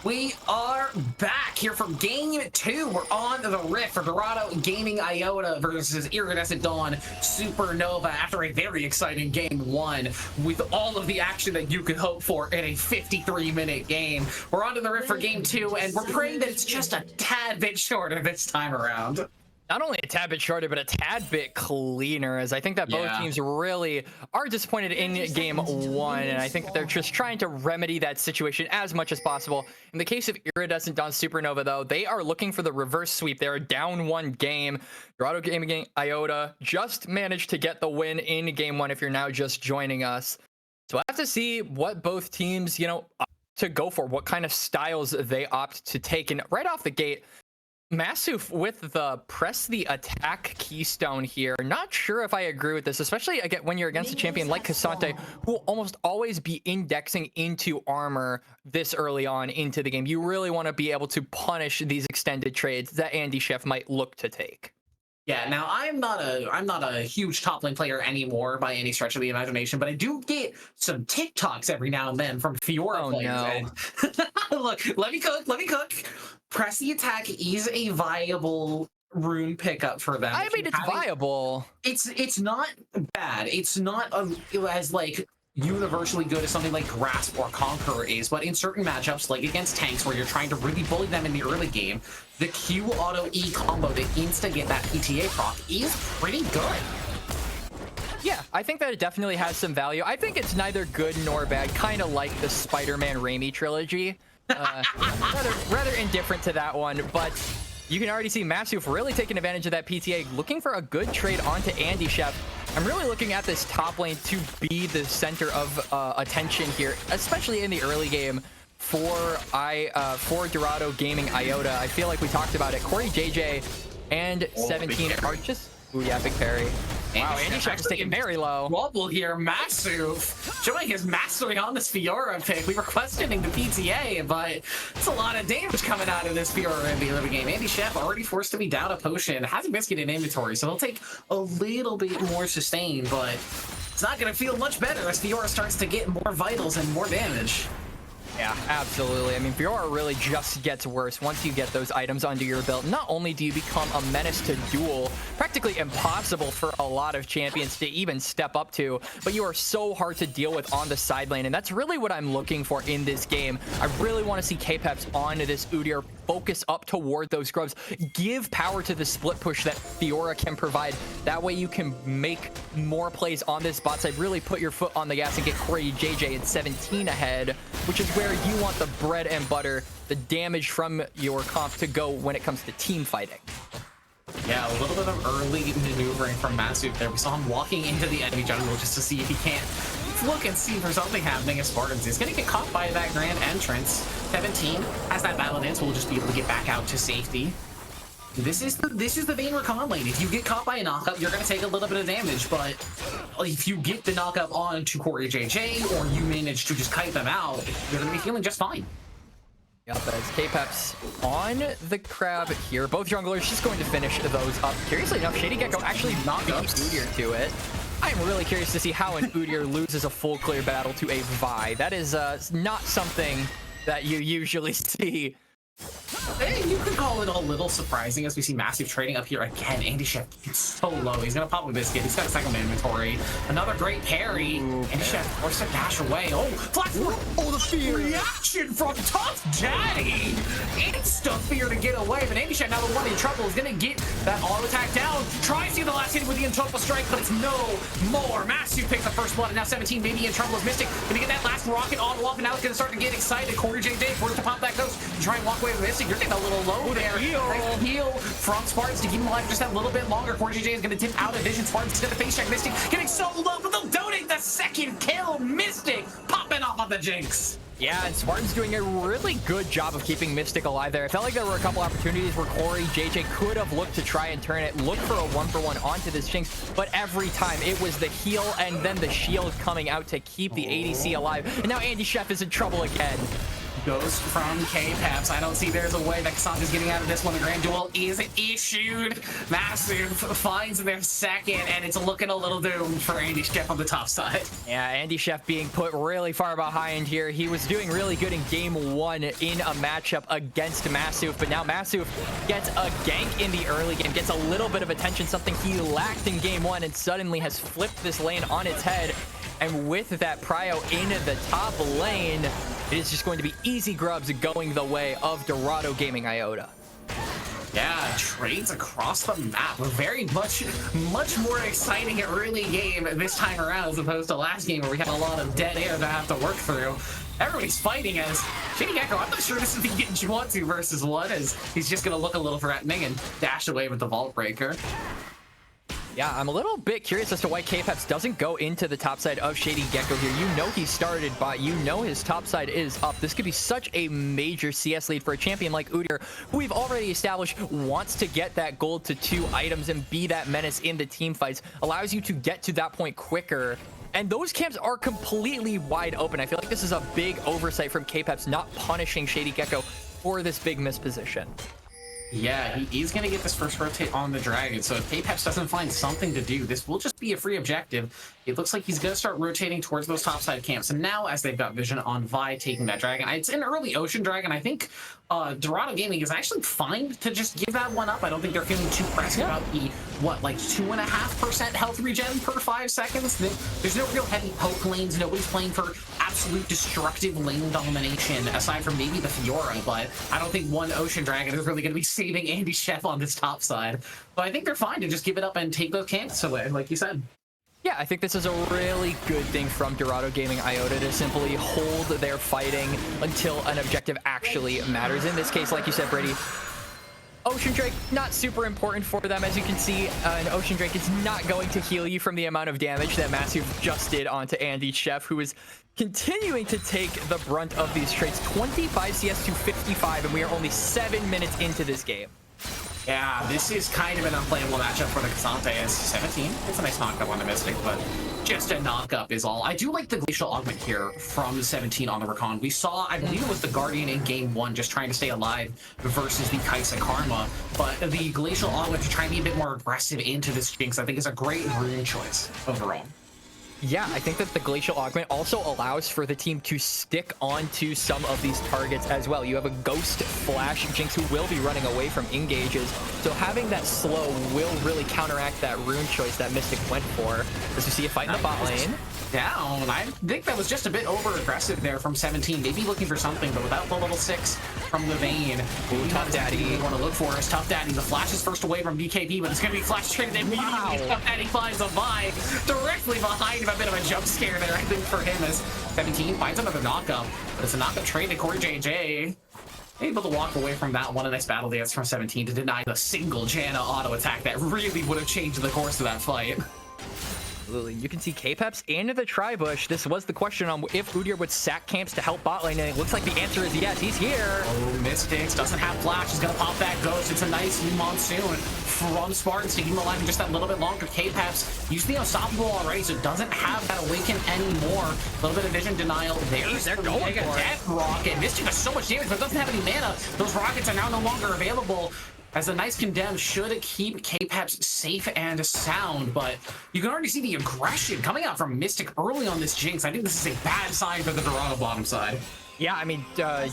S3: We are back here for game 2. We're on the Rift for Dorado Gaming Iota versus Iridescent Dawn Supernova after a very exciting game 1 with all of the action that you could hope for in a 53-minute game. We're on to the Rift for game 2, and we're praying that it's just a tad bit shorter this time around.
S4: Not only a tad bit shorter, but a tad bit cleaner, as I think that both teams really are disappointed in game 1, and I think they're just trying to remedy that situation as much as possible. In the case of Iridescent Dawn Supernova, though, they are looking for the reverse sweep. They're down 1 game. Dorado Gaming Iota just managed to get the win in game 1 if you're now just joining us. So I have to see what both teams, opt to go for, what kind of styles they opt to take. And right off the gate, Masuf with the press the attack keystone here. Not sure if I agree with this, especially again when you're against a champion like Cassante, who will almost always be indexing into armor this early on into the game. You really want to be able to punish these extended trades that Andy Chef might look to take.
S3: Yeah, now I'm not a huge top lane player anymore by any stretch of the imagination, but I do get some TikToks every now and then from Fiora players. No. Look, let me cook. Press the attack is a viable rune pickup for them.
S4: I mean, it's viable.
S3: It's not bad. It's not as like universally good as something like Grasp or Conqueror is, but in certain matchups, like against tanks where you're trying to really bully them in the early game, the Q auto E combo to insta get that PTA proc is pretty good.
S4: Yeah, I think that it definitely has some value. I think it's neither good nor bad, kind of like the Spider-Man Raimi trilogy. Rather indifferent to that one, but you can already see Masuf really taking advantage of that PTA, looking for a good trade onto Andy Chef. I'm really looking at this top lane to be the center of attention here, especially in the early game for Dorado Gaming Iota. I feel like we talked about it. Corey JJ and 17 are just... Ooh, yeah, big parry. Wow, Andy Chef is taking very low.
S3: Wobble here, Masuf showing his mastery on this Fiora pick. We were questioning the PTA, but it's a lot of damage coming out of this Fiora in the early game. Andy Chef already forced to be down a potion, has a biscuit in inventory, so he'll take a little bit more sustain, but it's not going to feel much better as Fiora starts to get more vitals and more damage.
S4: Yeah, absolutely. I mean, Fiora really just gets worse once you get those items under your belt. Not only do you become a menace to duel, practically impossible for a lot of champions to even step up to, but you are so hard to deal with on the side lane, and that's really what I'm looking for in this game. I really want to see K-Peps on this Udyr, focus up toward those grubs, give power to the split push that Fiora can provide. That way you can make more plays on this bot side, really put your foot on the gas and get Corey JJ at 17 ahead, which is where you want the bread and butter, the damage from your comp to go when it comes to team fighting.
S3: Yeah, a little bit of early maneuvering from Masuf there. We saw him walking into the enemy jungle just to see if he can't look and see if there's something happening as Spartans. He's going to get caught by that grand entrance. 17 has that battle dance, will just be able to get back out to safety. This is the Vayne Recon lane. If you get caught by a knockup, you're going to take a little bit of damage, but if you get the knockup onto Corey JJ or you manage to just kite them out, you're going to be feeling just fine.
S4: Yep, as K-Peps on the crab here. Both junglers just going to finish those up. Curiously enough, Shady Gecko actually knocked Udyr to it. I'm really curious to see how an Udyr loses a full clear battle to a Vi. That is not something that you usually see.
S3: Hey, you could call it a little surprising as we see Masuf trading up here again. Andy Chef gets so low. He's going to pop a biscuit. He's got a second inventory. Another great parry. Andy Chef forced to dash away. Oh, flash forward. Oh, the fear reaction from Tough Daddy. Insta fear to get away, but Andy Chef, now the one in trouble, is going to get that auto attack down. Tries to get the last hit with the Untouchable Strike, but it's no more. Masuf picks the first blood, and now 17 maybe in trouble as Mystic. Going to get that last rocket auto off, and now it's going to start to get excited. Corey JJ forced to pop that ghost. Try and walk away with Mystic. You're getting a little low there. Nice heal from Spartans to keep him alive just that little bit longer. Corey JJ is going to tip out of vision. Spartans is going to face check Mystic. Getting so low, but they'll donate the second kill. Mystic popping off of the Jinx.
S4: Yeah, and Spartan's doing a really good job of keeping Mystic alive there. I felt like there were a couple opportunities where Corey JJ could have looked to try and turn it, look for a 1-for-1 onto this Jinx, but every time it was the heal and then the shield coming out to keep the ADC alive. And now Andy Chef is in trouble again.
S3: Ghost from K-Peps. I don't see there's a way that Casandra's getting out of this one. The Grand Duel is issued. Massive finds their second, and it's looking a little doomed for Andy Chef on the top side.
S4: Yeah, Andy Chef being put really far behind here. He was doing really good in game one in a matchup against Masuf, but now Masuf gets a gank in the early game, gets a little bit of attention, something he lacked in game one, and suddenly has flipped this lane on its head. And with that prio in the top lane, it is just going to be easy grubs going the way of Dorado Gaming Iota.
S3: Yeah, trades across the map. Very much more exciting early game this time around as opposed to last game where we had a lot of dead air to have to work through. Everybody's fighting as Shady Gecko. I'm not sure this is the Juantu versus one, as he's just going to look a little threatening and dash away with the Vault Breaker.
S4: Yeah, I'm a little bit curious as to why K-Peps doesn't go into the top side of Shady Gecko here. You know he started bot. You know his top side is up. This could be such a major CS lead for a champion like Udyr, who we've already established wants to get that gold to 2 items and be that menace in the team fights. Allows you to get to that point quicker. And those camps are completely wide open. I feel like this is a big oversight from K-Peps not punishing Shady Gecko for this big misposition.
S3: Yeah, he's going to get this first rotate on the Dragon, so if K-Peps doesn't find something to do, this will just be a free objective. It looks like he's going to start rotating towards those topside camps, and now as they've got vision on Vi taking that Dragon, it's an early Ocean Dragon. I think Dorado Gaming is actually fine to just give that one up. I don't think they're feeling too pressed about the, like 2.5% health regen per 5 seconds. There's no real heavy poke lanes. Nobody's playing for absolute destructive lane domination, aside from maybe the Fiora, but I don't think one Ocean Dragon is really going to be saving Andy Chef on this top side. But I think they're fine to just give it up and take those camps away, like you said.
S4: Yeah, I think this is a really good thing from Dorado Gaming Iota to simply hold their fighting until an objective actually matters. In this case, like you said, Brady, Ocean Drake, not super important for them. As you can see, an Ocean Drake is not going to heal you from the amount of damage that Masuf just did onto Andy Chef, who is continuing to take the brunt of these trades. 25 CS to 55, and we are only 7 minutes into this game.
S3: Yeah, this is kind of an unplayable matchup for the Cassandra. It's 17. It's a nice knockup on the Mystic, but just a knockup is all. I do like the Glacial Augment here from 17 on the Rakan. We saw, I believe it was the Guardian in game 1 just trying to stay alive versus the Kaisa Karma, but the Glacial Augment to try and be a bit more aggressive into this Jinx, I think is a great rune choice overall.
S4: Yeah, I think that the Glacial Augment also allows for the team to stick onto some of these targets as well. You have a Ghost Flash Jinx who will be running away from engages, so having that slow will really counteract that rune choice that Mystic went for. As we see a fight in the bot lane.
S3: Down. I think that was just a bit over-aggressive there from 17. Maybe looking for something, but without the level 6 from the Vayne. Ooh, Tough Daddy. We want to look for is Tough Daddy. The flash is first away from BKB, but it's going to be flash traded immediately. Wow. Tough Daddy finds a Vi directly behind him. A bit of a jump scare there, I think, for him as 17 finds another knockup. But it's a knockup trade to Corey JJ. Able to walk away from that one. A nice battle dance from 17 to deny the single Janna auto attack that really would have changed the course of that fight.
S4: Absolutely. You can see K-Peps into the Tribush. This was the question on if Udyr would sack camps to help bot lane, and it looks like the answer is yes. He's here.
S3: Oh, Mystics doesn't have flash. He's going to pop that Ghost. It's a nice monsoon from Spartans to keep him alive just that little bit longer. K-Peps used to be unstoppable already, so doesn't have that awaken anymore. A little bit of vision denial. They're going for Death Rocket. Mystic does so much damage, but doesn't have any mana. Those rockets are now no longer available, as a nice condemn should keep K-Peps safe and sound, but you can already see the aggression coming out from Mystic early on this Jinx. I think this is a bad sign for the Dorado bottom side.
S4: Yeah, I mean,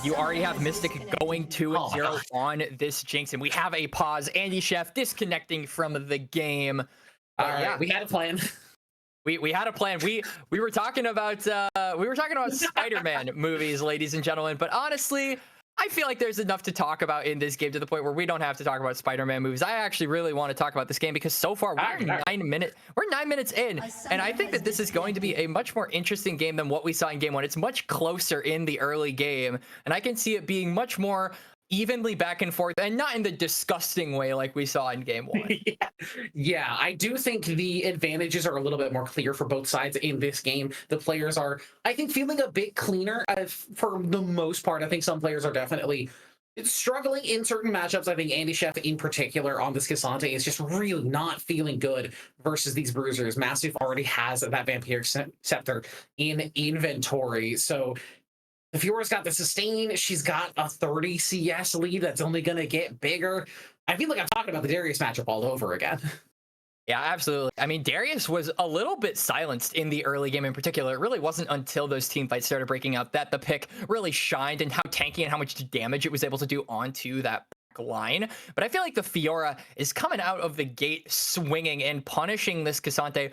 S4: you already have Mystic going 2-0 on this Jinx, and we have a pause. Andy Chef disconnecting from the game.
S3: Yeah, we had a plan.
S4: We had a plan. We were talking about Spider-Man movies, ladies and gentlemen, but honestly, I feel like there's enough to talk about in this game to the point where we don't have to talk about Spider-Man movies. I actually really want to talk about this game because so far we're 9 minutes in, and I think that this is going to be a much more interesting game than what we saw in game 1. It's much closer in the early game, and I can see it being much more evenly back and forth, and not in the disgusting way like we saw in game 1.
S3: Yeah, I do think the advantages are a little bit more clear for both sides in this game. The players are, I think, feeling a bit cleaner for the most part. I think some players are definitely struggling in certain matchups. I think Andy Chef in particular on this Cassandra is just really not feeling good versus these bruisers. Masuf already has that Vampiric Scepter in inventory, so The Fiora's got the sustain. She's got a 30 CS lead that's only going to get bigger. I feel like I'm talking about the Darius matchup all over again.
S4: Yeah, absolutely. I mean, Darius was a little bit silenced in the early game in particular. It really wasn't until those team fights started breaking out that the pick really shined and how tanky and how much damage it was able to do onto that line. But I feel like the Fiora is coming out of the gate swinging and punishing this Cassante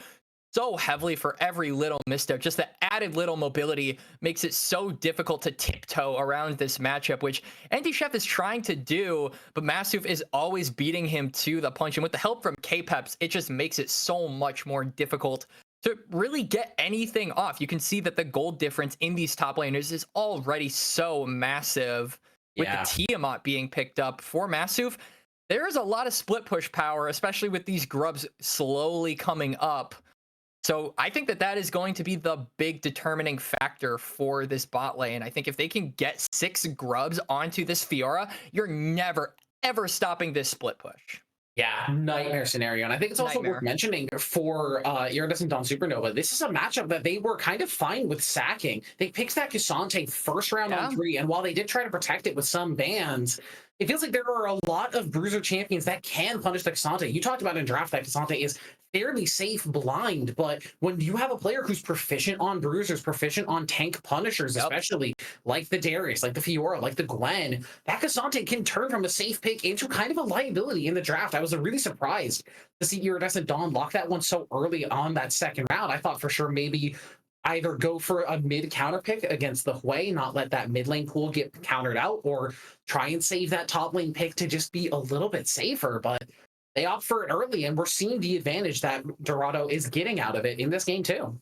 S4: so heavily for every little misstep. Just the added little mobility makes it so difficult to tiptoe around this matchup, which Andy Chef is trying to do, but Masuf is always beating him to the punch. And with the help from K-Peps, it just makes it so much more difficult to really get anything off. You can see that the gold difference in these top laners is already so massive. With the Tiamat being picked up for Masuf, there is a lot of split push power, especially with these grubs slowly coming up. So I think that that is going to be the big determining factor for this bot lane. I think if they can get 6 grubs onto this Fiora, you're never, ever stopping this split push.
S3: Yeah, nightmare scenario. And I think it's also worth mentioning for Iridescent on Supernova, this is a matchup that they were kind of fine with sacking. They picked that Cassante first round on 3, and while they did try to protect it with some bans, it feels like there are a lot of bruiser champions that can punish the Cassante. You talked about in draft that Cassante is fairly safe blind, but when you have a player who's proficient on bruisers, proficient on tank punishers, especially like the Darius, like the Fiora, like the Gwen, that Cassante can turn from a safe pick into kind of a liability in the draft. I was really surprised to see Iridescent Dawn lock that one so early on that second round. I thought for sure maybe either go for a mid counter pick against the Hui, not let that mid lane pool get countered out, or try and save that top lane pick to just be a little bit safer. But they opt for it early, and we're seeing the advantage that Dorado is getting out of it in this game too.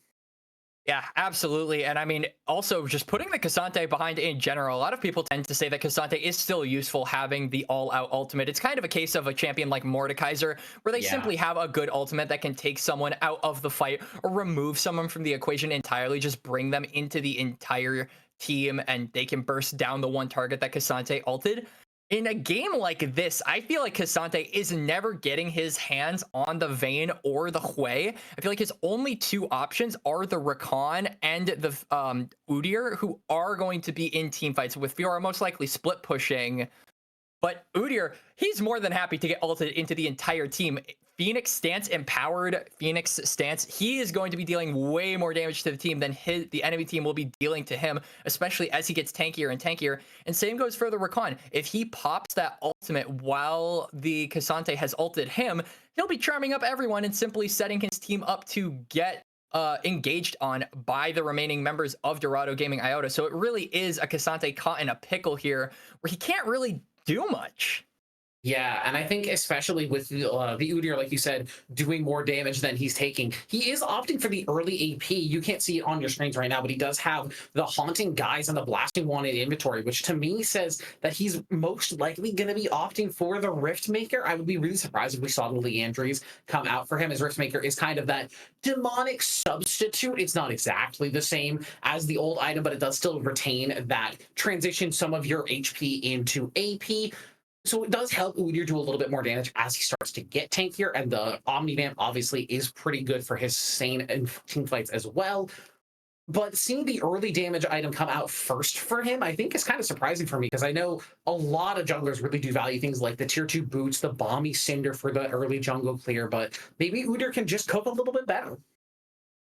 S4: Yeah, absolutely. And I mean, also just putting the Cassante behind in general, a lot of people tend to say that Cassante is still useful having the all-out ultimate. It's kind of a case of a champion like Mordekaiser, where they simply have a good ultimate that can take someone out of the fight or remove someone from the equation entirely, just bring them into the entire team, and they can burst down the one target that Cassante ulted. In a game like this, I feel like Cassante is never getting his hands on the Vayne or the Hui. I feel like his only 2 options are the Rakan and the Udyr, who are going to be in team fights, with Fiora most likely split pushing. But Udyr, he's more than happy to get ulted into the entire team. Phoenix stance, empowered Phoenix stance, he is going to be dealing way more damage to the team than the enemy team will be dealing to him, especially as he gets tankier and tankier. And same goes for the Rakan. If he pops that ultimate while the Cassante has ulted him, he'll be charming up everyone and simply setting his team up to get engaged on by the remaining members of Dorado Gaming Iota. So it really is a Cassante caught in a pickle here, where he can't really do much.
S3: Yeah, and I think especially with the Udyr, like you said, doing more damage than he's taking, he is opting for the early AP. You can't see it on your screens right now, but he does have the Haunting Guise and the Blasting One in inventory, which to me says that he's most likely going to be opting for the Riftmaker. I would be really surprised if we saw the Leandries come out for him, as Riftmaker is kind of that demonic substitute. It's not exactly the same as the old item, but it does still retain that transition some of your HP into AP. So it does help Udyr do a little bit more damage as he starts to get tankier, and the Omnivamp obviously is pretty good for his sustain in team fights as well. But seeing the early damage item come out first for him, I think is kind of surprising for me, because I know a lot of junglers really do value things like the tier 2 boots, the Balmy Cinder for the early jungle clear, but maybe Udyr can just cope a little bit better.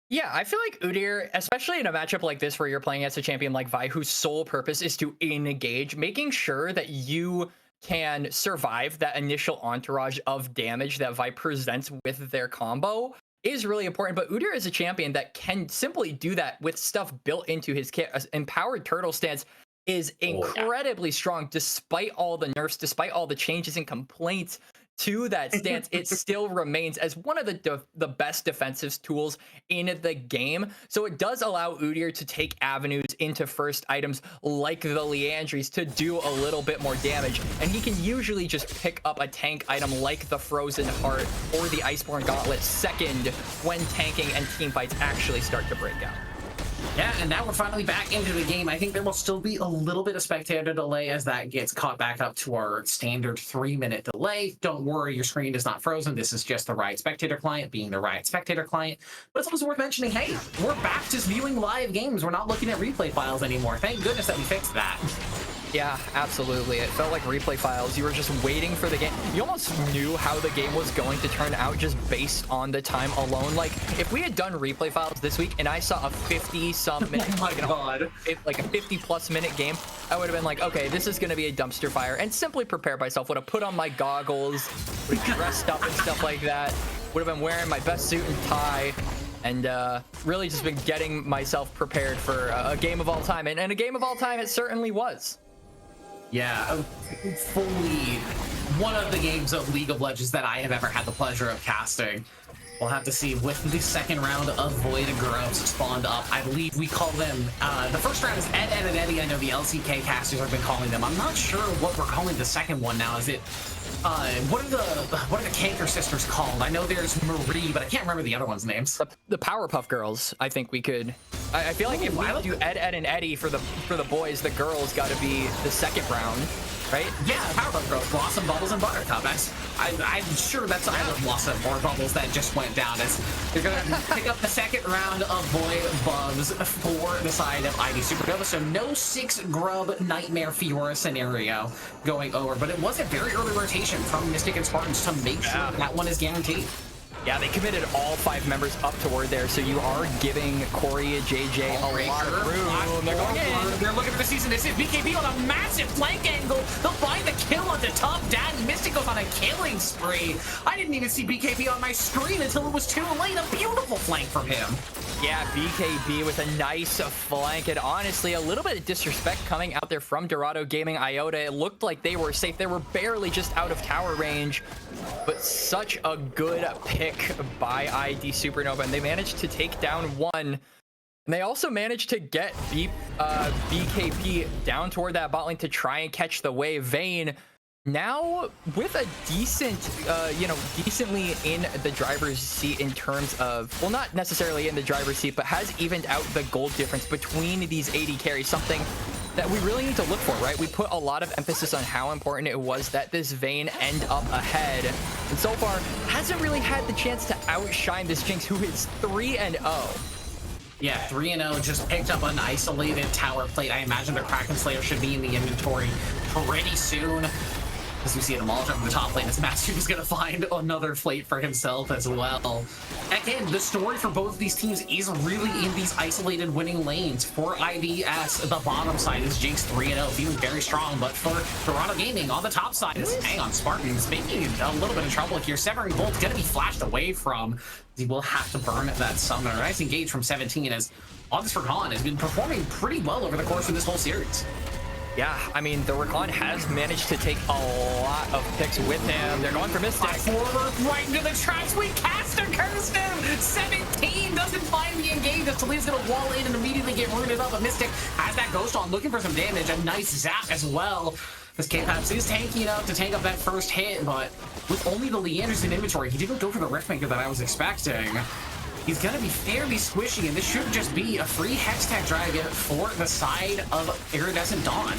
S4: Yeah, I feel like Udyr, especially in a matchup like this where you're playing as a champion like Vi, whose sole purpose is to engage, making sure that you can survive that initial entourage of damage that Vi presents with their combo is really important. But Udyr is a champion that can simply do that with stuff built into his kit. Empowered Turtle stance is incredibly strong despite all the nerfs, despite all the changes and complaints to that stance. It still remains as one of the best defensive tools in the game. So it does allow Udyr to take avenues into first items like the Leandries to do a little bit more damage, and he can usually just pick up a tank item like the Frozen Heart or the Iceborne Gauntlet second when tanking and team fights actually start to break out.
S3: Yeah, and now we're finally back into the game. I think there will still be a little bit of spectator delay as that gets caught back up to our standard 3-minute delay. Don't worry, your screen is not frozen. This is just the Riot Spectator client being the Riot Spectator client. But it's also worth mentioning, hey, we're back to viewing live games. We're not looking at replay files anymore. Thank goodness that we fixed that.
S4: Yeah, absolutely. It felt like replay files. You were just waiting for the game. You almost knew how the game was going to turn out just based on the time alone. Like, if we had done replay files this week and I saw a 50-some minute,
S3: Oh my God.
S4: like a 50-plus minute game, I would have been like, okay, this is going to be a dumpster fire, and simply prepared myself. Would have put on my goggles, would have dressed up and stuff like that. Would have been wearing my best suit and tie. And really just been getting myself prepared for a game of all time. And a game of all time it certainly was.
S3: Yeah, fully one of the games of League of Legends that I have ever had the pleasure of casting. We'll have to see with the second round of Void Grubs spawned up. I believe we call them, the first round is Ed, and Eddie. I know the LCK casters have been calling them. I'm not sure what we're calling the second one now. Is it, what are the Kanker sisters called? I know there's Marie, but I can't remember the other one's names.
S4: The Powerpuff Girls, I think we could. I feel like if we do Ed, and Eddie for the boys, the girls got to be the second round, right?
S3: Yeah, Powerpuff Girls, Blossom, Bubbles, and Buttercup. I'm sure that's either Blossom or Bubbles that just went down. As they're gonna pick up the second round of Void Bugs for the side of ID Supernova. So no 6 Grub Nightmare Fiora scenario going over, but it was a very early rotation from Mystic and Spartans to make sure that one is guaranteed.
S4: Yeah, they committed all 5 members up toward there, so you are giving Corey and JJ a lot of room. They're going in.
S3: They're looking for the season. This is BKB on a massive flank angle. They'll find the kill on the top. Daddy Mystic goes on a killing spree. I didn't even see BKB on my screen until it was too late. A beautiful flank from him.
S4: Yeah, BKB with a nice flank, and honestly, a little bit of disrespect coming out there from Dorado Gaming Iota. It looked like they were safe. They were barely just out of tower range, but such a good pick by ID Supernova, and they managed to take down one. And they also managed to get BKP down toward that bot lane to try and catch the wave. Vayne now with a decent, decently in the driver's seat in terms of, well, not necessarily in the driver's seat, but has evened out the gold difference between these AD carries, something that we really need to look for, right? We put a lot of emphasis on how important it was that this Vayne end up ahead, and so far hasn't really had the chance to outshine this Jinx, who is 3-0.
S3: Yeah, 3-0, just picked up an isolated tower plate. I imagine the Kraken Slayer should be in the inventory pretty soon. As we see it demolish on the top lane, as Master is going to find another plate for himself as well. Again, the story for both of these teams is really in these isolated winning lanes. For IDS, the bottom side is Jinx 3-0, feeling very strong, but for Dorado Gaming on the top side is, hang on, Spartans making a little bit of trouble here. Severing Bolt's going to be flashed away from. He will have to burn that summoner. Nice engage from 17 as August for Khan has been performing pretty well over the course of this whole series.
S4: Yeah, I mean, the Rakan has managed to take a lot of picks with him. They're going for Mystic.
S3: Forward, right into the traps. We caster cursed him. 17 doesn't find the engage. Talia's going to wall in and immediately get rooted up. But Mystic has that Ghost on, looking for some damage. A nice zap as well. This K-Paps is tanky enough to tank up that first hit, but with only the Leanders in inventory, he didn't go for the Riftmaker that I was expecting. He's going to be fairly squishy, and this should just be a free Hextech Dragon for the side of Iridescent Dawn.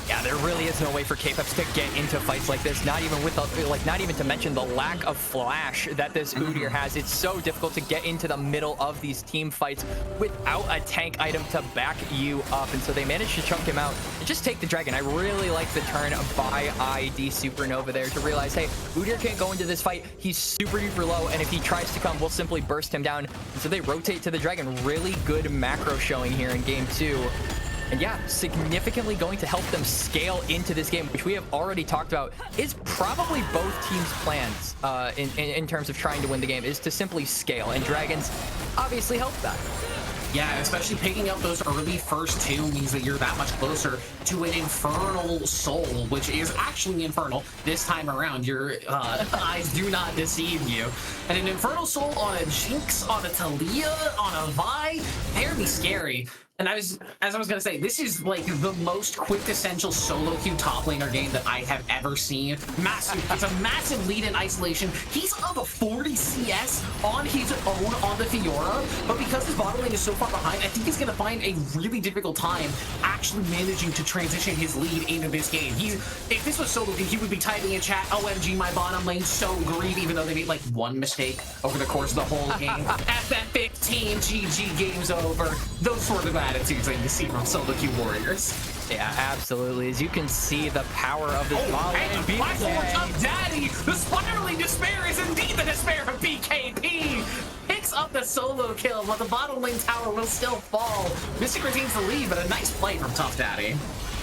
S4: Yeah, there really is no way for K-Peps to get into fights like this, not even with the, not even to mention the lack of flash that this Udyr has. It's so difficult to get into the middle of these team fights without a tank item to back you up, and so they managed to chunk him out and just take the dragon. I really like the turn by ID Supernova there to realize, hey, Udyr can't go into this fight. He's super duper low, and if he tries to come, we'll simply burst him down. And so they rotate to the dragon. Really good macro showing here in game 2. And yeah, significantly going to help them scale into this game, which we have already talked about is probably both teams' plans in terms of trying to win the game, is to simply scale, and dragons obviously help that.
S3: Yeah, especially picking up those early first 2 means that you're that much closer to an Infernal Soul, which is actually infernal this time around. Your eyes do not deceive you. And an Infernal Soul on a Jinx, on a Talia, on a Vi, fairly scary. And as I was gonna say, this is like the most quintessential solo queue top laner game that I have ever seen. Massive, it's a massive lead in isolation. He's up a 40 CS on his own on the Fiora, but because his bottom lane is so far behind, I think he's gonna find a really difficult time actually managing to transition his lead into this game. If this was solo queue, he would be typing in chat, "OMG, my bottom lane so green," even though they made like one mistake over the course of the whole game. FF15, GG, game's over. Those sort of attitudes that you see from solo queue warriors.
S4: Yeah, absolutely. As you can see, the power of this bottom lane.
S3: And the platform of Daddy, the spiraling despair is indeed the despair of BKP. Picks up the solo kill, but the bottom lane tower will still fall. Mystic retains the lead, but a nice play from Tough Daddy.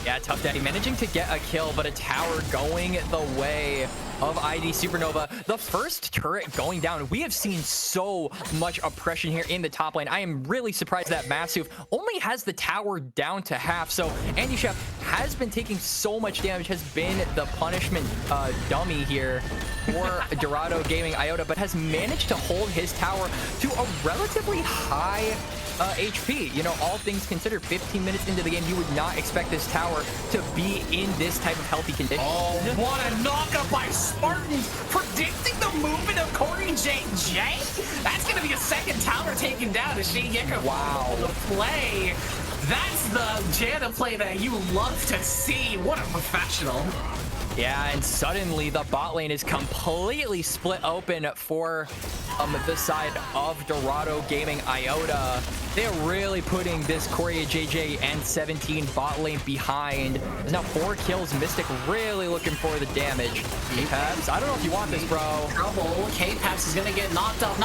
S4: Yeah, Tough Daddy managing to get a kill, but a tower going the way of ID Supernova. The first turret going down. We have seen so much oppression here in the top lane. I am really surprised that Massive only has the tower down to half. So Andy Chef has been taking so much damage, has been the punishment dummy here for Dorado Gaming Iota, but has managed to hold his tower to a relatively high HP. You know, all things considered, 15 minutes into the game, you would not expect this tower to be in this type of healthy condition.
S3: Oh, what a knockup by Spartans, predicting the movement of Corey JJ. That's going to be a second tower taken down as Shane Gecko.
S4: Wow.
S3: The play. That's the Janna play that you love to see. What a professional.
S4: Yeah, and suddenly the bot lane is completely split open for the side of Dorado Gaming Iota. They're really putting this Korea JJ and 17 bot lane behind. There's now 4 kills. Mystic really looking for the damage. K-Paps, I don't know if you want this, bro.
S3: Trouble. K-Paps is gonna get knocked up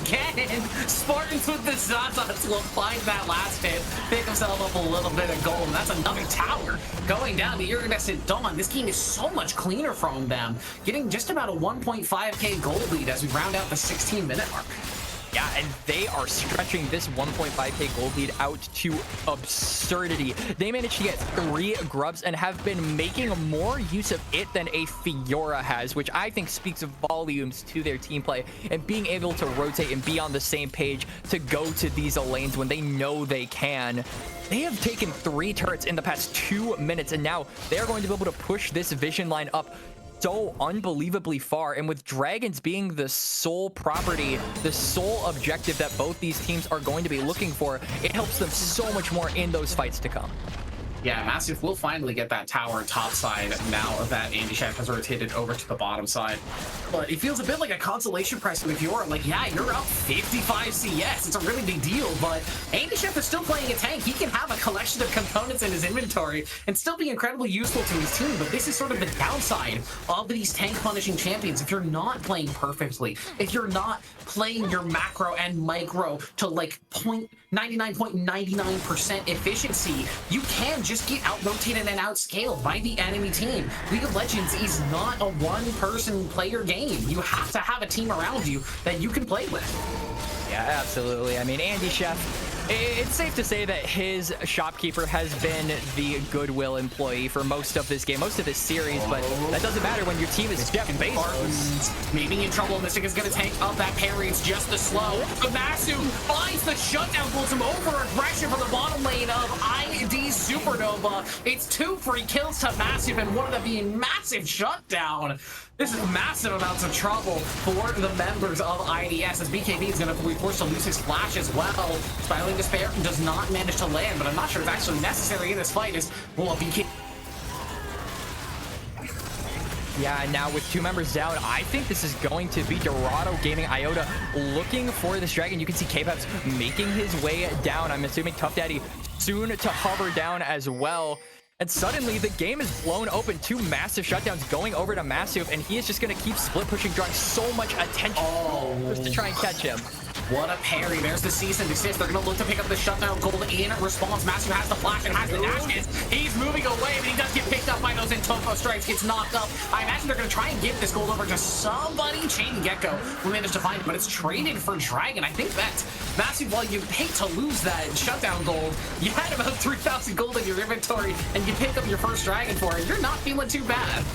S3: again. Spartans with the Zazas will find that last hit, pick himself up a little bit of gold, and that's another tower going down to Iridescent Dawn. This game is so much cleaner from them, getting just about a 1.5k gold lead as we round out the 16-minute mark.
S4: Yeah, and they are stretching this 1.5k gold lead out to absurdity. They managed to get 3 grubs and have been making more use of it than a Fiora has, which I think speaks volumes to their team play and being able to rotate and be on the same page to go to these lanes when they know they can. They have taken 3 turrets in the past 2 minutes, and now they're going to be able to push this vision line up so unbelievably far. And with dragons being the sole property, the sole objective that both these teams are going to be looking for, it helps them so much more in those fights to come.
S3: Yeah, Massive will finally get that tower top side now that Andy Chef has rotated over to the bottom side. But it feels a bit like a consolation prize with Fiora. Like, yeah, you're up 55 CS. It's a really big deal, but Andy Chef is still playing a tank. He can have a collection of components in his inventory and still be incredibly useful to his team, but this is sort of the downside of these tank punishing champions. If you're not playing perfectly, if you're not playing your macro and micro to like 99.99% efficiency, you can just get out-rotated and outscaled by the enemy team. League of Legends is not a one-person player game. You have to have a team around you that you can play with.
S4: Yeah, absolutely. I mean, Andy Chef, it's safe to say that his shopkeeper has been the goodwill employee for most of this game, most of this series, but that doesn't matter when your team is Jeff Bezos.
S3: Maybe in trouble. Mystic is going to tank up that parry. It's just the slow. But Masu finds the shutdown, pulls him over aggression from the bottom lane of ID Supernova. It's 2 free kills to Massive, and one of them being massive shutdown. This is massive amounts of trouble for the members of IDS, as BKB is going to be forced to lose his flash as well. Spiraling Despair does not manage to land, but I'm not sure it's actually necessary in this fight. Well, BKB...
S4: Yeah, and now with 2 members down, I think this is going to be Dorado Gaming Iota looking for this dragon. You can see K-Paps making his way down. I'm assuming Tough Daddy soon to hover down as well. And suddenly the game is blown open. 2 massive shutdowns going over to Massive, and he is just going to keep split pushing, drawing so much attention just to try and catch him.
S3: What a parry. There's the cease and desist. They're going to look to pick up the shutdown gold in response. Massive has the flash and has the dashes. He's moving away, but he does get picked up by those Intofo strikes, gets knocked up. I imagine they're going to try and give this gold over to somebody. Chain Gecko will manage to find it, but it's traded for Dragon. I think that's Massive. While you hate to lose that shutdown gold, you had about 3,000 gold in your inventory, and you pick up your first Dragon for it. You're not feeling too bad.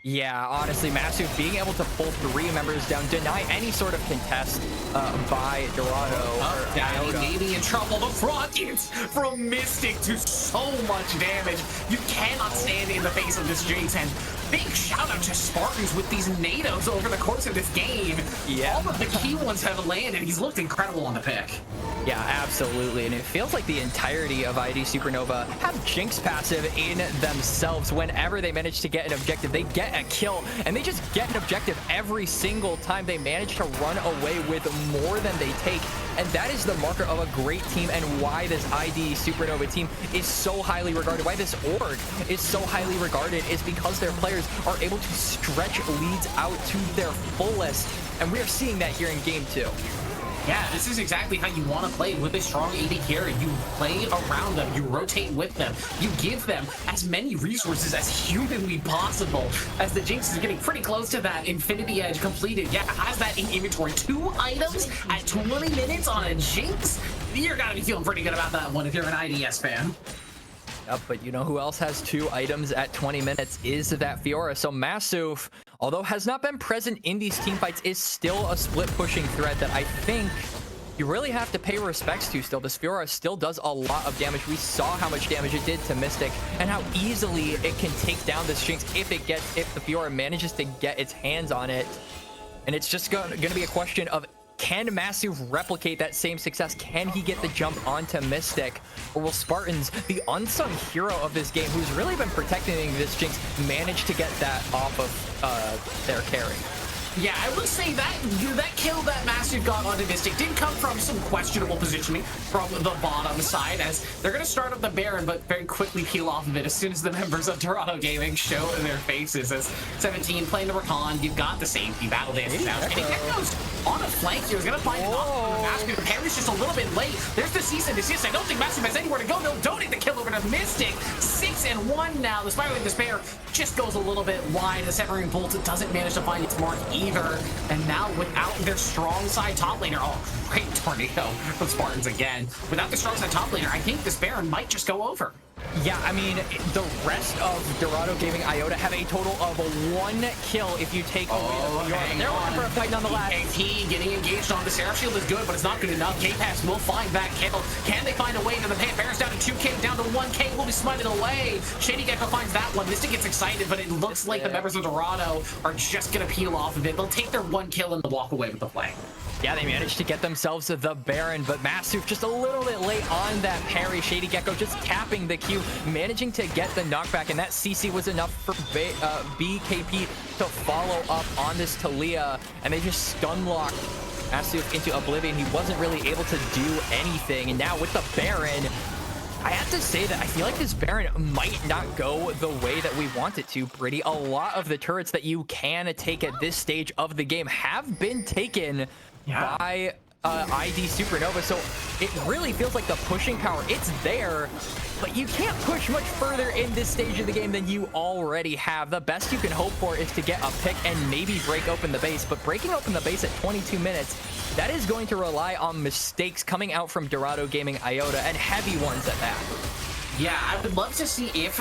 S4: Yeah, honestly, Massive being able to pull 3 members down, deny any sort of contest by Dorado or Iota.
S3: Maybe in trouble. The rockets from Mystic do so much damage. You cannot stand in the face of this Jinx. And big shout out to Spartans with these natives over the course of this game.
S4: Yeah.
S3: All of the key ones have landed. He's looked incredible on the pick.
S4: Yeah, absolutely. And it feels like the entirety of ID Supernova have Jinx passive in themselves. Whenever they manage to get an objective, they get a kill, and they just get an objective every single time. They manage to run away with more than they take. And that is the marker of a great team, and why this ID Supernova team is so highly regarded. Why this org is so highly regarded is because their players are able to stretch leads out to their fullest. And we are seeing that here in game 2.
S3: Yeah, this is exactly how you want to play with a strong AD carry. You play around them, you rotate with them, you give them as many resources as humanly possible. As the Jinx is getting pretty close to that Infinity Edge completed. Yeah, has that in inventory. 2 items at 20 minutes on a Jinx? You're gotta be feeling pretty good about that one if you're an IDS fan.
S4: Yep, but you know who else has 2 items at 20 minutes is that Fiora. So Massive, although has not been present in these team fights, is still a split pushing threat that I think you really have to pay respects to still. This Fiora still does a lot of damage. We saw how much damage it did to Mystic and how easily it can take down this Jinx if the Fiora manages to get its hands on it. And it's just going to be a question of, can Massive replicate that same success? Can he get the jump onto Mystic? Or will Spartans, the unsung hero of this game, who's really been protecting this Jinx, manage to get that off of their carry?
S3: Yeah, I would say that kill that Massive got onto Mystic did come from some questionable positioning from the bottom side, as they're going to start up the Baron, but very quickly peel off of it as soon as the members of Dorado Gaming show their faces. As 17 playing the Recon, you've got the safety, Battle Dances out. And he goes on a flank here. He's going to find an off. Massive parries just a little bit late. There's the cease and desist. I don't think Massive has anywhere to go. No, donate the kill over to Mystic. 6-1 now. The Spiraling Despair just goes a little bit wide. The Severing Bolt doesn't manage to find its mark either. And now without their strong side top laner, oh, great tornado from Spartans again. Without the strong side top laner, I think this Baron might just go over.
S4: Yeah, I mean, the rest of Dorado Gaming Iota have a total of 1 kill if you take away the Fiora. They're looking for a fight nonetheless.
S3: KP getting engaged on the Seraph Shield is good, but it's not good enough. K-Pass will find that kill. Can they find a way to the pay? Baron's down to 2K, down to 1K, will be smited away. Shady Gecko finds that one. Mystic gets excited, but it looks like the members of Dorado are just going to peel off of it. They'll take their 1 kill and they'll walk away with the play.
S4: Yeah, they managed to get themselves the Baron, but Massive just a little bit late on that parry. Shady Gecko just tapping the Q, managing to get the knockback, and that CC was enough for BKP to follow up on this Talia, and they just stun locked Massive into oblivion. He wasn't really able to do anything, and now with the Baron, I have to say that I feel like this Baron might not go the way that we want it to, Pretty. A lot of the turrets that you can take at this stage of the game have been taken by ID Supernova, so it really feels like the pushing power, it's there, but you can't push much further in this stage of the game than you already have. The best you can hope for is to get a pick and maybe break open the base, but breaking open the base at 22 minutes, that is going to rely on mistakes coming out from Dorado Gaming Iota, and heavy ones at that.
S3: Yeah, I would love to see if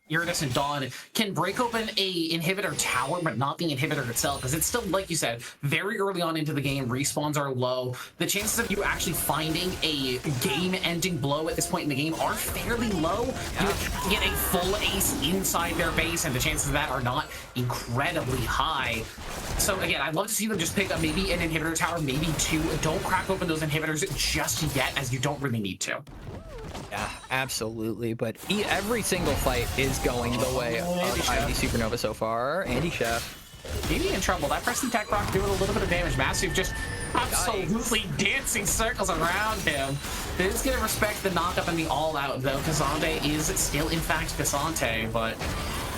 S3: Iridescent Dawn can break open a inhibitor tower, but not the inhibitor itself, because it's still, like you said, very early on into the game. Respawns are low. The chances of you actually finding a game-ending blow at this point in the game are fairly low. You have to get a full ace inside their base, and the chances of that are not incredibly high. So again, I'd love to see them just pick up maybe an inhibitor tower, maybe 2. Don't crack open those inhibitors just yet, as you don't really need to.
S4: Yeah, absolutely. But every single fight is going the way of ID Supernova so far. Andy Chef.
S3: Maybe in trouble. That Preston Tech Rock doing a little bit of damage. Massive just absolutely dancing circles around him. Is going to respect the knockup and the all-out, though. Kazande is still, in fact, Kazante, but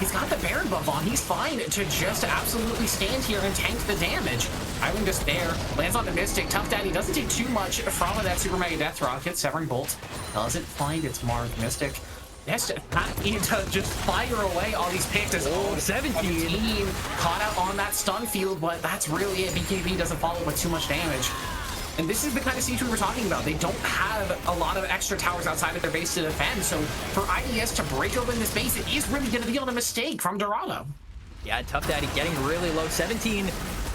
S3: he's got the Baron buff on. He's fine to just absolutely stand here and tank the damage. Island just there. Lands on the Mystic. Tough Daddy doesn't take too much from that Super Mega Death Rocket. Severing Bolt doesn't find its mark. Mystic has to just fire away all these picks. As 17 caught out on that stun field, but that's really it. BKB doesn't follow with too much damage. And this is the kind of siege we were talking about. They don't have a lot of extra towers outside of their base to defend. So for IDS to break open this base, it is really going to be on a mistake from Dorado.
S4: Yeah, Tough Daddy getting really low. 17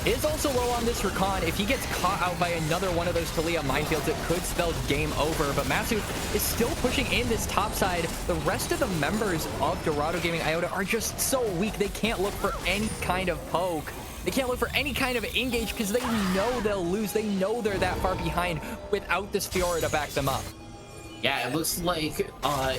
S4: is also low on this Recon. If he gets caught out by another one of those Talia minefields, it could spell game over. But Masu is still pushing in this top side. The rest of the members of Dorado Gaming Iota are just so weak. They can't look for any kind of poke. They can't look for any kind of engage because they know they'll lose. They know they're that far behind without this Fiora to back them up.
S3: Yeah, it looks like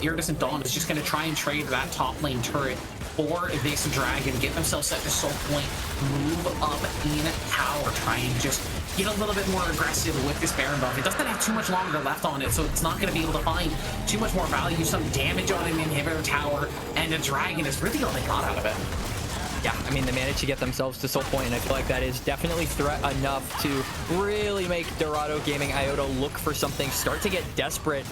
S3: Iridescent Dawn is just going to try and trade that top lane turret for this dragon, get themselves set to soul point, move up in power, try and just get a little bit more aggressive with this Baron buff. It doesn't have too much longer left on it, so it's not going to be able to find too much more value. Some damage on an inhibitor tower, and a dragon is really all they got out of it.
S4: Yeah, I mean, they managed to get themselves to soul point, and I feel like that is definitely threat enough to really make Dorado Gaming Iota look for something, start to get desperate.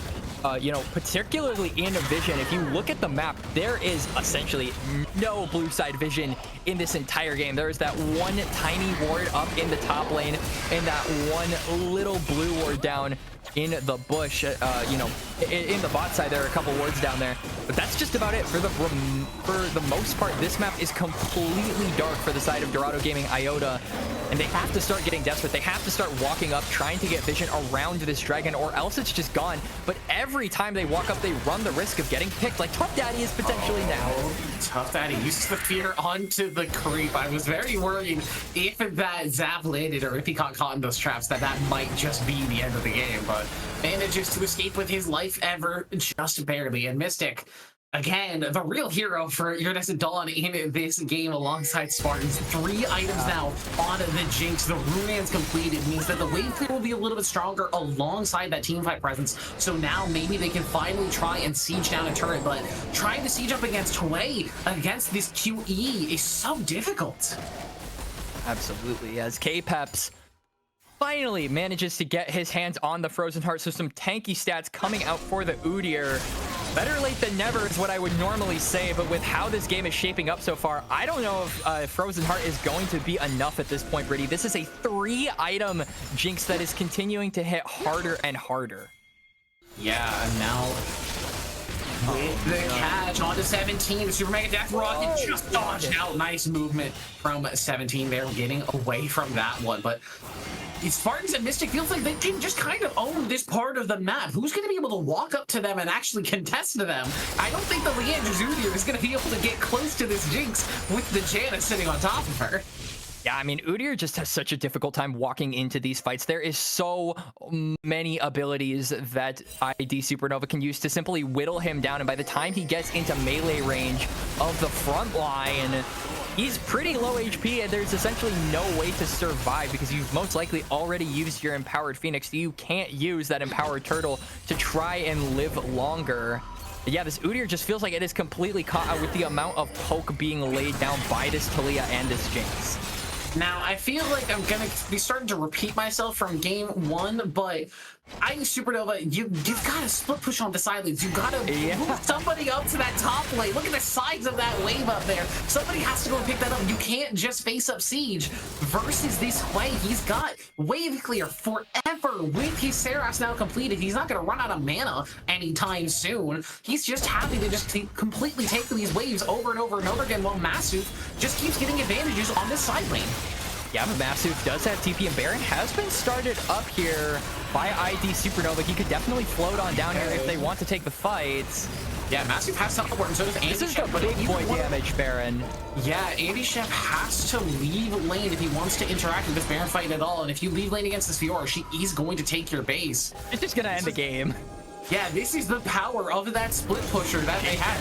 S4: You know, particularly in vision. If you look at the map, there is essentially no blue side vision in this entire game. There is that one tiny ward up in the top lane and that one little blue ward down in the bush. You know, in the bot side, there are a couple wards down there, but that's just about it. For the most part, this map is completely dark for the side of Dorado Gaming Iota, and they have to start getting desperate. They have to start walking up, trying to get vision around this dragon, or else it's just gone. But every time they walk up, they run the risk of getting picked, like Tough Daddy is potentially now.
S3: Tough Daddy uses the fear onto the creep. I was very worried if that zap landed or if he got caught in those traps, that might just be the end of the game, but manages to escape with his life ever just barely. And Mystic, again, the real hero for Iridescent Dawn in this game alongside Spartans. 3 items now on the Jinx. The Rune's completed means that the wave clear will be a little bit stronger alongside that teamfight presence. So now maybe they can finally try and siege down a turret, but trying to siege up against Hwei against this QE is so difficult.
S4: Absolutely, as K-Peps finally manages to get his hands on the Frozen Heart, so some tanky stats coming out for the Udyr. Better late than never is what I would normally say, but with how this game is shaping up so far, I don't know if Frozen Heart is going to be enough at this point, Brittany. This is a 3-item Jinx that is continuing to hit harder and harder.
S3: Yeah, and now with the catch onto 17, the Super Mega Death Rocket just dodged out. Nice movement from 17 there, getting away from that one, but Spartans and Mystic feels like they can just kind of own this part of the map. Who's going to be able to walk up to them and actually contest to them? I don't think the Leandra's Udyr is going to be able to get close to this Jinx with the Janna sitting on top of her.
S4: Yeah, I mean, Udyr just has such a difficult time walking into these fights. There is so many abilities that ID Supernova can use to simply whittle him down, and by the time he gets into melee range of the front line, he's pretty low HP, and there's essentially no way to survive because you've most likely already used your Empowered Phoenix. You can't use that Empowered Turtle to try and live longer. But yeah, this Udyr just feels like it is completely caught out with the amount of poke being laid down by this Talia and this Jinx.
S3: Now, I feel like I'm going to be starting to repeat myself from game 1, but I Supernova, you've got to split push on the side lanes. You've got to move somebody up to that top lane. Look at the size of that wave up there. Somebody has to go and pick that up. You can't just face up Siege versus this Hwei. He's got wave clear forever with his Seras now completed. He's not going to run out of mana anytime soon. He's just happy to just completely take these waves over and over and over again while Masu just keeps getting advantages on this side lane.
S4: Yeah, but Massive does have TP, and Baron has been started up here by ID Supernova. He could definitely float on down here if they want to take the fights.
S3: Yeah, Massive has teleport, and so does Andy.
S4: This is the big boy damage, Baron.
S3: Yeah, Andy Shep has to leave lane if he wants to interact with this Baron fight at all, and if you leave lane against this Fiora, she is going to take your base.
S4: It's just gonna end the game.
S3: Yeah, this is the power of that split pusher that they had.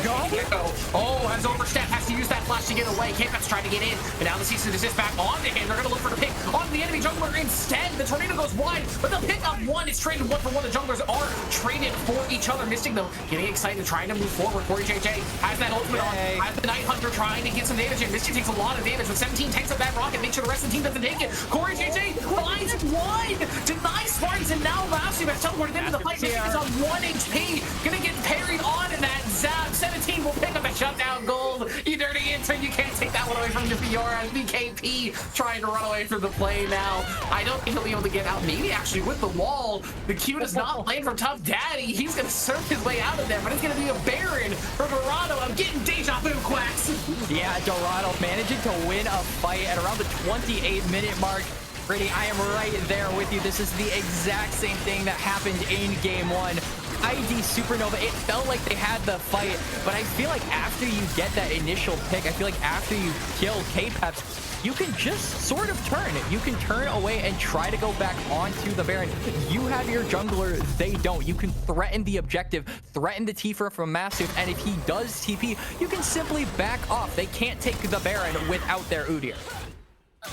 S3: Oh, has overstepped, has to use that flash to get away. K-Peps trying to get in, but now the cease and desist back onto him. They're going to look for the pick onto the enemy jungler instead. The tornado goes wide, but the pick up one is traded 1-for-1. The junglers are traded for each other. Mystic, though, getting excited, trying to move forward. Corey JJ has that ultimate on. Has the Night Hunter trying to get some damage in. Mystic takes a lot of damage, but 17 takes up that rocket. Make sure the rest of the team doesn't take it. Corey JJ finds one, denies Spartans, and now Massive has teleported into the fight. Mystic is on 1 HP, gonna get parried on that zap. 17 will pick up the shutdown gold. You dirty intern, you can't take that one away from your Fiora. BKP trying to run away from the play now. I don't think he'll be able to get out. Maybe actually with the wall. The Q does not play from Tough Daddy. He's going to surf his way out of there, but it's going to be a Baron for Dorado. I'm getting deja vu, Quacks.
S4: Yeah, Dorado managing to win a fight at around the 28-minute mark. Pretty, I am right there with you. This is the exact same thing that happened in game 1. ID Supernova, it felt like they had the fight, but I feel like after you get that initial pick, I feel like after you kill K-Peps, you can just sort of turn. You can turn away and try to go back onto the Baron. You have your jungler, they don't. You can threaten the objective, threaten the Tifa from Massive, and if he does TP, you can simply back off. They can't take the Baron without their Udyr.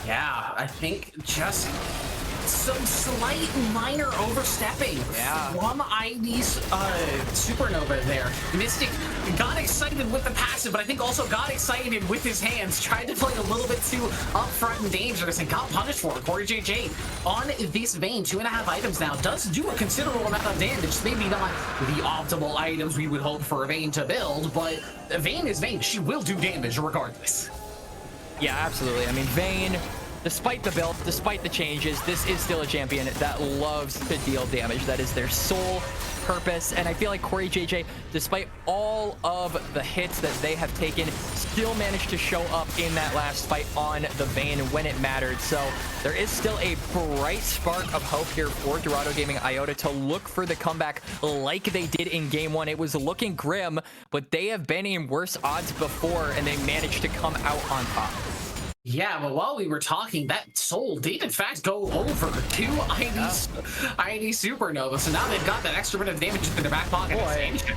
S3: Yeah, I think just some slight minor overstepping from ID's Supernova there. Mystic got excited with the passive, but I think also got excited with his hands, tried to play a little bit too upfront and dangerous, and got punished for it. Corey JJ on this Vayne, 2.5 items now, does do a considerable amount of damage. Maybe not the optimal items we would hope for Vayne to build, but Vayne is Vayne. She will do damage regardless.
S4: Yeah, absolutely. I mean, Vayne, despite the build, despite the changes, this is still a champion that loves to deal damage. That is their sole purpose. And I feel like Corey JJ, despite all of the hits that they have taken, still managed to show up in that last fight on the Vayne when it mattered. So there is still a bright spark of hope here for Dorado Gaming Iota to look for the comeback like they did in game 1. It was looking grim, but they have been in worse odds before, and they managed to come out on top.
S3: Yeah, but while we were talking, that soul did in fact go over to ID Supernova. So now they've got that extra bit of damage in their back pocket.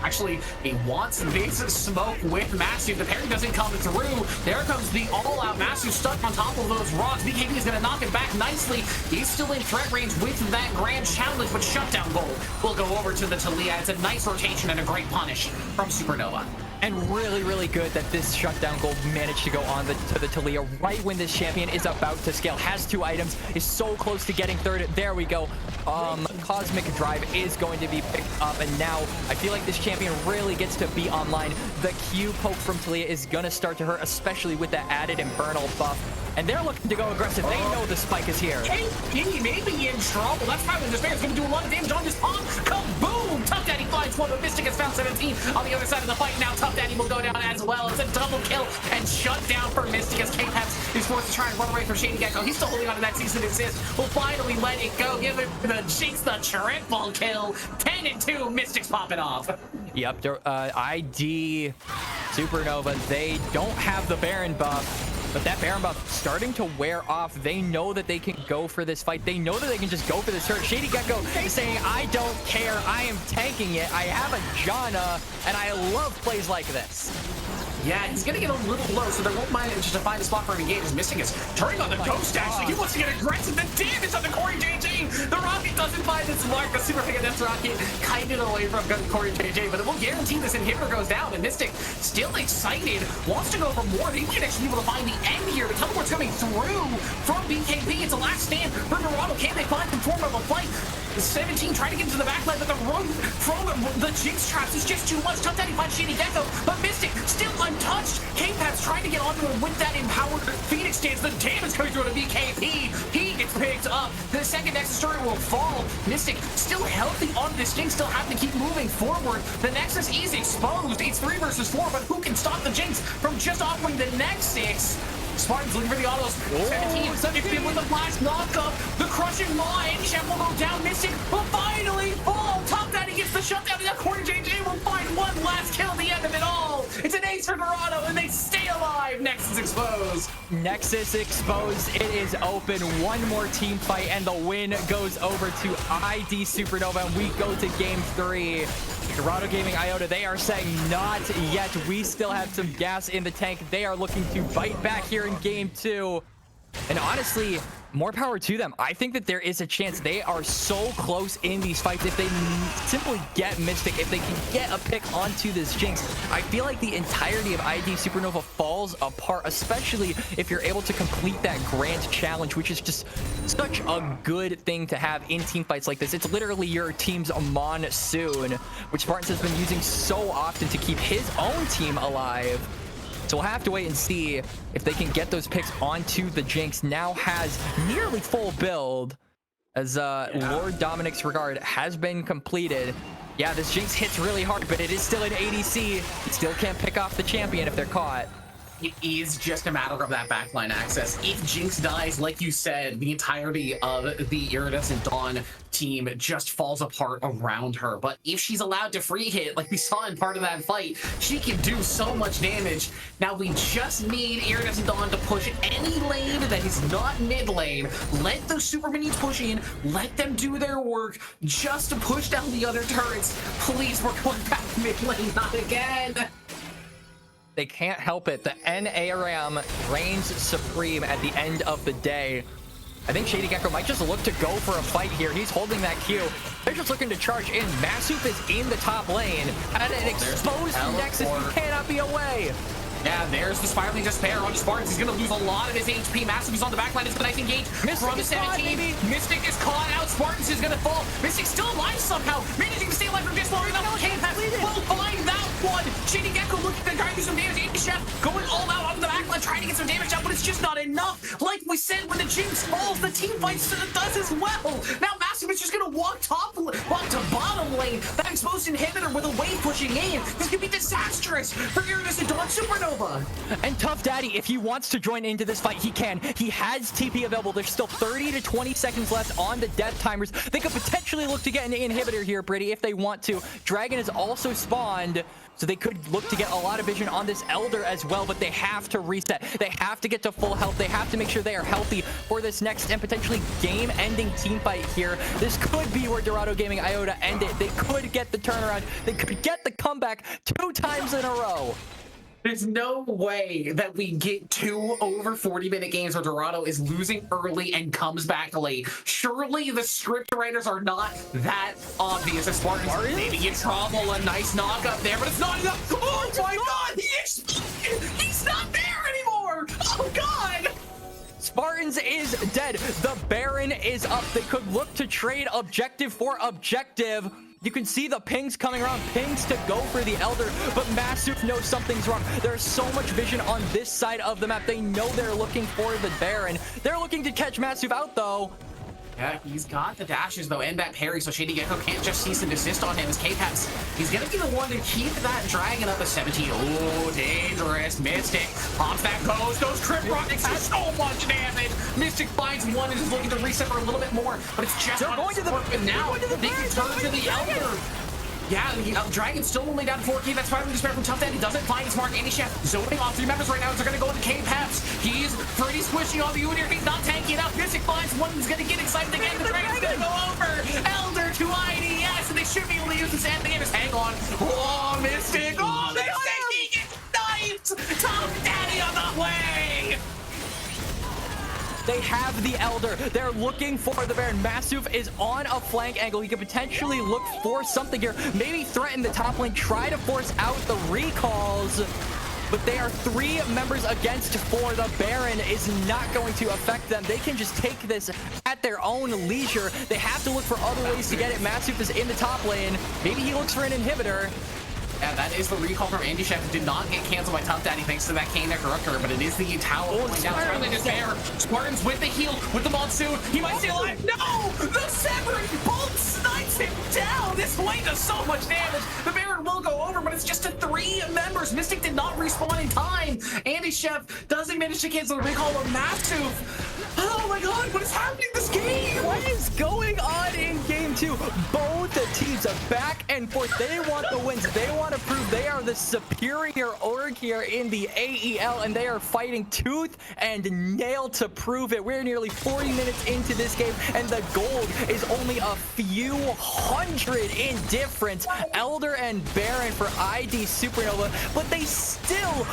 S3: Actually, he wants this smoke with Massive. The parry doesn't come through. There comes the all-out Massive stuck on top of those rocks. BKB is going to knock it back nicely. He's still in threat range with that grand challenge, but shutdown gold will go over to the Talia. It's a nice rotation and a great punish from Supernova.
S4: And really, really good that this shutdown gold managed to go on to the Talia right when this champion is about to scale. Has 2 items, is so close to getting third. There we go. Cosmic Drive is going to be picked up, and now I feel like this champion really gets to be online. The Q poke from Talia is going to start to hurt, especially with that added Infernal buff. And they're looking to go aggressive. They know the spike is here.
S3: KP may be in trouble. That's probably this man's going to do a lot of damage on this pump. Kaboom! Tough Daddy finds one, but Mystic has found 17 on the other side of the fight. Now Tough Daddy will go down as well. It's a double kill and shut down for Mystic as K-Peps is forced to try and run away from Shady Gecko. He's still holding on to that season assist. Will finally let it go. Give it the Jinx the triple kill. 10-2. Mystic's popping off.
S4: Yep. ID Supernova, they don't have the Baron buff. But that Baron buff starting to wear off. They know that they can go for this fight. They know that they can just go for this turret. Shady Gecko is saying, I don't care. I am tanking it. I have a Janna, and I love plays like this.
S3: Yeah, he's going to get a little low, so they won't manage to find a spot for him to engage. Mystic is turning on the ghost, actually. He wants to get aggressive. The damage on the Corey JJ. The Rocket doesn't find its mark. The Super Mega Death Rocket kited away from Corey JJ, but it will guarantee this inhibitor goes down. And Mystic, still excited, wants to go for more. He might actually be able to find the end here. The teleport's coming through from BKB. It's a last stand for Dorado. Can they find some form of a fight? 17 trying to get into the backline, but the run from the Jinx traps is just too much. Tough Daddy finds Shady Gecko, but Mystic still untouched. K-Peps trying to get onto him with that empowered Phoenix dance. The damage coming through to BKP. He gets picked up. The second Nexus turret will fall. Mystic still healthy on this Jinx, still have to keep moving forward. The Nexus is exposed. It's 3 versus 4, but who can stop the Jinx from just offering the Nexus? Spartans looking for the autos. 17 with the flash knockup. The crushing maw and Chef will go down. Mystic will finally fall. Top Daddy gets the shutdown. And that Corey JJ will find one last kill at the end of it all. It's an ace for Dorado, and they stay alive. Nexus exposed.
S4: Nexus exposed. It is open. One more team fight, and the win goes over to ID Supernova, and we go to game 3. Dorado Gaming Iota, they are saying not yet. We still have some gas in the tank. They are looking to bite back here in game 2. And honestly, more power to them. I think that there is a chance. They are so close in these fights. If they simply get Mystic, if they can get a pick onto this Jinx, I feel like the entirety of ID Supernova falls apart, especially if you're able to complete that grand challenge, which is just such a good thing to have in team fights like this. It's literally your team's monsoon, which Spartans has been using so often to keep his own team alive. So we'll have to wait and see if they can get those picks onto the Jinx. Now has nearly full build as Lord Dominic's regard has been completed. Yeah, this Jinx hits really hard, but it is still an ADC. It still can't pick off the champion if they're caught.
S3: It is just a matter of that backline access. If Jinx dies, like you said, the entirety of the Iridescent Dawn team just falls apart around her. But if she's allowed to free hit, like we saw in part of that fight, she can do so much damage. Now we just need Iridescent Dawn to push any lane that is not mid lane. Let those super minions push in. Let them do their work just to push down the other turrets. Please, we're going back mid lane, not again.
S4: They can't help it. The NARAM reigns supreme at the end of the day. I think Shady Gecko might just look to go for a fight here. He's holding that Q. They're just looking to charge in. Masoop is in the top lane. And an exposed Nexus, you cannot be away.
S3: Yeah, there's the Spiraling Despair on Spartans. He's going to lose a lot of his HP. Massive is on the backline. It's a nice engage from 17. Mystic is caught out. Spartans is going to fall. Mystic's still alive somehow. Managing to stay alive from just long enough. Will find that one. Shady Gecko looking to try to do some damage. Chef going all out on the backline, trying to get some damage out, but it's just not enough. Like we said, when the Jinx falls, the team fights does as well. Now Massive is just going to walk to bottom lane. That exposed inhibitor with a wave pushing in. This could be disastrous for Iridescent Dawn Supernova.
S4: And Tough Daddy, if he wants to join into this fight, he can. He has TP available. There's still 30 to 20 seconds left on the death timers. They could potentially look to get an inhibitor here, Brady, if they want to. Dragon is also spawned, so they could look to get a lot of vision on this Elder as well, but they have to reset. They have to get to full health. They have to make sure they are healthy for this next and potentially game-ending team fight here. This could be where Dorado Gaming Iota end it. They could get the turnaround. They could get the comeback 2 times in a row.
S3: There's no way that we get 2 over 40-minute games where Dorado is losing early and comes back late. Surely the script writers are not that obvious. As Spartans maybe in trouble, a nice knock up there, but it's not enough. Oh my god, he's not there anymore. Oh god.
S4: Spartans is dead. The Baron is up. They could look to trade objective for objective. You can see the pings coming around, pings to go for the Elder, but Masoop knows something's wrong. There's so much vision on this side of the map. They know they're looking for the Baron. They're looking to catch Masoop out, though.
S3: Yeah, he's got the dashes, though, and that parry, so Shady Gecko can't just cease and desist on him as K-Paps. He's going to be the one to keep that Dragon up to 17. Oh, dangerous. Mystic pops that goes Trip Rockets has so much damage. Mystic finds one and is looking to reset for a little bit more, but it's just
S4: they're going to the
S3: and now they can turn to the Elder. Yeah, the Dragon's still only down 4K. That's Spiraling Despair from Tough Daddy. Doesn't find his mark. Andy Chef zoning off 3 members right now. They're going to go into K-Paps. He's pretty squishy on the Udyr. He's not tanking it up. Mystic finds one. He's going to get excited again. The Dragon's going to go over. Elder to IDS, and they should be able to use this end. They just hang on. Oh, Mystic. Oh, Mystic. He gets knifed. Tough Daddy on the way.
S4: They have the Elder. They're looking for the Baron. Masoop is on a flank angle. He could potentially look for something here. Maybe threaten the top lane. Try to force out the recalls. But they are 3 members against 4. The Baron is not going to affect them. They can just take this at their own leisure. They have to look for other ways to get it. Masoop is in the top lane. Maybe he looks for an inhibitor.
S3: Yeah, that is the recall from Andy Chef. It did not get canceled by Tough Daddy thanks to that Kane Necroructor, but it is the tower going down. Spiraling Despair. Spartans with the heal, with the monsoon. He might stay alive. No! The Severing Bolt snipes him down. This Blade does so much damage. The Baron will go over, but it's just to 3 members. Mystic did not respawn in time. Andy Chef doesn't manage to cancel the recall of Masoop. Oh my god, what is happening this game?
S4: What is going on in game 2? Both the teams are back and forth. They want the wins. They want to prove they are the superior org here in the AEL, and they are fighting tooth and nail to prove it. We're nearly 40 minutes into this game, and the gold is only a few hundred in difference. Elder and Baron for ID Supernova, but they still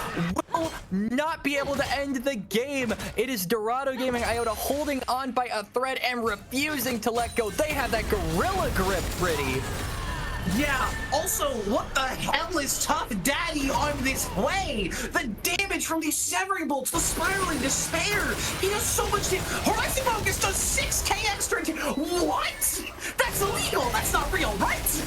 S4: will will not be able to end the game. It is Dorado Gaming Iota holding on by a thread and refusing to let go. They have that gorilla grip, pretty.
S3: Yeah, also, what the hell is Tough Daddy on this play? The damage from these severing bolts, the spiraling despair. He does so much damage. Horizon Focus does 6k extra. What? That's illegal. That's not real, right?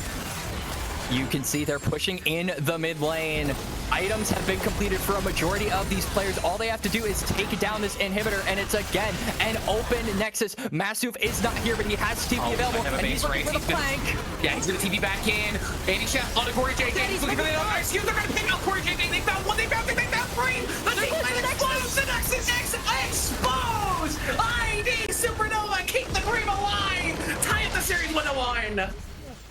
S4: You can see they're pushing in the mid lane. Items have been completed for a majority of these players. All they have to do is take down this inhibitor, and it's again an open Nexus. Masuf is not here, but he has TP available, and he's looking for the flank.
S3: Yeah, he's gonna TP back in. Andy Chef on the Corey JJ. He's looking for the other. Excuse me, they're gonna pick out Corey JJ. They found one, they found two, they found three. The team explodes. The Nexus exposed. ID Supernova, keep the cream alive. Tie up the series 1-1.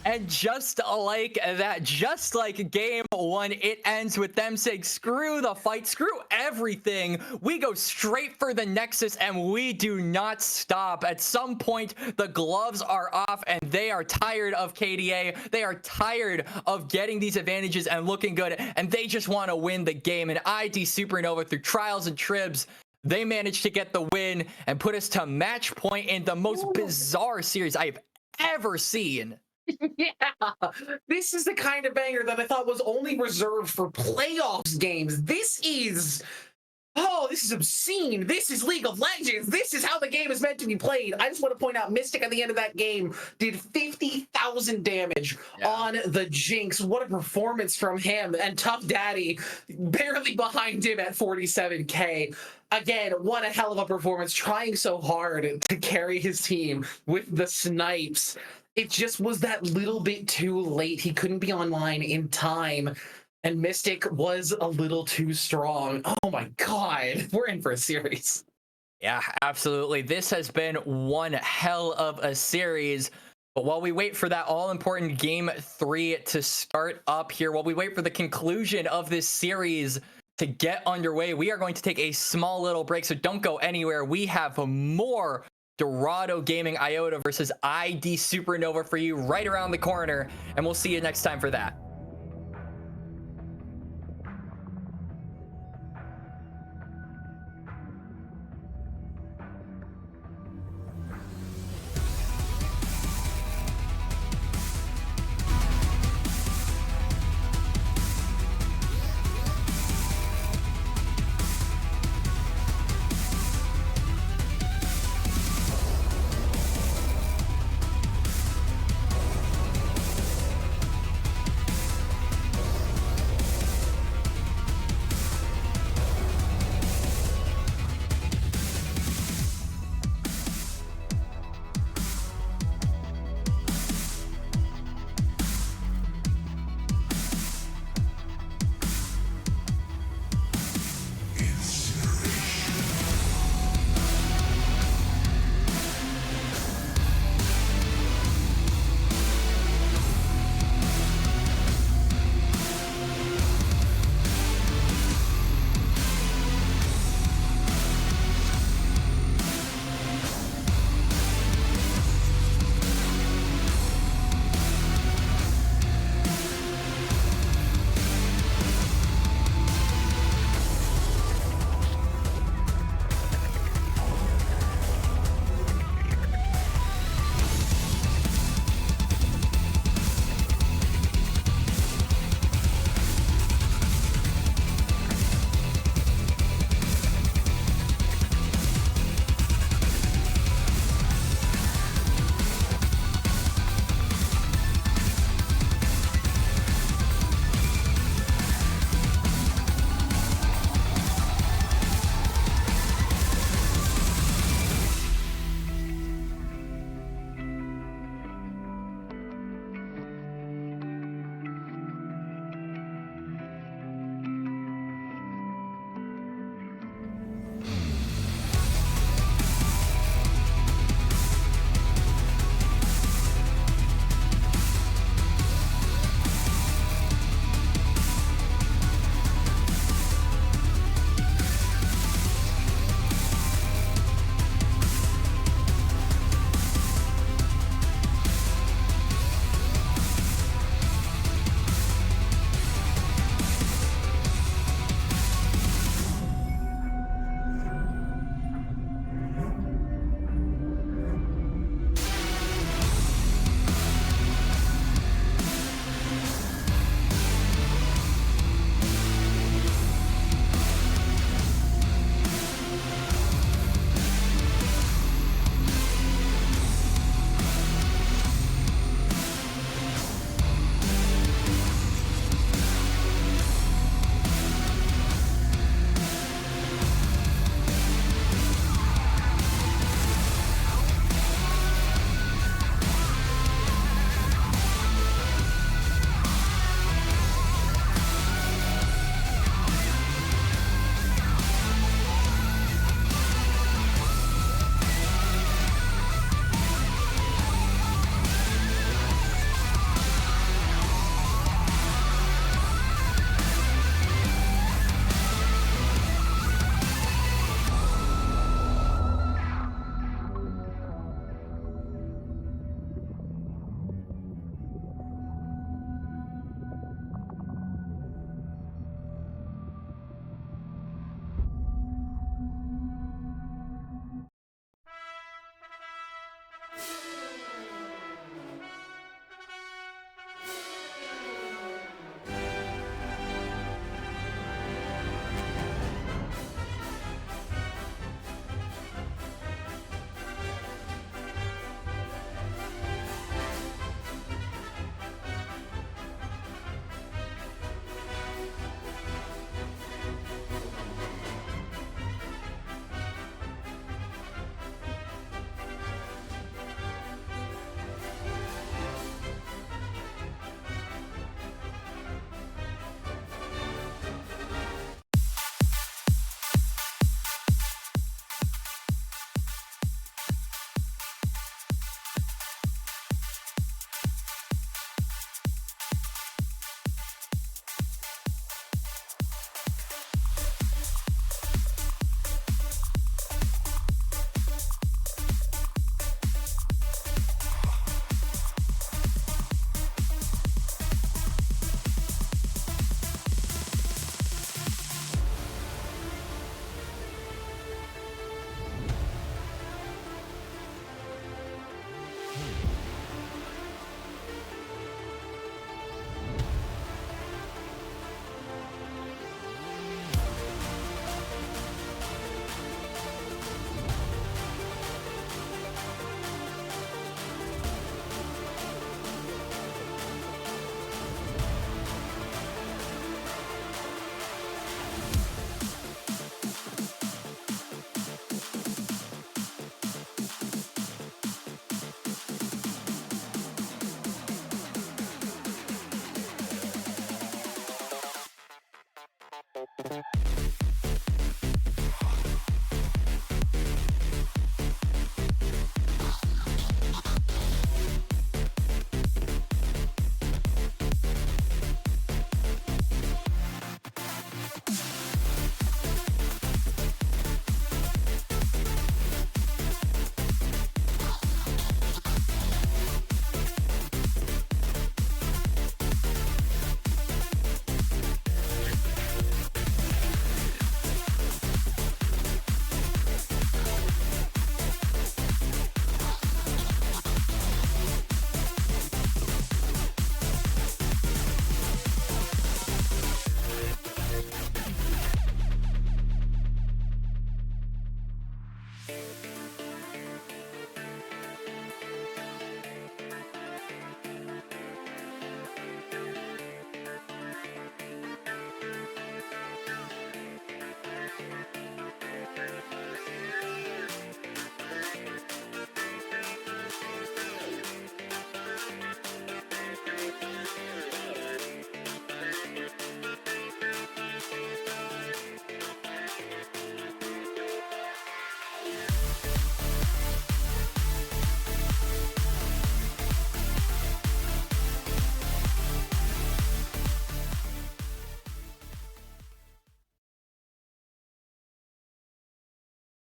S4: And just like that, just like game one, it ends with them saying, screw the fight, screw everything. We go straight for the Nexus and we do not stop. At some point, the gloves are off and they are tired of KDA. They are tired of getting these advantages and looking good. And they just want to win the game. And ID Supernova, through trials and tribs, they managed to get the win and put us to match point in the most bizarre series I've ever seen.
S3: Yeah, this is the kind of banger that I thought was only reserved for playoffs games. This is obscene. This is League of Legends. This is how the game is meant to be played. I just want to point out, Mystic at the end of that game did 50,000 damage on the Jinx. What a performance from him. And Tough Daddy barely behind him at 47k. Again, what a hell of a performance, trying so hard to carry his team with the snipes. It just was that little bit too late. He couldn't be online in time. And Mystic was a little too strong. Oh my God, we're in for a series.
S4: Yeah, absolutely. This has been one hell of a series. But while we wait for that all-important game 3 to start up here, while we wait for the conclusion of this series to get underway, we are going to take a small little break. So don't go anywhere. We have more Dorado Gaming Iota versus ID Supernova for you right around the corner, and we'll see you next time for that.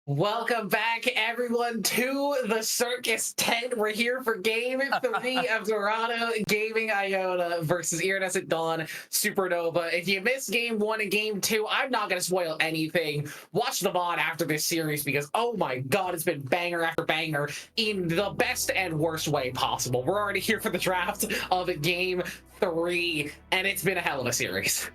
S3: Welcome back, everyone, to the circus tent. We're here for game 3 of Dorado Gaming Iota versus Iridescent Dawn Supernova. If you missed game 1 and game 2, I'm not going to spoil anything. Watch the VOD after this series because, oh my god, it's been banger after banger in the best and worst way possible. We're already here for the draft of game 3, and it's been a hell of a series.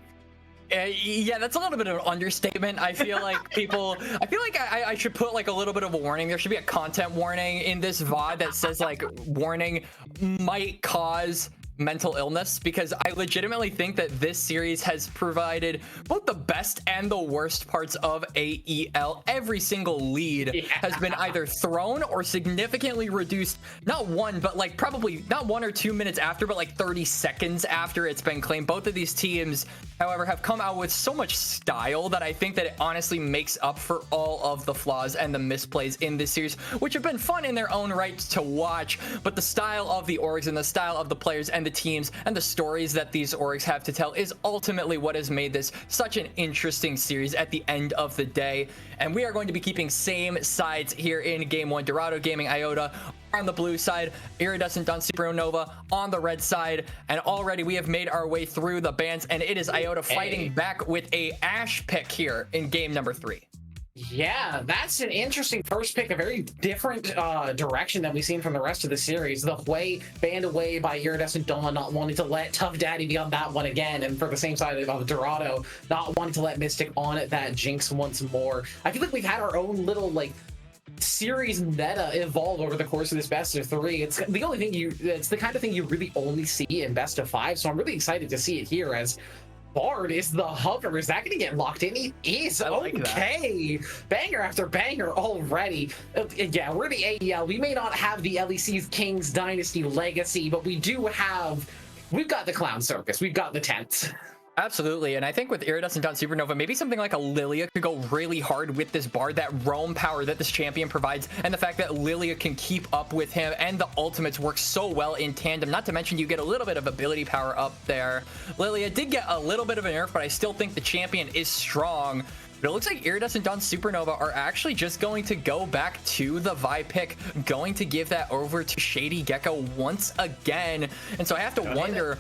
S4: Yeah, that's a little bit of an understatement. I feel like I should put like a little bit of a warning. There should be a content warning in this VOD that says like warning might cause mental illness, because I legitimately think that this series has provided both the best and the worst parts of AEL. Every single lead has been either thrown or significantly reduced, not one, but like probably not 1 or 2 minutes after, but like 30 seconds after it's been claimed. Both of these teams, however, have come out with so much style that I think that it honestly makes up for all of the flaws and the misplays in this series, which have been fun in their own right to watch. But the style of the orgs and the style of the players and the teams and the stories that these orgs have to tell is ultimately what has made this such an interesting series at the end of the day. And we are going to be keeping same sides here in game 1. Dorado Gaming Iota on the blue side, Iridescent Dawn Supernova on the red side, and already we have made our way through the bans, and it is Iota fighting back with a Ashe pick here in game number 3.
S3: Yeah, that's an interesting first pick, a very different direction that we've seen from the rest of the series. The way banned away by Iridescent Dawn, not wanting to let Tough Daddy be on that one again, and for the same side of Dorado, not wanting to let Mystic on that Jinx once more. I feel like we've had our own little like series meta evolve over the course of this best of 3. It's the only thing it's the kind of thing you really only see in best of 5, so I'm really excited to see it here as Bard is the hover. Is that going to get locked in? He is. Okay. Banger after banger already. Yeah, we're the AEL. We may not have the LEC's Kings Dynasty legacy, but we've got the Clown Circus. We've got the tents.
S4: Absolutely, and I think with Iridescent Dawn Supernova, maybe something like a Lilia could go really hard with this Bard, that roam power that this champion provides, and the fact that Lilia can keep up with him, and the ultimates work so well in tandem. Not to mention you get a little bit of ability power up there. Lilia did get a little bit of a nerf, but I still think the champion is strong. But it looks like Iridescent Dawn Supernova are actually just going to go back to the Vi pick, going to give that over to Shady Gecko once again. And so I have to wonder...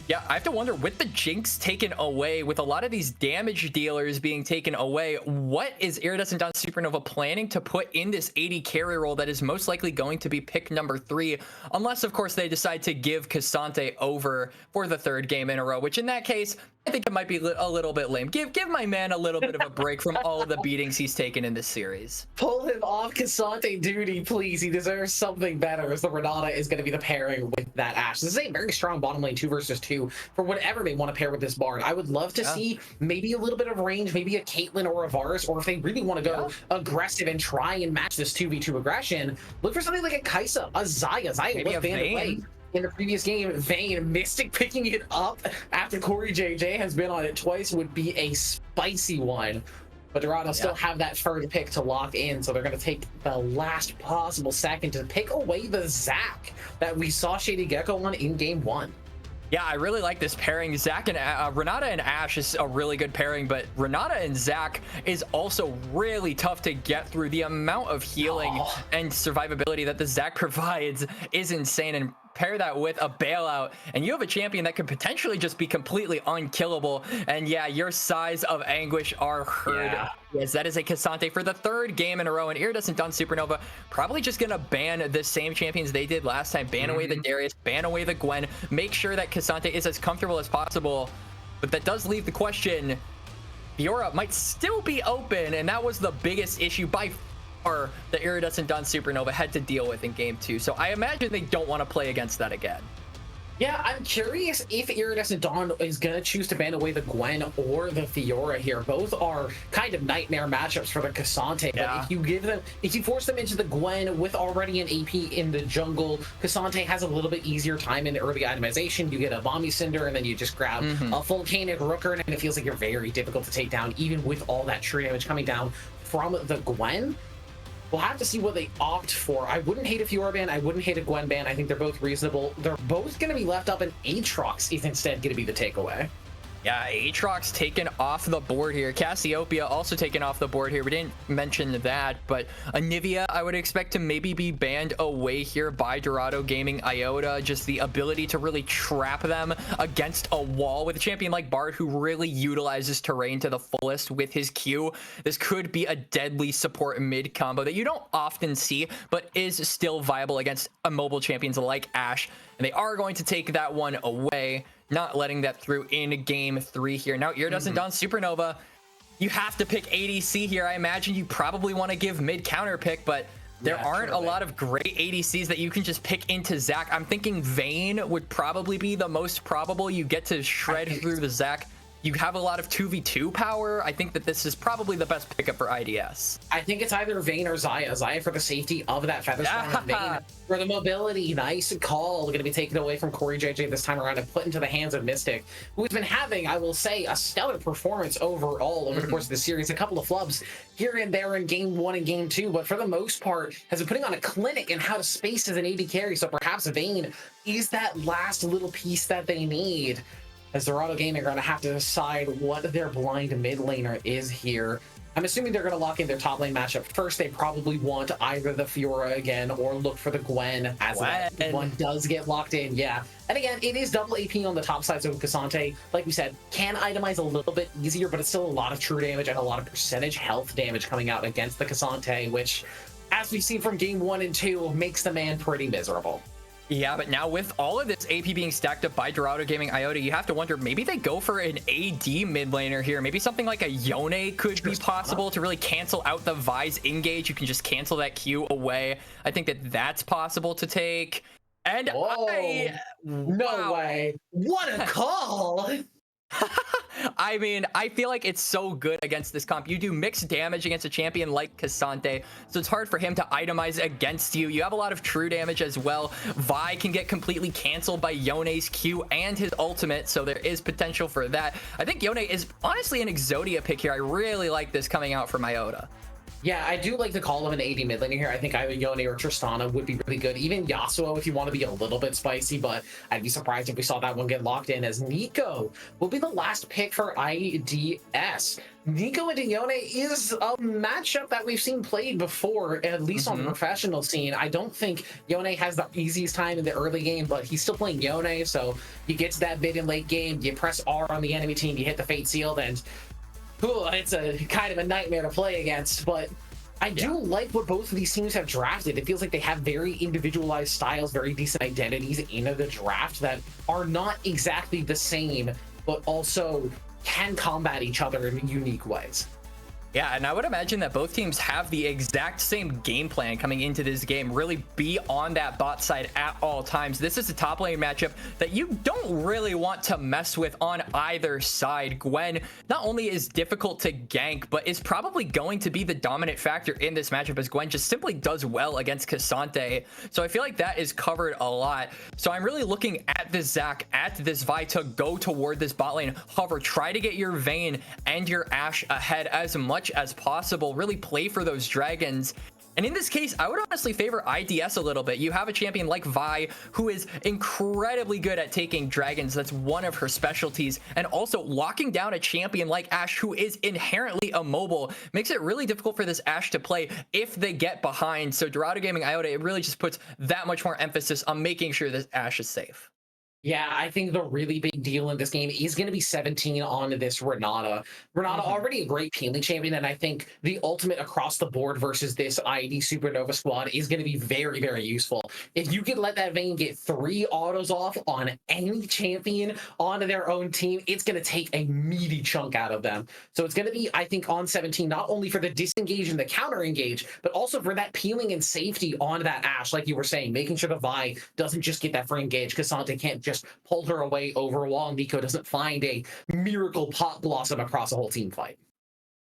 S4: Yeah, I have to wonder, with the Jinx taken away, with a lot of these damage dealers being taken away, what is Iridescent Dawn Supernova planning to put in this AD carry role that is most likely going to be pick number 3, unless, of course, they decide to give Cassante over for the 3rd game in a row, which in that case, I think it might be a little bit lame. Give my man a little bit of a break from all of the beatings he's taken in this series.
S3: Pull him off Cassante duty, please. He deserves something better, as the Renata is going to be the pairing with that Ashe. This is a very strong bottom lane 2 versus 2 for whatever they want to pair with this Bard. I would love to see maybe a little bit of range, maybe a Caitlyn or a Varus, or if they really want to go aggressive and try and match this 2v2 aggression, look for something like a Kaisa, a Xayah. Maybe a Vayne. In the previous game, Vayne, Mystic picking it up after Corey JJ has been on it twice would be a spicy one. But Dorado still have that 3rd pick to lock in, so they're going to take the last possible second to pick away the Zac that we saw Shady Gecko on in game 1.
S4: Yeah, I really like this pairing. Zac and Renata and Ashe is a really good pairing, but Renata and Zac is also really tough to get through. The amount of healing and survivability that the Zac provides is insane, and pair that with a bailout, and you have a champion that could potentially just be completely unkillable. And yeah, your sighs of anguish are heard. Yes, that is a Cassante for the 3rd game in a row, and Iridescent Dawn Supernova probably just gonna ban the same champions they did last time. Ban away the Darius, ban away the Gwen, make sure that Cassante is as comfortable as possible. But that does leave the question, Fiora might still be open, and that was the biggest issue by far that Iridescent Dawn Supernova had to deal with in game 2. So I imagine they don't want to play against that again.
S3: Yeah, I'm curious if Iridescent Dawn is going to choose to ban away the Gwen or the Fiora here. Both are kind of nightmare matchups for the Cassante, but if you force them into the Gwen with already an AP in the jungle, Cassante has a little bit easier time in the early itemization. You get a Bomby Cinder, and then you just grab a Volcanic Rooker, and it feels like you're very difficult to take down, even with all that true damage coming down from the Gwen. We'll have to see what they opt for. I wouldn't hate a Fiora ban. I wouldn't hate a Gwen ban. I think they're both reasonable. They're both going to be left up, and Aatrox is instead going to be the takeaway.
S4: Yeah, Aatrox taken off the board here. Cassiopeia also taken off the board here. We didn't mention that, but Anivia, I would expect to maybe be banned away here by Dorado Gaming Iota. Just the ability to really trap them against a wall with a champion like Bard, who really utilizes terrain to the fullest with his Q. This could be a deadly support mid combo that you don't often see, but is still viable against mobile champions like Ashe. And they are going to take that one away, not letting that through in game 3 here. Now, Iridescent on Supernova. You have to pick ADC here. I imagine you probably want to give mid counter pick, but there aren't a lot of great ADCs that you can just pick into Zac. I'm thinking Vayne would probably be the most probable. You get to shred through the Zac. You have a lot of 2v2 power. I think that this is probably the best pickup for IDS.
S3: I think it's either Vayne or Xayah. Xayah for the safety of that Feather Storm, and Vayne for the mobility. Nice call. Going to be taken away from Corey JJ this time around and put into the hands of Mystic, who's been having, I will say, a stellar performance overall over the course of the series. A couple of flubs here and there in game 1 and game 2, but for the most part has been putting on a clinic in how to space as an AD carry. So perhaps Vayne is that last little piece that they need, as Dorado Gaming are going to have to decide what their blind mid laner is here. I'm assuming they're going to lock in their top lane matchup first. They probably want either the Fiora again or look for the Gwen, as that one does get locked in. Yeah. And again, it is double AP on the top side, so Cassante, like we said, can itemize a little bit easier, but it's still a lot of true damage and a lot of percentage health damage coming out against the Cassante, which, as we've seen from game 1 and 2, makes the man pretty miserable.
S4: Yeah, but now with all of this AP being stacked up by Dorado Gaming Iota, you have to wonder, maybe they go for an AD mid laner here. Maybe something like a Yone could be possible to really cancel out the Vi's engage. You can just cancel that Q away. I think that that's possible to take. And
S3: no way. What a call.
S4: I mean, I feel like it's so good against this comp. You do mixed damage against a champion like Cassante, so it's hard for him to itemize against you. You have a lot of true damage as well. Vi can get completely canceled by Yone's Q and his ultimate, so there is potential for that. I think Yone is honestly an Exodia pick here. I really like this coming out from Iota.
S3: Yeah, I do like the call of an AD mid laner here. I think either Yone or Tristana would be really good. Even Yasuo if you want to be a little bit spicy, but I'd be surprised if we saw that one get locked in, as Nico will be the last pick for IDS. Nico and Yone is a matchup that we've seen played before, at least on the professional scene. I don't think Yone has the easiest time in the early game, but he's still playing Yone, so you get to that mid and late game, you press R on the enemy team, you hit the Fate Sealed, and it's a kind of a nightmare to play against. But I do like what both of these teams have drafted. It feels like they have very individualized styles, very decent identities in the draft that are not exactly the same, but also can combat each other in unique ways.
S4: Yeah, and I would imagine that both teams have the exact same game plan coming into this game. Really be on that bot side at all times. This is a top lane matchup that you don't really want to mess with on either side. Gwen not only is difficult to gank, but is probably going to be the dominant factor in this matchup, as Gwen just simply does well against Cassante. So I feel like that is covered a lot. So I'm really looking at this Zac, at this Vi to go toward this bot lane. Hover, try to get your Vayne and your Ashe ahead as much as possible. Really play for those dragons. And in this case, I would honestly favor IDS a little bit. You have a champion like Vi who is incredibly good at taking dragons. That's one of her specialties. And also locking down a champion like Ashe, who is inherently immobile, makes it really difficult for this Ashe to play if they get behind. So Dorado Gaming Iota, it really just puts that much more emphasis on making sure this Ashe is safe.
S3: Yeah, I think the really big deal in this game is going to be 17 on this Renata. Renata already a great peeling champion, and I think the ultimate across the board versus this ID Supernova squad is going to be very, very useful. If you could let that Vayne get 3 autos off on any champion onto their own team, it's going to take a meaty chunk out of them. So it's going to be, I think, on 17, not only for the disengage and the counter engage, but also for that peeling and safety on that Ashe, like you were saying, making sure the Vi doesn't just get that free engage. Cassante can't just pull her away over a wall. Nico doesn't find a miracle pot blossom across a whole team fight.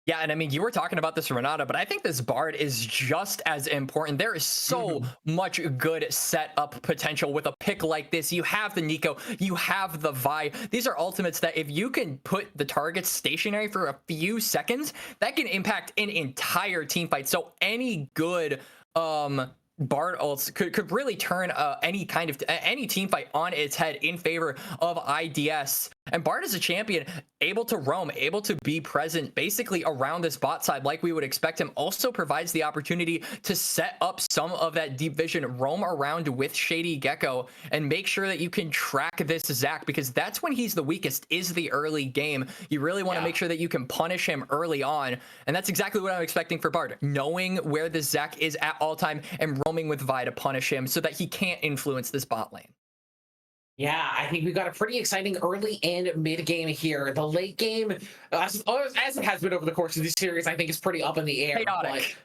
S4: Yeah, and I mean, you were talking about this Renata, but I think this Bard is just as important. There is so much good setup potential with a pick like this. You have the Nico, you have the Vi. These are ultimates that if you can put the targets stationary for a few seconds, that can impact an entire team fight. So any good Bard ults could really turn any kind of any team fight on its head in favor of IDS. And Bard is a champion able to roam, able to be present basically around this bot side like we would expect him, also provides the opportunity to set up some of that deep vision, roam around with Shady Gecko, and make sure that you can track this Zac, because that's when he's the weakest, is the early game. You really want to make sure that you can punish him early on, and that's exactly what I'm expecting for Bard, knowing where this Zac is at all time and roaming with Vi to punish him so that he can't influence this bot lane.
S3: Yeah, I think we've got a pretty exciting early and mid game here. The late game, as it has been over the course of this series, I think is pretty up in the air.
S4: Chaotic.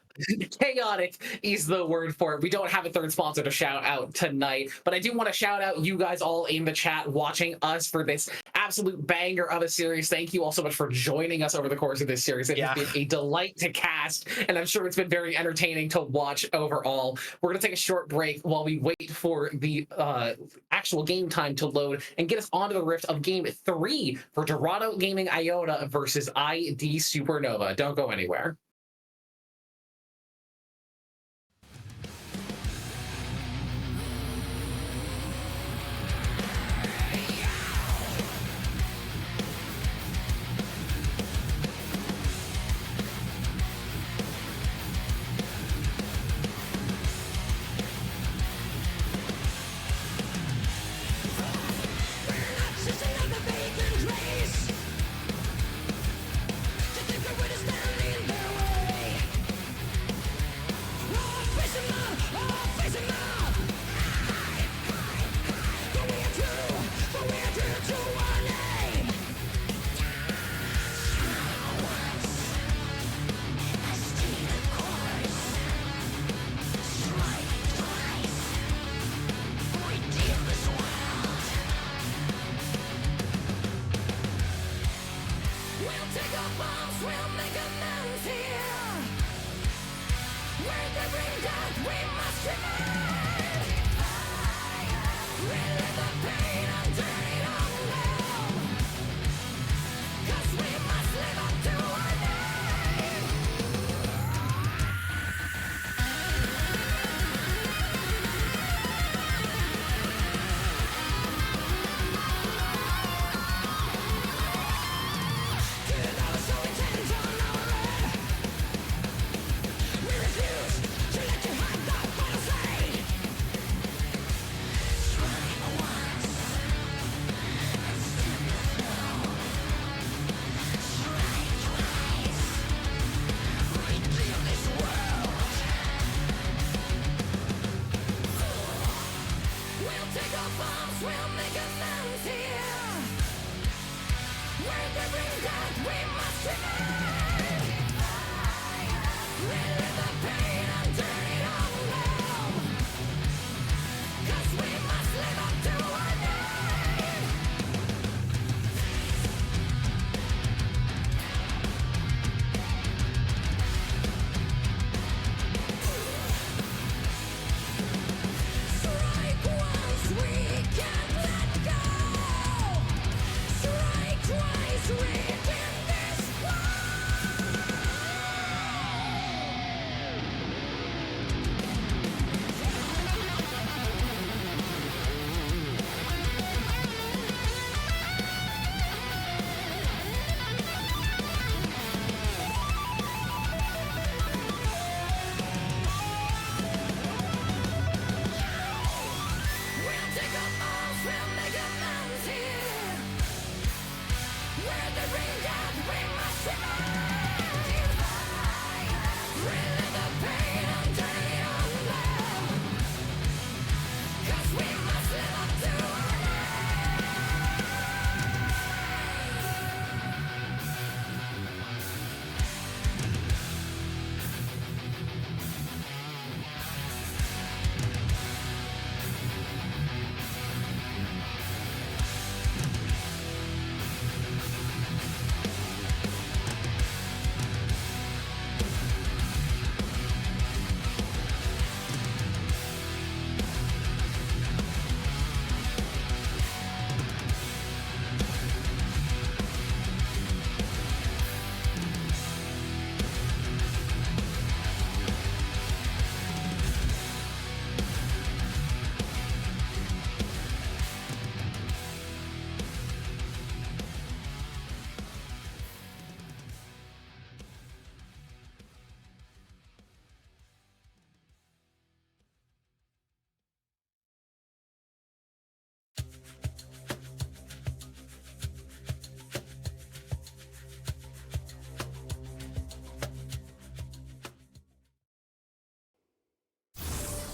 S3: Chaotic is the word for it. We don't have a third sponsor to shout out tonight, but I do want to shout out you guys all in the chat watching us for this absolute banger of a series. Thank you all so much for joining us over the course of this series. It has been a delight to cast, and I'm sure it's been very entertaining to watch overall. We're going to take a short break while we wait for the actual game time to load and get us onto the rift of game 3 for Dorado Gaming Iota versus ID Supernova. Don't go anywhere.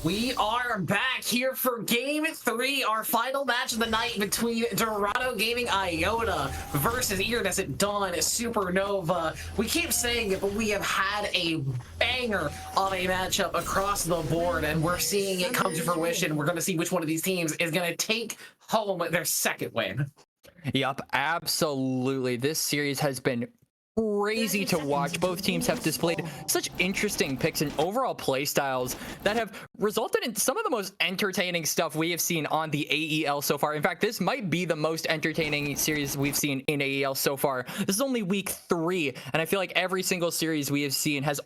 S3: We are back here for Game 3, our final match of the night between Dorado Gaming Iota versus Iridescent Dawn Supernova. We keep saying it, but we have had a banger of a matchup across the board, and we're seeing it come to fruition. We're going to see which one of these teams is going to take home their second win.
S4: Yup, absolutely. This series has been crazy to watch. Both teams have displayed such interesting picks and overall play styles that have resulted in some of the most entertaining stuff we have seen on the AEL so far. In fact, this might be the most entertaining series we've seen in AEL so far. This is only week 3, and I feel like every single series we have seen has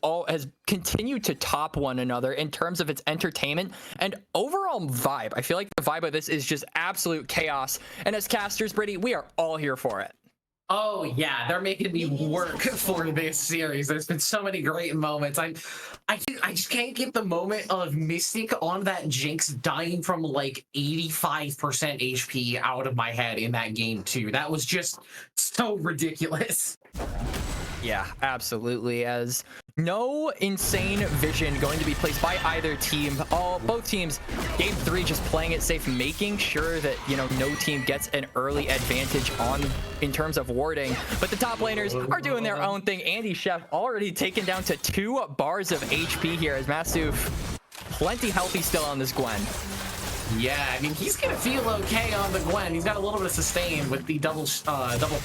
S4: continued to top one another in terms of its entertainment and overall vibe. I feel like the vibe of this is just absolute chaos, and as casters, Brady, we are all here for it.
S3: Oh yeah, they're making me work for this series. There's been so many great moments. I just can't get the moment of Mystic on that Jinx dying from like 85% HP out of my head in that game too. That was just so ridiculous.
S4: Yeah, absolutely. As no insane vision going to be placed by either team. Both teams, game 3, just playing it safe, making sure that, you know, no team gets an early advantage in terms of warding. But the top laners are doing their own thing. Andy Chef already taken down to 2 bars of HP here as Masuf plenty healthy still on this Gwen.
S3: Yeah, I mean, he's gonna feel okay on the Gwen. He's got a little bit of sustain with the double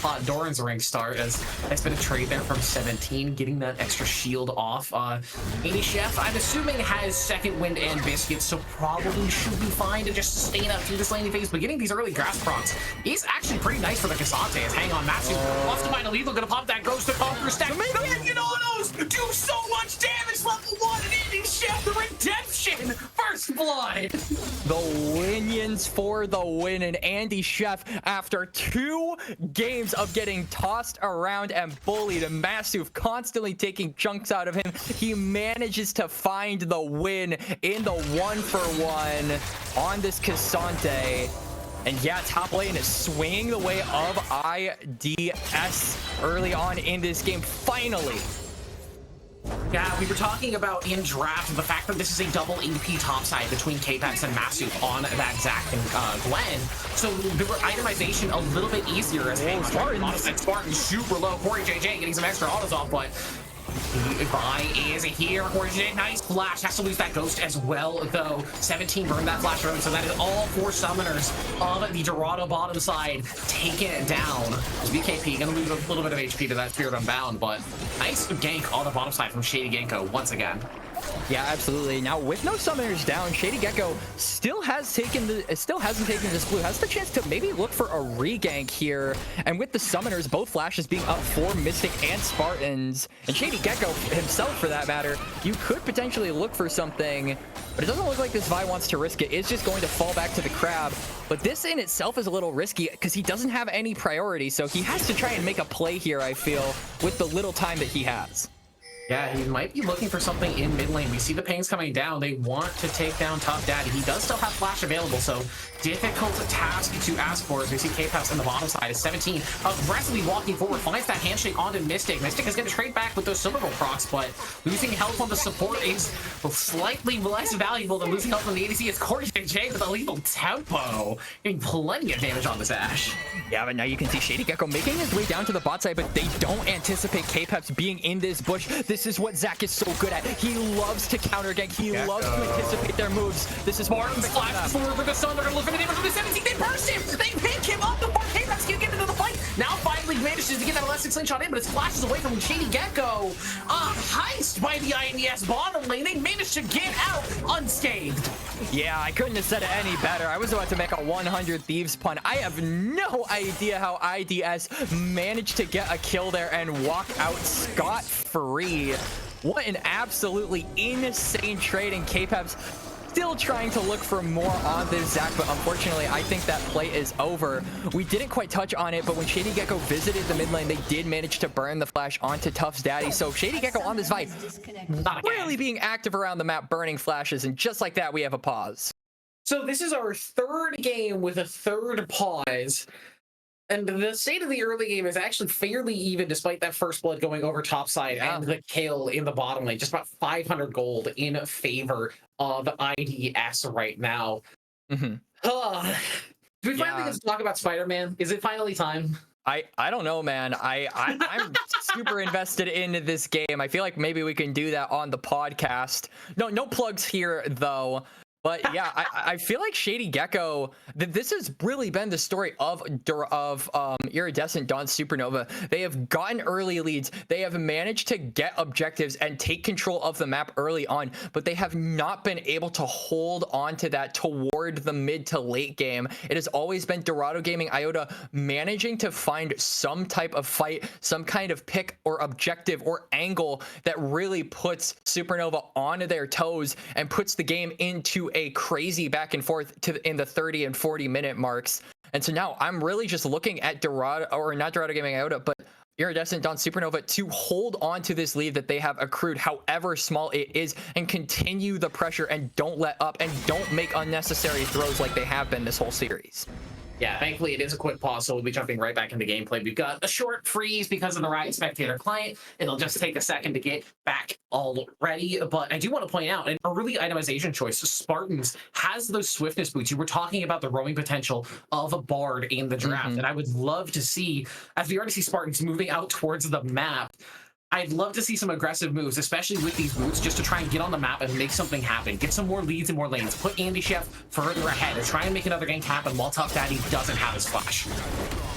S3: pot Doran's ring start, as that's been a trade there from 17, getting that extra shield off. 80 Chef, I'm assuming, has second wind and biscuits, so probably should be fine to just sustain up through this laning phase, but getting these early grass procs is actually pretty nice for the Casantes. Hang on, Matthew, off to find a lethal, gonna pop that Ghost to Conquer stack. The minion autos do so much damage, level 1, and Andy Chef, the redemption, first blood.
S4: The Minions for the win, and Andy Chef, after 2 games of getting tossed around and bullied and Masuf constantly taking chunks out of him, he manages to find the win in the 1-for-1 on this Cassante. And yeah, top lane is swinging the way of IDS early on in this game, finally.
S3: Yeah, we were talking about in draft the fact that this is a double AP topside between K-Pax and Masuf on that Zac and Gwen. So the itemization a little bit easier as Spartan super low. Corey JJ getting some extra autos off, but Vi is here. Corey JJ, nice flash. Has to lose that Ghost as well, though. 17 burned that flash early, so that is all 4 summoners of the Dorado bottom side taking it down. BKP gonna lose a little bit of HP to that Spirit Unbound, but nice gank on the bottom side from Shady Gecko once again.
S4: Yeah, absolutely. Now with no summoners down, Shady Gecko still hasn't taken this blue. Has the chance to maybe look for a regank here. And with the summoners, both flashes being up for Mystic and Spartans, and Shady Gecko himself for that matter, you could potentially look for something, but it doesn't look like this Vi wants to risk it. It's just going to fall back to the crab. But this in itself is a little risky because he doesn't have any priority, so he has to try and make a play here, I feel, with the little time that he has.
S3: Yeah, he might be looking for something in mid lane. We see the pings coming down. They want to take down Tough Daddy. He does still have flash available, so difficult task to ask for. As we see K-Paps on the bottom side is 17, aggressively walking forward, finds that handshake onto Mystic. Mystic is going to trade back with those Silver Bolt procs, but losing health on the support is slightly less valuable than losing health on the ADC. It's Corey JJ with a lethal tempo, getting plenty of damage on this Ashe.
S4: Yeah, but now you can see Shady Gecko making his way down to the bot side, but they don't anticipate K-Paps being in this bush. This is what Zac is so good at. He loves to counter gank. He loves to anticipate their moves. This is Martin's
S3: flash forward with the sun. They're gonna look for the damage from the 17. They burst him. They pick him up before K-Paps can get into the fight. Now finally manages to get that elastic slingshot in, but it splashes away from Shady Gecko. A heist by the INES bottom lane. They managed to get out unscathed.
S4: Yeah, I couldn't have said it any better. I was about to make a 100 Thieves pun. I have no idea how IDS managed to get a kill there and walk out scot-free. What an absolutely insane trade, and K-Paps still trying to look for more on this Zac, but unfortunately I think that play is over. We didn't quite touch on it, but when Shady Gecko visited the mid lane, they did manage to burn the flash onto Tuff's daddy. So Shady Gecko on this fight really being active around the map, burning flashes, and just like that we have a pause.
S3: So this is our 3rd game with a 3rd pause. And the state of the early game is actually fairly even, despite that first blood going over top side
S4: Yeah.
S3: and the kill in the bottom lane. Just about 500 gold in favor of IDS right now.
S4: Hmm.
S3: Ugh. Do we finally
S4: Yeah.
S3: get to talk about Spider-Man? Is it finally time?
S4: I don't know, man. I'm super invested in this game. I feel like maybe we can do that on the podcast. No plugs here though. But yeah, I feel like Shady Gecko, that this has really been the story of Iridescent Dawn Supernova. They have gotten early leads. They have managed to get objectives and take control of the map early on, but they have not been able to hold on to that toward the mid to late game. It has always been Dorado Gaming Iota managing to find some type of fight, some kind of pick or objective or angle that really puts Supernova onto their toes and puts the game into a crazy back and forth in the 30 and 40 minute marks. And so now I'm really just looking at Dorado, or not Dorado Gaming Iota, but Iridescent Dawn Supernova to hold on to this lead that they have accrued, however small it is, and continue the pressure and don't let up and don't make unnecessary throws like they have been this whole series.
S3: Yeah, thankfully it is a quick pause, so we'll be jumping right back into gameplay. We've got a short freeze because of the Riot Spectator client. It'll just take a second to get back already, but I do want to point out an early itemization choice. Spartans has those swiftness boots. You were talking about the roaming potential of a Bard in the draft, and I would love to see, as we already see Spartans moving out towards the map, I'd love to see some aggressive moves, especially with these boots, just to try and get on the map and make something happen. Get some more leads and more lanes. Put Andy Chef further ahead and try and make another gank happen while Tough Daddy doesn't have his flash.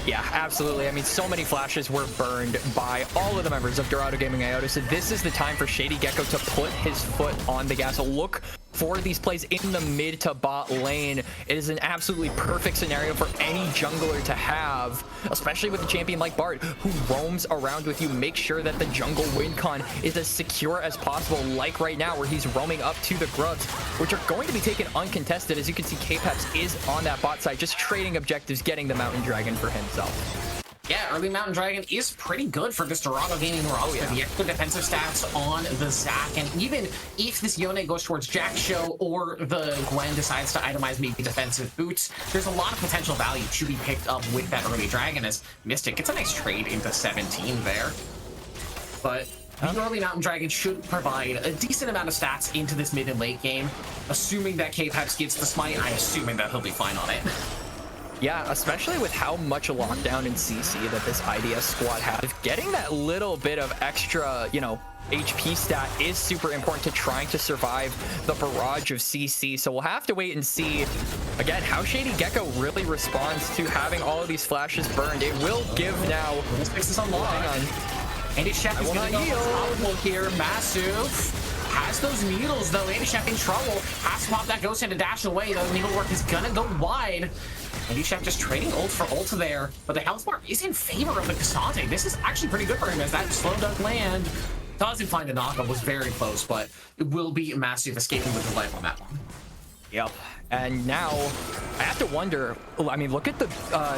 S4: Yeah, absolutely. I mean, so many flashes were burned by all of the members of Dorado Gaming Iota, so this is the time for Shady Gecko to put his foot on the gas. Look for these plays in the mid to bot lane. It is an absolutely perfect scenario for any jungler to have, especially with a champion like Bard, who roams around with you. Make sure that the jungle win con is as secure as possible, like right now, where he's roaming up to the grubs, which are going to be taken uncontested. As you can see, K-Peps is on that bot side, just trading objectives, getting the Mountain Dragon for himself.
S3: Yeah, early Mountain Dragon is pretty good for this Dorado Gaming roster. The extra defensive stats on the Zac, and even if this Yone goes towards Jack Show or the Gwen decides to itemize maybe defensive boots, there's a lot of potential value to be picked up with that early Dragon, as Mystic gets a nice trade into 17 there. But the early Mountain Dragon should provide a decent amount of stats into this mid and late game. Assuming that K-Peps gets the smite, I'm assuming that he'll be fine on it.
S4: Yeah, especially with how much lockdown in CC that this IDS squad has. Getting that little bit of extra, you know, HP stat is super important to trying to survive the barrage of CC. So we'll have to wait and see, again, how Shady Gecko really responds to having all of these flashes burned. It will give now.
S3: Let's fix this on lock.
S4: Hang on.
S3: Andy Chef is going to go optimal here. Massive. Has those needles, though. Andy Chef in trouble. Has to pop that ghost and to dash away. The needle work is going to go wide. Andy Chef just trading ult for ult there. But the health bar is in favor of the Cassante. This is actually pretty good for him, as that slow does land. Doesn't find a knockup. Was very close, but it will be Massive escaping with his life on that one.
S4: Yep. And now I have to wonder, I mean, look at the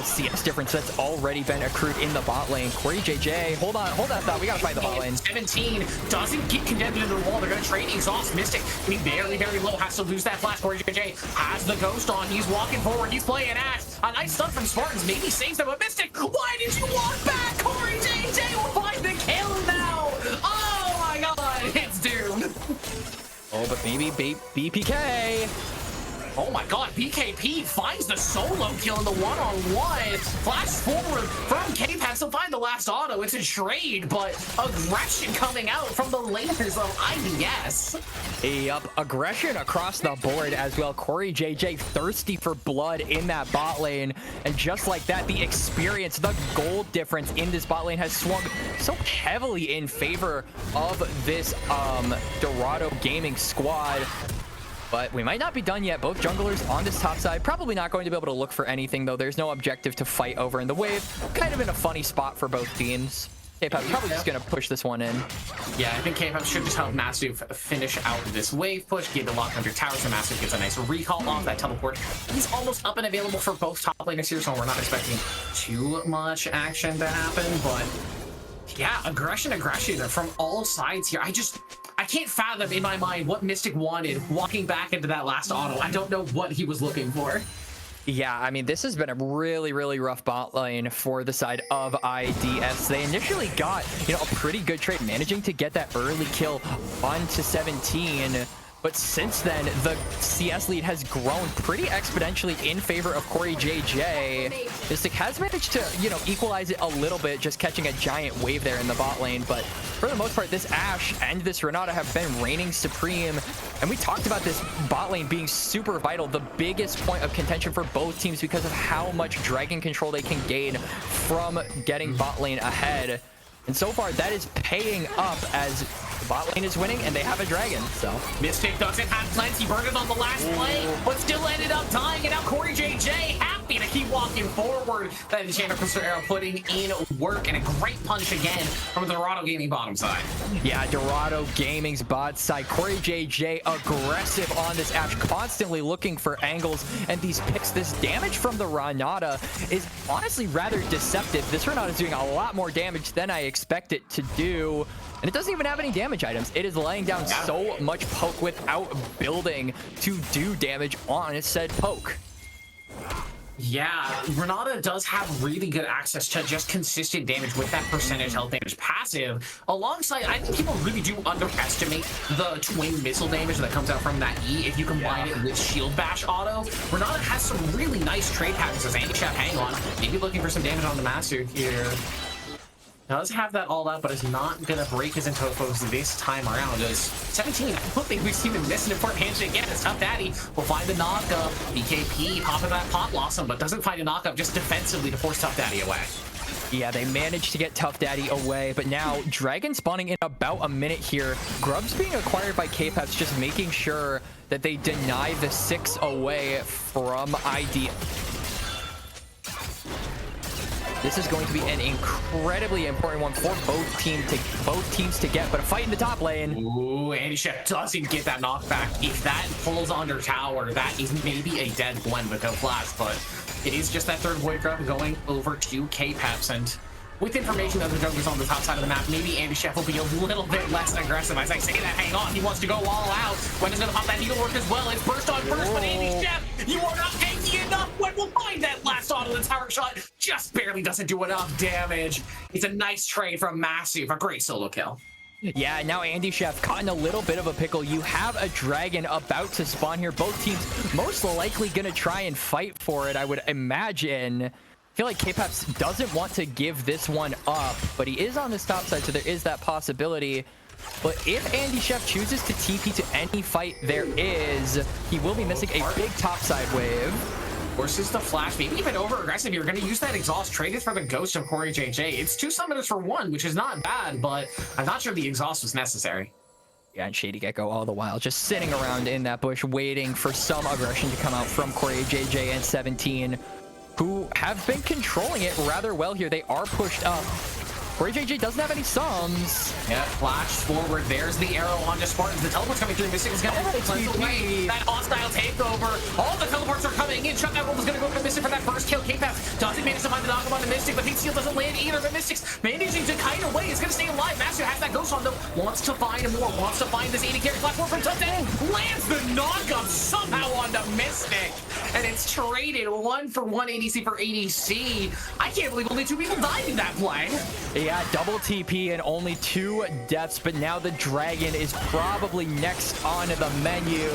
S4: CS difference that's already been accrued in the bot lane. Corey JJ, hold that thought. We got to fight the bot lane. 17 doesn't get condemned into the wall. They're going to trade Exhaust. Mystic, I mean, very, very low. Has to lose that flash. Corey JJ has the ghost on. He's walking forward. He's playing Ash. A nice stun from Spartans. Maybe saves them. But Mystic, why did you walk back? Corey JJ will find the kill now. Oh my God, it's doomed. Oh, but maybe BPK.
S3: Oh my God, BKP finds the solo kill in the one-on-one. Flash forward from K-Peps to find the last auto. It's a trade, but aggression coming out from the laners of IDS.
S4: Yep, aggression across the board as well. Corey JJ thirsty for blood in that bot lane. And just like that, the experience, the gold difference in this bot lane has swung so heavily in favor of this Dorado Gaming squad. But we might not be done yet. Both junglers on this top side. Probably not going to be able to look for anything, though. There's no objective to fight over in the wave. Kind of in a funny spot for both teams. K-Pop probably just going to push this one in.
S3: Yeah, I think K-Pop should just help Massive finish out this wave push, get the lock under tower, so Massive gets a nice recall off that teleport. He's almost up and available for both top laners here, so we're not expecting too much action to happen, but yeah, aggression from all sides here. I can't fathom in my mind what Mystic wanted walking back into that last auto. I don't know what he was looking for.
S4: Yeah, I mean, this has been a really, really rough bot lane for the side of IDS. They initially got, you know, a pretty good trade, managing to get that early kill onto 17. But since then, the CS lead has grown pretty exponentially in favor of Corey JJ. Mystic has managed to, you know, equalize it a little bit, just catching a giant wave there in the bot lane. But for the most part, this Ashe and this Renata have been reigning supreme. And we talked about this bot lane being super vital, the biggest point of contention for both teams because of how much dragon control they can gain from getting bot lane ahead. And so far, that is paying up as the bot lane is winning and they have a dragon. So
S3: Mystic doesn't have plenty. Burned it on the last play, but still ended up dying. And now Corey JJ happy to keep walking forward. That Enchanter Crystal Arrow putting in work, and a great punch again from the Dorado Gaming bottom side.
S4: Yeah, Dorado Gaming's bot side. Corey JJ aggressive on this Ashe, constantly looking for angles and these picks. This damage from the Renata is honestly rather deceptive. This Renata is doing a lot more damage than I expect it to do. And it doesn't even have any damage items. It is laying down so much poke without building to do damage on said poke.
S3: Yeah, Renata does have really good access to just consistent damage with that percentage health damage passive. Alongside, I think people really do underestimate the twin missile damage that comes out from that E if you combine it with shield bash auto. Renata has some really nice trade patterns as Andy Chef hang on. Maybe looking for some damage on the master here. Does have that all out, but is not gonna break his intofos this time around. As 17, I don't think we've seen him miss an important handshake again. As Tough Daddy will find the knockup. BKP popping that pot blossom, but doesn't find a knockup just defensively to force Tough Daddy away.
S4: Yeah, they managed to get Tough Daddy away, but now Dragon spawning in about a minute here. Grub's being acquired by K-Peps, just making sure that they deny the 6 away from ID. This is going to be an incredibly important one for both teams to get, but a fight in the top lane.
S3: Ooh, Andy Chef doesn't get that knockback. If that pulls under tower, that is maybe a dead Gwen with no flash, but it is just that third Void Grub going over to K-Peps. And with information that the jungler's on the top side of the map, maybe Andy Chef will be a little bit less aggressive. As I say that, hang on, he wants to go all out. Gwen is going to pop that needlework as well. It's burst on burst, but Andy Chef, you are not tanky enough. Gwen will find that last auto. The tower shot just barely doesn't do enough damage. It's a nice trade from Massive, a great solo kill.
S4: Yeah, now Andy Chef caught in a little bit of a pickle. You have a dragon about to spawn here. Both teams most likely going to try and fight for it, I would imagine. I feel like K-Peps doesn't want to give this one up, but he is on this top side, so there is that possibility. But if Andy Chef chooses to TP to any fight there is, he will be missing a big topside wave.
S3: Forces the flash, maybe even over aggressive. You're going to use that exhaust, trade it for the ghost of Corey JJ. It's 2 summoners for 1, which is not bad, but I'm not sure the exhaust was necessary.
S4: Yeah, and Shady Gecko all the while just sitting around in that bush waiting for some aggression to come out from Corey JJ and 17, who have been controlling it rather well here. They are pushed up. Corey JJ doesn't have any sums.
S3: Yeah, flash forward. There's the arrow onto Spartans. The teleport's coming through. Mystic is going to cleanse away that hostile takeover. All the teleports are coming in. Shutdown Wolf is going to go for Mystic for that first kill. K-Pass doesn't manage to find the knockup on the Mystic, but Heat Seal doesn't land either. But Mystic's managing to kite away. It's going to stay alive. Master has that ghost on though. Wants to find more. Wants to find this 80 carry platform from Touchdown. Lands the knockup somehow on the Mystic. And it's traded 1 for 1 ADC for ADC. I can't believe only 2 people died in that play.
S4: Yeah, double TP and only 2 deaths, but now the dragon is probably next on the menu.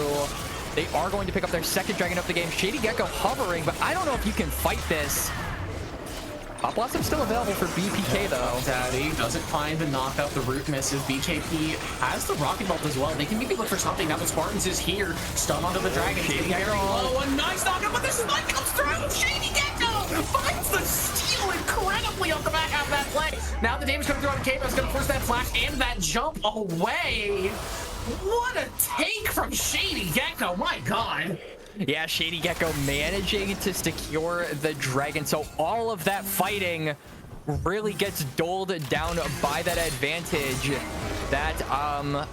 S4: They are going to pick up their second dragon of the game. Shady Gecko hovering, but I don't know if you can fight this. Pop Blossom still available for BPK though.
S3: Daddy doesn't find the knockout. The root misses. BKP has the rocket bolt as well. They can maybe look for something now that Spartans is here. Stun onto the dragon. Shady Gecko. Oh, a nice knockout, but this light comes through. Shady Gecko finds the steal incredibly off the back half of that play. Now the damage coming through on K-Pop is going to force that flash and that jump away. What a take from Shady Gecko. My God.
S4: Yeah, Shady Gecko managing to secure the dragon. So all of that fighting really gets doled down by that advantage that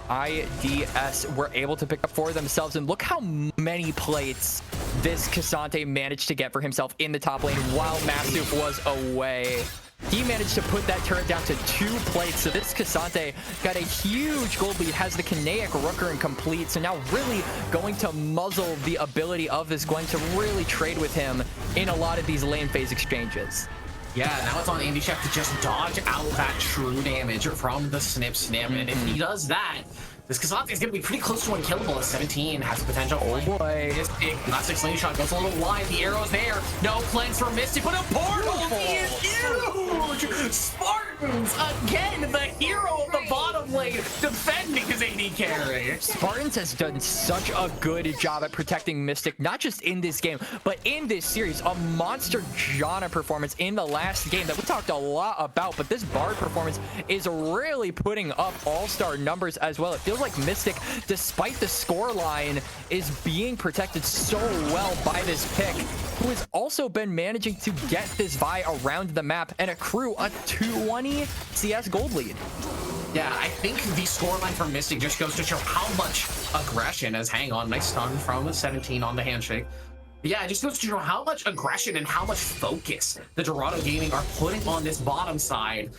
S4: IDS were able to pick up for themselves. And look how many plates this Cassante managed to get for himself in the top lane while Massive was away. he managed to put that turret down to 2 plates. So this Cassante got a huge gold lead, has the Kinetic Rooker incomplete. So now really going to muzzle the ability of this Gwen to really trade with him in a lot of these lane phase exchanges.
S3: Yeah, now it's on Andy Chef to just dodge out that true damage from the snip. And if he does that, this Cassante is going to be pretty close to unkillable as 17 has the potential.
S4: Oh boy.
S3: Mystic, Mystic slingshot goes a little wide. The arrow's there. No cleanse for Mystic, but a portal is huge. Spartans, again, the hero of the bottom lane, defending his AD carry.
S4: Spartans has done such a good job at protecting Mystic, not just in this game, but in this series. A monster Janna performance in the last game that we talked a lot about, but this Bard performance is really putting up all-star numbers as well. It feels like Mystic, despite the score line, is being protected so well by this pick, who has also been managing to get this Vi around the map and accrue a 220 CS gold lead.
S3: Yeah, I think the scoreline for Mystic just goes to show how much aggression as hang on, nice stun from the 17 on the handshake. Yeah, it just goes to show how much aggression and how much focus the Dorado Gaming are putting on this bottom side,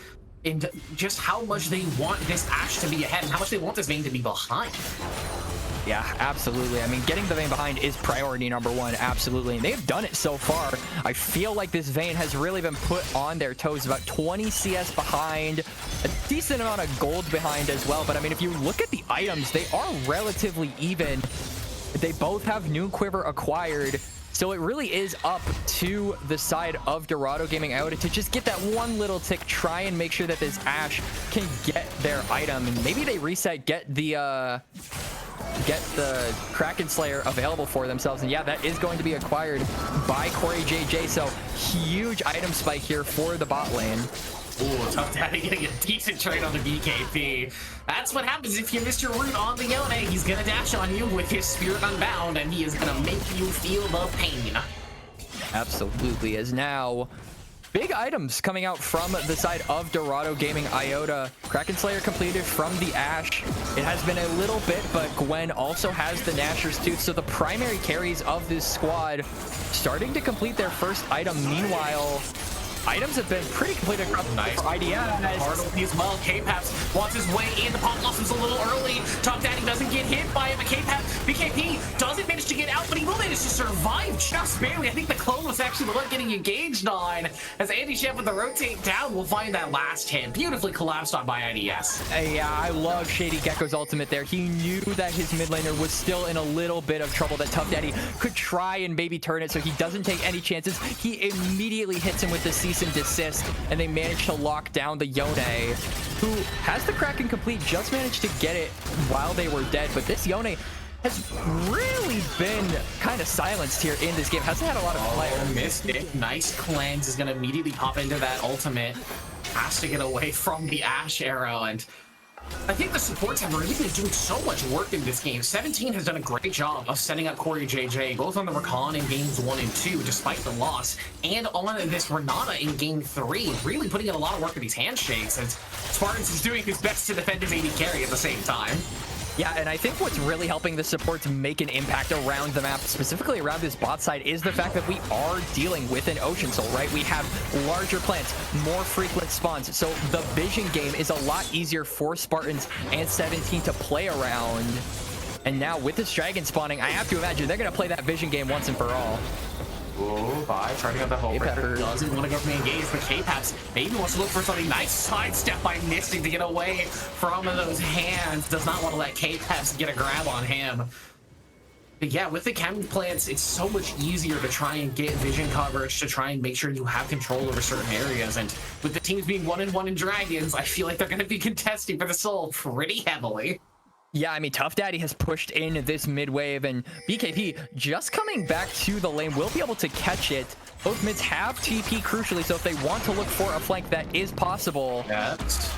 S3: and just how much they want this Ashe to be ahead and how much they want this Vayne to be behind.
S4: Yeah, absolutely. I mean, getting the Vayne behind is priority number 1, absolutely. And they've done it so far. I feel like this Vayne has really been put on their toes, about 20 CS behind, a decent amount of gold behind as well. But I mean, if you look at the items, they are relatively even. They both have new quiver acquired. So it really is up to the side of Dorado Gaming Iota to just get that one little tick, try and make sure that this Ashe can get their item. And maybe they reset, get the Kraken Slayer available for themselves. And yeah, that is going to be acquired by Corey JJ. So huge item spike here for the bot lane.
S3: Ooh, Tough Daddy getting a decent trade on the BKP. That's what happens if you miss your root on the Iota. He's gonna dash on you with his Spirit Unbound, and he is gonna make you feel the pain.
S4: Absolutely. As now, big items coming out from the side of Dorado Gaming Iota. Kraken Slayer completed from the Ashe. It has been a little bit, but Gwen also has the Gnasher's Tooth. So the primary carries of this squad starting to complete their first item. Meanwhile, items have been pretty completed across
S3: nice
S4: for IDS.
S3: Hard as well. K-Paps wants his way in. The pop blossoms a little early. Top Daddy doesn't get hit by it, but BKP doesn't manage to get out, but he will manage to survive just barely. I think the clone was actually the one getting engaged on. As Andy Chef with the rotate down will find that last hit. Beautifully collapsed on by IDS.
S4: Yeah, I love Shady Gecko's ultimate there. He knew that his mid laner was still in a little bit of trouble, that Tough Daddy could try and maybe turn it so he doesn't take any chances. He immediately hits him with the cease and desist, and they managed to lock down the Yone, who has the Kraken complete, just managed to get it while they were dead. But this Yone has really been kind of silenced here in this game. Hasn't had a lot of play.
S3: Mystic, nice cleanse, is going to immediately pop into that ultimate. Has to get away from the Ashe arrow, and I think the supports have really been doing so much work in this game. 17 has done a great job of setting up Corey JJ, both on the Recon in games 1 and 2, despite the loss, and on this Renata in game 3, really putting in a lot of work with these handshakes, as Spartans is doing his best to defend his AD carry at the same time.
S4: Yeah, and I think what's really helping the supports make an impact around the map, specifically around this bot side, is the fact that we are dealing with an Ocean Soul, right? We have larger plants, more frequent spawns, so the vision game is a lot easier for Spartans and 17 to play around. And now with this dragon spawning, I have to imagine they're going to play that vision game once and for all.
S3: Whoa, bye. Trying to get the whole breaker. Doesn't want to go for the engage, but K-Paps maybe wants to look for something nice. Sidestep by Mystic to get away from those hands. Does not want to let K-Paps get a grab on him. But yeah, with the chem plants, it's so much easier to try and get vision coverage, to try and make sure you have control over certain areas. And with the teams being 1-1 in Dragons, I feel like they're going to be contesting for the soul pretty heavily.
S4: Yeah, I mean, Tough Daddy has pushed in this mid wave, and BKP just coming back to the lane will be able to catch it. Both mids have TP crucially, so if they want to look for a flank, that is possible.
S3: Yes.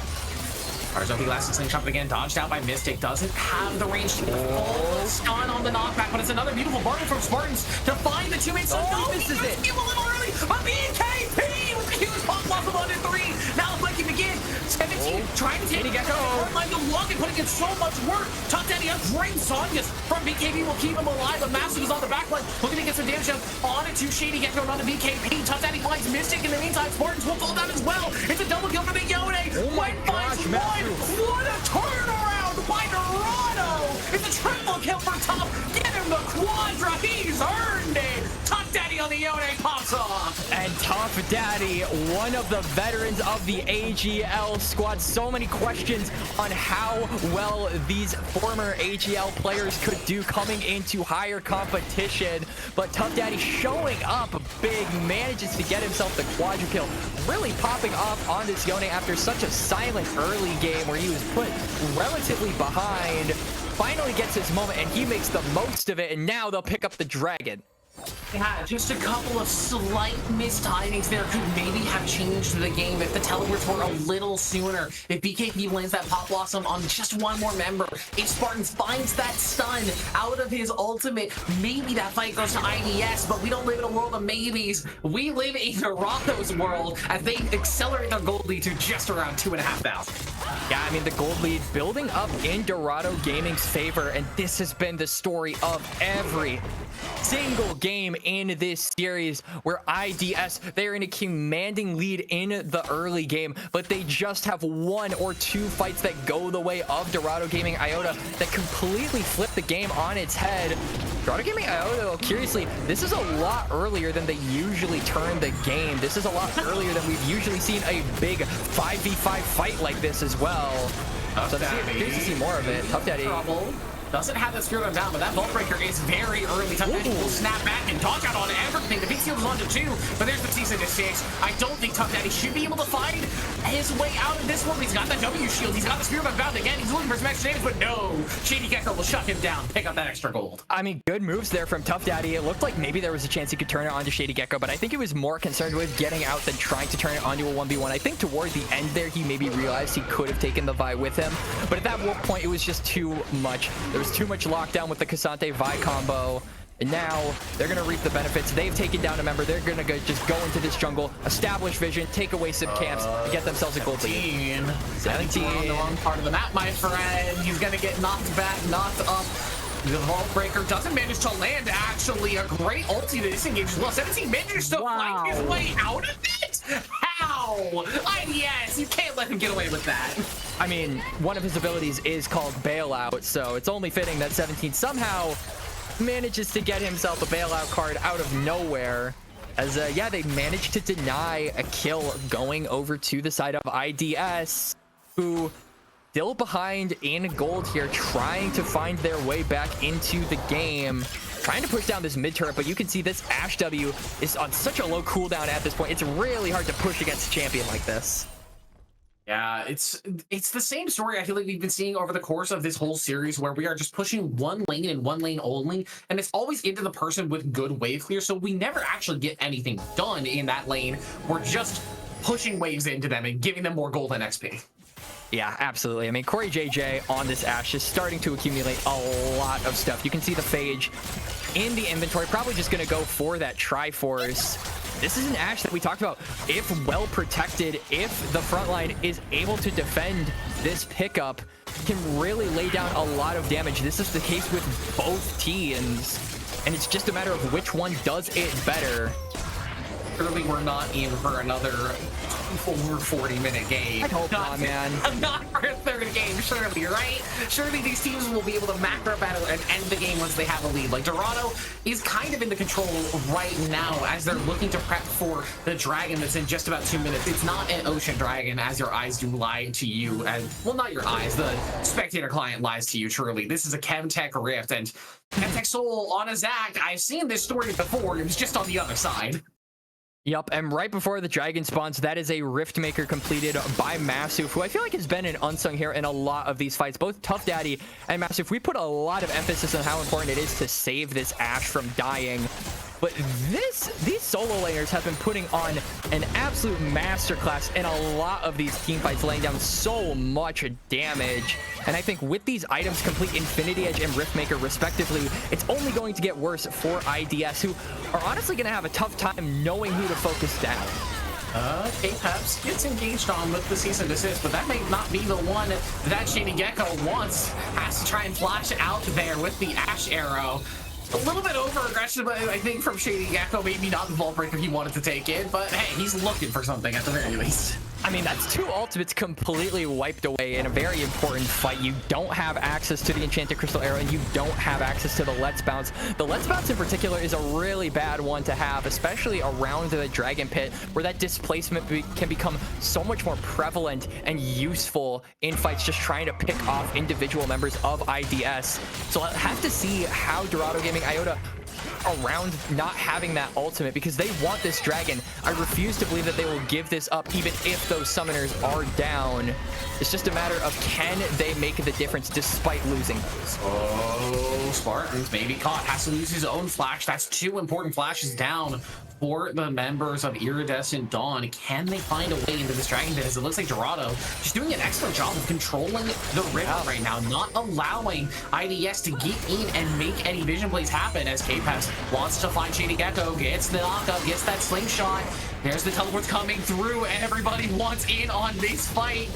S3: Arzobi Glass is slingshot again, dodged out by Mystic. Doesn't have the range to full stun on the knockback, but it's another beautiful bargain from Spartans to find the teammates. So no,
S4: this is it.
S3: A little early, but BKP with the huge pop blossom on in 3. Now the flanking begin. 17 trying to take
S4: Shady Gecko.
S3: Frontline the longest, putting in so much work. Top Daddy, a great Zonius from BKB will keep him alive, but Massive is on the back line, looking to get some damage down on it to Shady Gecko and on the BKB. Top Daddy finds Mystic. In the meantime, Spartans will fall down as well. It's a double kill for the Iota.
S4: Oh my gosh, Massive.
S3: What a turnaround by Dorado. It's a triple kill for Top. Get him the quadra. He's earned it. Top Daddy on the Iota pops off.
S4: And Tough Daddy, one of the veterans of the AGL squad. So many questions on how well these former AGL players could do coming into higher competition. But Tough Daddy showing up big, manages to get himself the quadra kill. Really popping off on this Yone after such a silent early game where he was put relatively behind. Finally gets his moment and he makes the most of it, and now they'll pick up the dragon.
S3: Yeah, just a couple of slight mistimings there could maybe have changed the game if the teleports were a little sooner. If BKB lands that Pop Blossom on just one more member, if Spartans finds that stun out of his ultimate, maybe that fight goes to IDS, but we don't live in a world of maybes. We live in Dorado's world as they accelerate their gold lead to just around 2,500.
S4: Yeah, I mean, the gold lead building up in Dorado Gaming's favor, and this has been the story of every single game in this series where IDS, they're in a commanding lead in the early game, but they just have one or two fights that go the way of Dorado Gaming Iota that completely flip the game on its head. Dorado Gaming Iota, though, curiously, this is a lot earlier than they usually turn the game. This is a lot earlier than we've usually seen a big 5v5 fight like this as well. So curious to see more of it. Tough Daddy.
S3: Doesn't have the Spirit of Down, but that Vault Breaker is very early. Tough Daddy will snap back and dodge out on everything. The Big Seal is on to 2, but there's the season to 6. I don't think Tough Daddy should be able to find his way out of this one. He's got that W shield. He's got the Spirit of Bound again. He's looking for some extra damage, but no. Shady Gecko will shut him down. Pick up that extra gold.
S4: I mean, good moves there from Tough Daddy. It looked like maybe there was a chance he could turn it onto Shady Gecko, but I think he was more concerned with getting out than trying to turn it onto a 1v1. I think toward the end there, he maybe realized he could have taken the Vi with him, but at that point, it was just too much. There was too much lockdown with the Cassante Vi combo, and now they're gonna reap the benefits. They've taken down a member. They're gonna just go into this jungle, establish vision, take away some camps, and get themselves a gold lead.
S3: 17 on the wrong part of the map, my friend. He's gonna get knocked back, knocked up. The Vault Breaker doesn't manage to land, actually. A great ulti to disengage as well. 17 manages to find his way out of it? How? IDS, you can't let him get away with that.
S4: I mean, one of his abilities is called Bailout, so it's only fitting that 17 somehow manages to get himself a Bailout card out of nowhere. As, yeah, they managed to deny a kill going over to the side of IDS, who still behind in gold here, trying to find their way back into the game, trying to push down this mid turret, but you can see this Ash W is on such a low cooldown at this point. It's really hard to push against a champion like this.
S3: Yeah, it's the same story I feel like we've been seeing over the course of this whole series, where we are just pushing one lane and one lane only, and it's always into the person with good wave clear, so we never actually get anything done in that lane. We're just pushing waves into them and giving them more gold and XP.
S4: Yeah, absolutely. I mean, Corey JJ on this Ashe is starting to accumulate a lot of stuff. You can see the Phage in the inventory, probably just going to go for that Triforce. This is an Ashe that we talked about. If well protected, if the front line is able to defend this pickup, can really lay down a lot of damage. This is the case with both teams, and it's just a matter of which one does it better.
S3: Clearly, we're not in for another full 40-minute game.
S4: I hope not, man.
S3: Not for a third game, surely, right? Surely these teams will be able to macro battle and end the game once they have a lead. Like, Dorado is kind of in the control right now as they're looking to prep for the dragon that's in just about 2 minutes. It's not an ocean dragon, as your eyes do lie to you. And, well, not your eyes. The spectator client lies to you, truly. This is a Chemtech Rift, and Chemtech Soul on a Zac. I've seen this story before. It was just on the other side.
S4: Yup, and right before the dragon spawns, that is a Rift Maker completed by Massive, who I feel like has been an unsung hero in a lot of these fights. Both Tough Daddy and Massive, we put a lot of emphasis on how important it is to save this Ashe from dying. But these solo laners have been putting on an absolute masterclass in a lot of these team fights, laying down so much damage. And I think with these items, Complete Infinity Edge and Riftmaker respectively, it's only going to get worse for IDS, who are honestly going to have a tough time knowing who to focus down.
S3: K-Peps gets engaged on with the cease and desist, but that may not be the one that Shady Gecko wants. Has to try and flash out there with the Ash Arrow. A little bit over-aggressive, I think, from Shady Gecko. Maybe not the Vault Breaker he wanted to take in, but hey, he's looking for something at the very least.
S4: I mean, that's two ultimates completely wiped away in a very important fight. You don't have access to the Enchanted Crystal Arrow, and you don't have access to the Let's Bounce. The Let's Bounce in particular is a really bad one to have, especially around the Dragon Pit, where that displacement can become so much more prevalent and useful in fights, just trying to pick off individual members of IDS. So I'll have to see how Dorado Gaming Iota around not having that ultimate, because they want this dragon. I refuse to believe that they will give this up even if those summoners are down. It's just a matter of, can they make the difference despite losing those?
S3: Oh, Spartans maybe caught. Has to lose his own flash. That's two important flashes down for the members of Iridescent Dawn. Can they find a way into this Dragon Pit? As it looks like Dorado just doing an excellent job of controlling the river right now, not allowing IDS to get in and make any vision plays happen, as K-Peps wants to find Shady Gecko, gets the knockup, gets that slingshot. There's the teleports coming through, and everybody wants in on this fight.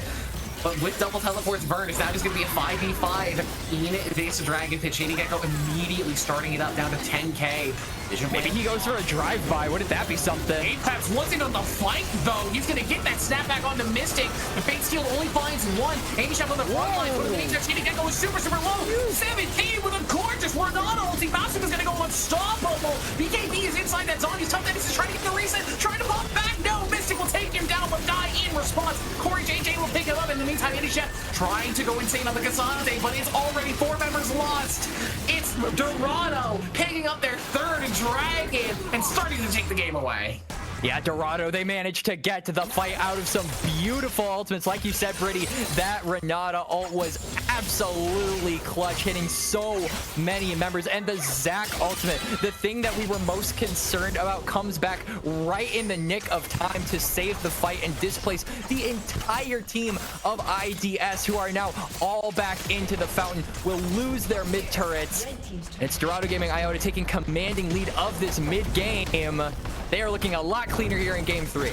S3: But with double teleports burned, it's now just going to be a 5v5 in this Dragon Pit. Shady Gecko immediately starting it up down to 10k.
S4: Maybe he goes for a drive-by. Wouldn't that be something?
S3: Apex wasn't on the fight, though. He's going to get that snapback onto Mystic. The Fate Steal only finds one. Aegis on the front line. But the meantime, Shady Gecko is super, super low. 17 with a gorgeous Dorado ulti. Massive is going to go unstoppable. BKB is inside that zone. He's tough. That is trying to get the reset. Trying to pop back. No, Mystic will take him down, but die in response. Corey JJ will pick him up. In the meantime, Iridescent trying to go insane on the Cassandre, but it's already 4 members lost. It's Dorado picking up their third dragon and starting to take the game away.
S4: Yeah, Dorado, they managed to get the fight out of some beautiful ultimates. Like you said, Brittany, that Renata ult was absolutely clutch, hitting so many members. And the Zac ultimate, the thing that we were most concerned about, comes back right in the nick of time to save the fight and displace the entire team of IDS, who are now all back into the fountain, will lose their mid turrets. It's Dorado Gaming Iota taking commanding lead of this mid game. They are looking a lot cleaner here in game 3.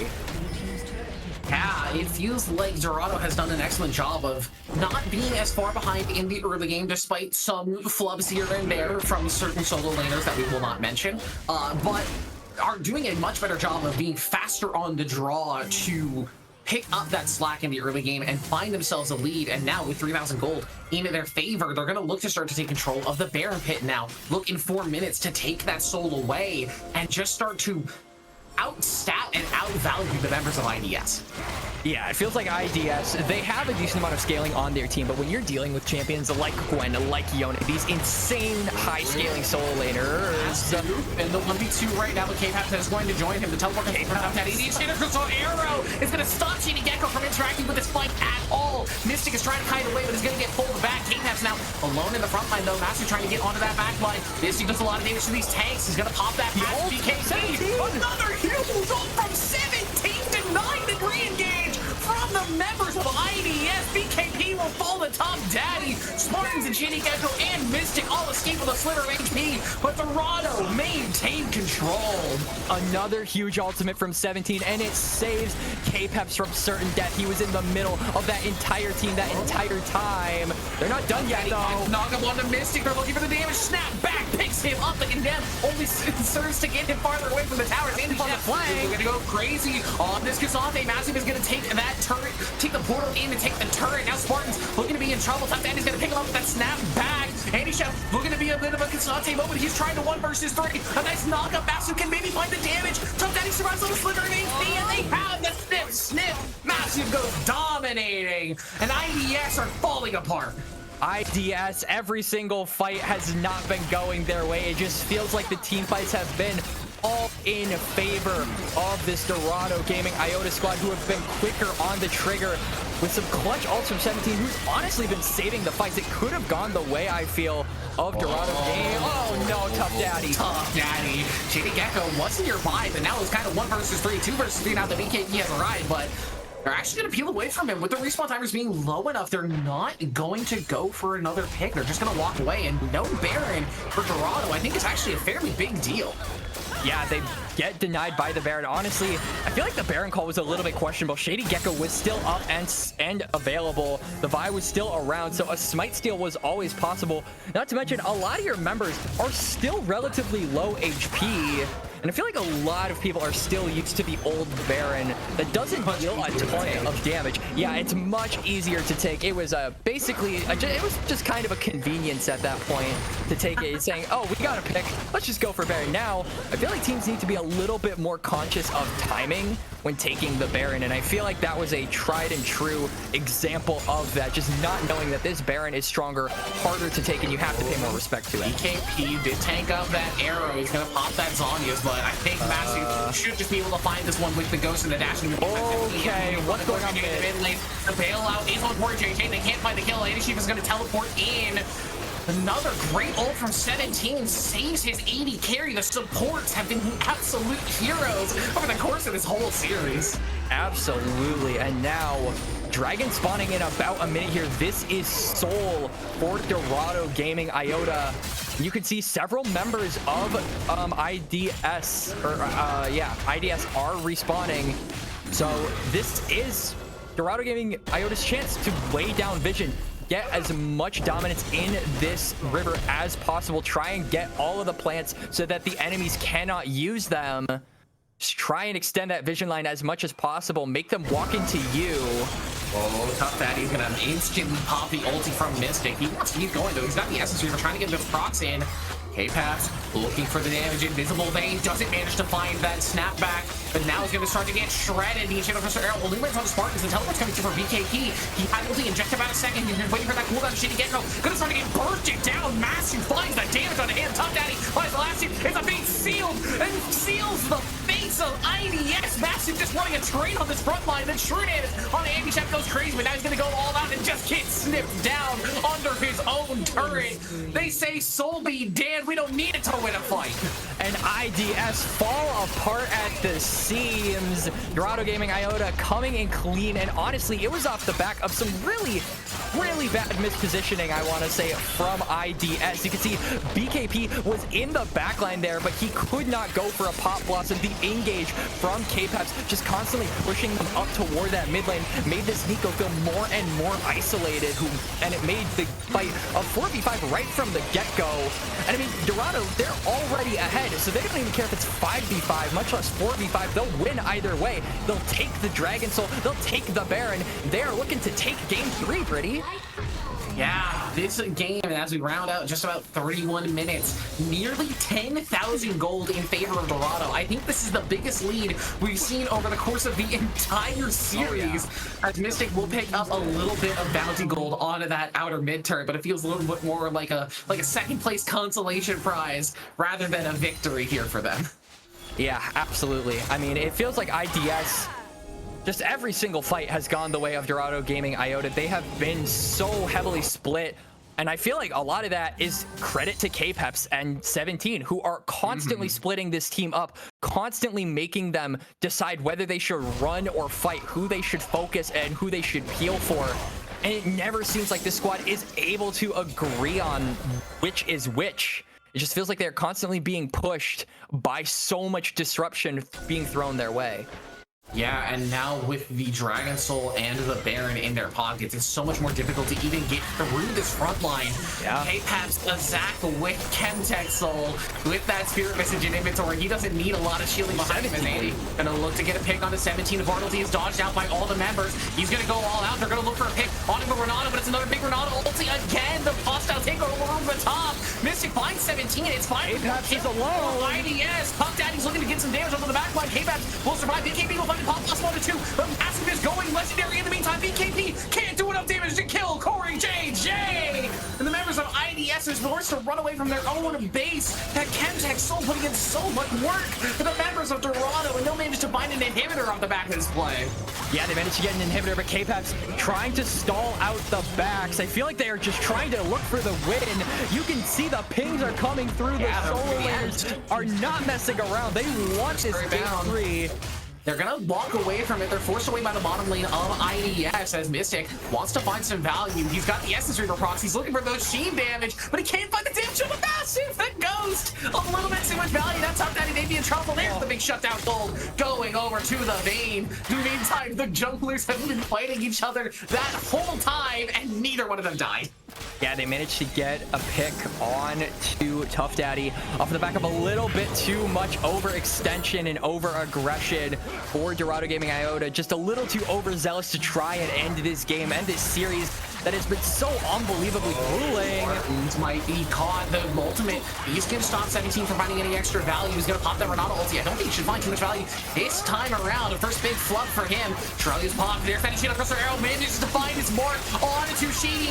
S3: Yeah, it feels like Dorado has done an excellent job of not being as far behind in the early game, despite some flubs here and there from certain solo laners that we will not mention, but are doing a much better job of being faster on the draw to pick up that slack in the early game and find themselves a lead. And now with 3,000 gold in their favor, they're going to look to start to take control of the Baron Pit now. Look in 4 minutes to take that soul away and just start to outstat and outvalue the members of IDS.
S4: Yeah, it feels like IDS, they have a decent amount of scaling on their team, but when you're dealing with champions like Gwen, like Iona, these insane high scaling solo laners.
S3: And the 1v2 right now, but K-Peps is going to join him. The teleport can take out that Enchanted Crystal Arrow is going to stop Shady Gecko from interacting with this fight at all. Mystic is trying to kite away, but is going to get pulled back. K-Peps now alone in the front line, though. Master trying to get onto that back line. Mystic does a lot of damage to these tanks. He's going to pop that past BKB. Another huge ult from 17 to 9 to re-engage from the members of IDS. BKP will fall the top daddy. Spartans and Shady Gecko and Mystic all escape with a sliver of HP, but Dorado maintained control.
S4: Another huge ultimate from 17, and it saves K-Peps from certain death. He was in the middle of that entire team that entire time. They're not done yet, though.
S3: Knock up on the Mystic. They're looking for the damage. Snap back, picks him up. The condemn only serves to get him farther away from the tower. Andy's on the flank. We're going to go crazy on this Cassandre. Massive is going to take that turret, take the portal in and take the turret. Now Spartans looking to be in trouble. Tough Daddy's going to pick him up with that snap back. Andy Chef looking to be a bit of a Cassandre moment. He's trying to 1 versus 3. A nice knockup. Massive can maybe find the damage. Tough Daddy survives on the sliver of HP, and they have the sniff. Massive goes dominating, and IDS are falling apart.
S4: IDS, every single fight has not been going their way. It just feels like the team fights have been all in favor of this Dorado Gaming Iota squad, who have been quicker on the trigger with some clutch ults from 17, who's honestly been saving the fights. It could have gone the way, I feel, of Dorado Game. Oh no, Tough Daddy.
S3: Tough Daddy. Shady Gecko wasn't nearby, but now it's kind of 1 versus 3, 2 versus 3. Now the BKB has arrived, but they're actually going to peel away from him. With the respawn timers being low enough, they're not going to go for another pick. They're just going to walk away, and no Baron for Dorado. I think it's actually a fairly big deal.
S4: Yeah, they get denied by the Baron. Honestly, I feel like the Baron call was a little bit questionable. Shady Gecko was still up and available. The Vi was still around, so a smite steal was always possible. Not to mention, a lot of your members are still relatively low HP. And I feel like a lot of people are still used to the old Baron that doesn't deal a ton of damage. Yeah, it's much easier to take. It was basically, it was just kind of a convenience at that point to take it, saying, oh, we got to pick. Let's just go for Baron. Now, I feel like teams need to be a little bit more conscious of timing when taking the Baron. And I feel like that was a tried and true example of that. Just not knowing that this Baron is stronger, harder to take, and you have to pay more respect to it.
S3: BKP did tank up that arrow. He's going to pop that Zhonya's, but I think Massive should just be able to find this one with the Ghost and the dashing.
S4: Okay, what's going on mid?
S3: The bailout is on board JJ. They can't find the kill. Aegis is going to teleport in. Another great ult from 17 saves his AD carry. The supports have been absolute heroes over the course of this whole series.
S4: Absolutely. And now Dragon spawning in about a minute here. This is Soul for Dorado Gaming. Iota. You can see several members of IDS are respawning. So this is Dorado Gaming Iota's chance to lay down vision, get as much dominance in this river as possible, try and get all of the plants so that the enemies cannot use them. Just try and extend that vision line as much as possible, make them walk into you.
S3: Oh, Tough Daddy's gonna instantly pop the ulti from Mystic. He wants to keep going though. He's got the Essence Reaver trying to get those procs in. K-Paps looking for the damage. Invisible Vein doesn't manage to find that snapback, but now he's going to start to get shredded. The Shadow Professor Arrow only lands on the Spark as the teleport's coming through for BKP. He had ulti inject about a second. He's waiting for that cooldown. Shady Gecko going to start to get bursted down. Massive finds that damage on him. Tough Daddy finds the last hit. It's a big sealed and seals the face of IDS. Massive just running a train on this front line. Then Shrew damage on the Andy Chef goes crazy, but now he's going to go all out and just get snipped down under his own turret. They say Soul be damned. We don't need it to win a fight.
S4: And IDS fall apart at the seams. Dorado Gaming Iota coming in clean, and honestly, it was off the back of some really bad mispositioning, I want to say, from IDS. You can see BKP was in the backline there, but he could not go for a pop blossom. The engage from K-Paps just constantly pushing them up toward that mid lane made this Nico feel more and more isolated, and it made the fight a 4v5 right from the get-go. And I mean, Dorado, they're already ahead, so they don't even care if it's 5v5, much less 4v5. They'll win either way. They'll take the Dragon Soul, they'll take the Baron. They're looking to take game 3, Brittany.
S3: Yeah, this game, as we round out just about 31 minutes, nearly 10,000 gold in favor of Dorado. I think this is the biggest lead we've seen over the course of the entire series. As Mystic will pick up a little bit of bounty gold onto that outer mid turret, but it feels a little bit more like a second place consolation prize rather than a victory here for them.
S4: Yeah, absolutely. I mean, it feels like IDS, just every single fight has gone the way of Dorado Gaming Iota. They have been so heavily split, and I feel like a lot of that is credit to K-Peps and 17, who are constantly splitting this team up, constantly making them decide whether they should run or fight, who they should focus and who they should peel for. And it never seems like this squad is able to agree on which is which. It just feels like they're constantly being pushed by so much disruption being thrown their way.
S3: Yeah, and now with the Dragon Soul and the Baron in their pockets, it's so much more difficult to even get through this front line.
S4: Yeah.
S3: K-Paps a Zac with Chemtech Soul, with that Spirit Message in inventory. He doesn't need a lot of shielding behind him, as Andy. Gonna look to get a pick onto 17. Varnalty is dodged out by all the members. He's gonna go all out. They're gonna look for a pick on him, Renata, but it's another big Renata ulti again. The hostile takeover over the top. Mystic finds 17. It's fine.
S4: K-Paps is alone.
S3: IDS. Puff Daddy's looking to get some damage onto the back line. K-Paps will survive. BKB will find pop plus 1 to 2. But Massive is going legendary in the meantime. BKP can't do enough damage to kill Corey JJ. And the members of IDS is forced to run away from their own base. That Chemtech Soul putting in so much work for the members of Dorado, and they'll manage to find an inhibitor off the back of this play.
S4: Yeah, they managed to get an inhibitor, but K-Paps trying to stall out the backs. I feel like they are just trying to look for the win. You can see the pings are coming through. The solar layers are not messing around. They want this game 3.
S3: They're gonna walk away from it. They're forced away by the bottom lane of IDS as Mystic wants to find some value. He's got the Essence Reaver procs. He's looking for those sheen damage, but he can't find the damage on the Massive. That Ghost, a little bit too much value. That's how Daddy maybe in trouble. There's the big shutdown gold going over to the Vayne. Meantime, the junglers have been fighting each other that whole time, and neither one of them died.
S4: Yeah, they managed to get a pick on to Tough Daddy off the back of a little bit too much overextension and over-aggression for Dorado Gaming Iota. Just a little too overzealous to try and end this game, end this series that has been so unbelievably grueling.
S3: Martins might be caught. The ultimate, he's going to stop 17 from finding any extra value. He's going to pop that Renata ulti. I don't think he should find too much value this time around. The first big flub for him. Truggy's popped there. Finishing across their arrow. Manages to find his mark on to Shady.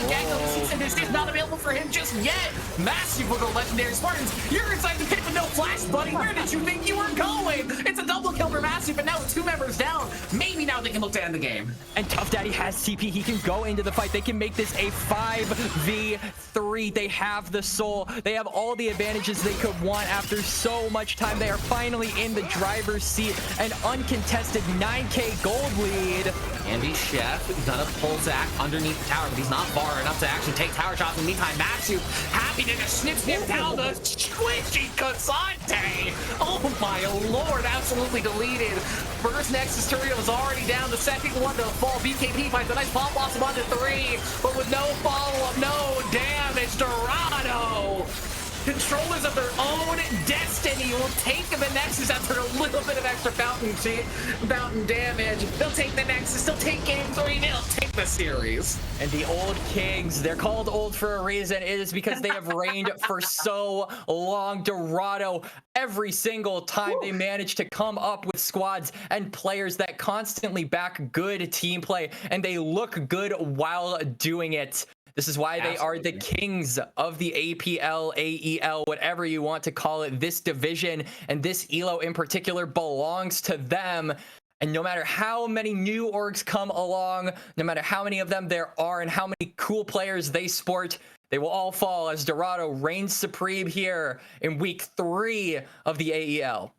S3: And this is not available for him just yet. Massive will go legendary. Spartans, you're inside the pit with no flash, buddy. Where did you think you were going? It's a double kill for Massive, but now with 2 members down, maybe now they can look to end the game.
S4: And Tough Daddy has TP. He can go into the fight. They can make this a 5v3. They have the soul. They have all the advantages they could want after so much time. They are finally in the driver's seat. An uncontested 9k gold lead.
S3: Andy Chef gonna pull Zach underneath the tower, but he's not far enough to actually take tower shots. In the meantime, Matsu happy to just snip down the squishy Cassante. Oh my lord, absolutely deleted. First Nexus turret was already down. The second one to fall. BKP finds a nice pop blossom onto 3, but with no follow-up, no damage. Dorado, controllers of their own destiny, will take the Nexus after a little bit of extra fountain damage. They'll take the Nexus, they'll take game 3, they'll take the series.
S4: And the old kings, they're called old for a reason. It is because they have reigned for so long. Dorado, every single time they manage to come up with squads and players that constantly back good team play, and they look good while doing it. This is why they are the kings of the APL, AEL, whatever you want to call it. This division and this ELO in particular belongs to them. And no matter how many new orgs come along, no matter how many of them there are and how many cool players they sport, they will all fall as Dorado reigns supreme here in week 3 of the AEL.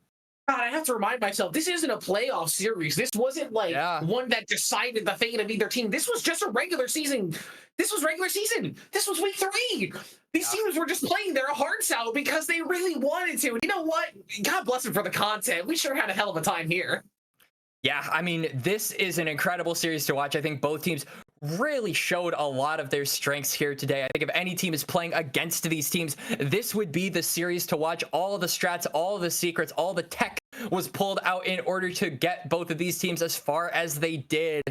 S3: God, I have to remind myself, this isn't a playoff series. This wasn't like one that decided the fate of either team. This was just a regular season. This was regular season. This was week 3. These teams were just playing their hearts out because they really wanted to. And you know what? God bless them for the content. We sure had a hell of a time here.
S4: Yeah, I mean, this is an incredible series to watch. I think both teams really showed a lot of their strengths here today. I think if any team is playing against these teams, this would be the series to watch. All of the strats, all of the secrets, all the tech was pulled out in order to get both of these teams as far as they did.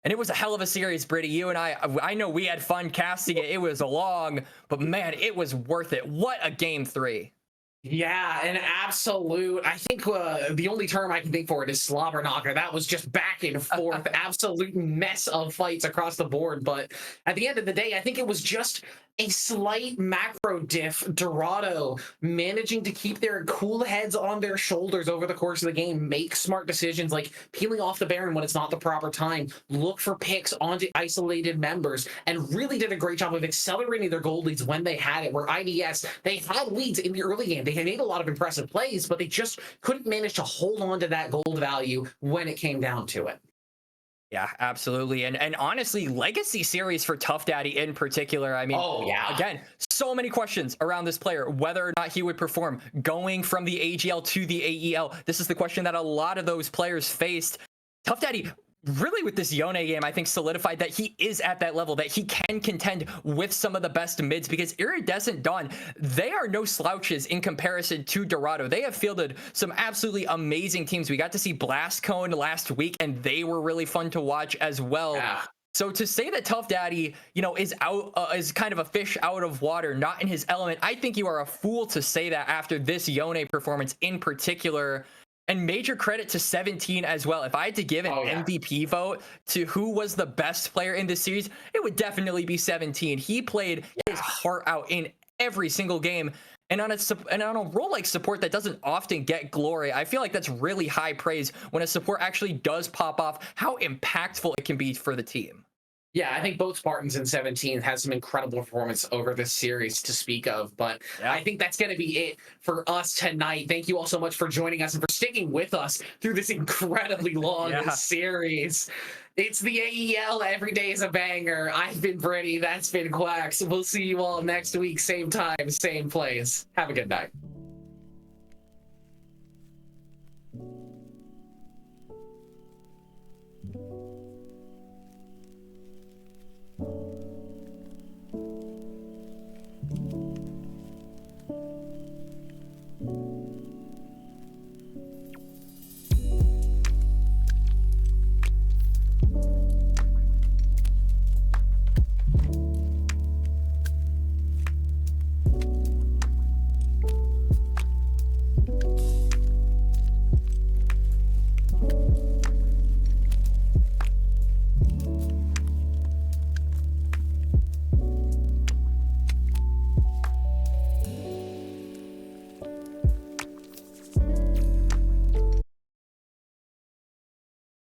S4: And it was a hell of a series, Brittany. You and I know we had fun casting it. It was long, but man, it was worth it. What a game 3.
S3: Yeah, an absolute, I think the only term I can think for it is slobber knocker. That was just back and forth, absolute mess of fights across the board. But at the end of the day, I think it was just a slight macro diff. Dorado managing to keep their cool heads on their shoulders over the course of the game, make smart decisions like peeling off the Baron when it's not the proper time, look for picks onto isolated members, and really did a great job of accelerating their gold leads when they had it. Where IDS, they had leads in the early game. They had made a lot of impressive plays, but they just couldn't manage to hold on to that gold value when it came down to it.
S4: Yeah, absolutely. And honestly, legacy series for Tough Daddy in particular. I mean, again, so many questions around this player, whether or not he would perform going from the AGL to the AEL. This is the question that a lot of those players faced. Tough Daddy, really with this Yone game, I think solidified that he is at that level, that he can contend with some of the best mids, because Iridescent Dawn, they are no slouches in comparison to Dorado. They have fielded some absolutely amazing teams. We got to see Blast Cone last week, and they were really fun to watch as well. Yeah. So to say that Tough Daddy, you know, is out, is kind of a fish out of water, not in his element, I think you are a fool to say that after this Yone performance in particular. And major credit to 17 as well. If I had to give an MVP vote to who was the best player in this series, it would definitely be 17. He played his heart out in every single game. And on a role like support that doesn't often get glory, I feel like that's really high praise when a support actually does pop off, how impactful it can be for the team.
S3: Yeah, I think both Spartans and 17 has some incredible performance over this series to speak of, but I think that's going to be it for us tonight. Thank you all so much for joining us and for sticking with us through this incredibly long series. It's the AEL. Every day is a banger. I've been Brittany. That's been Quacks. We'll see you all next week. Same time, same place. Have a good night.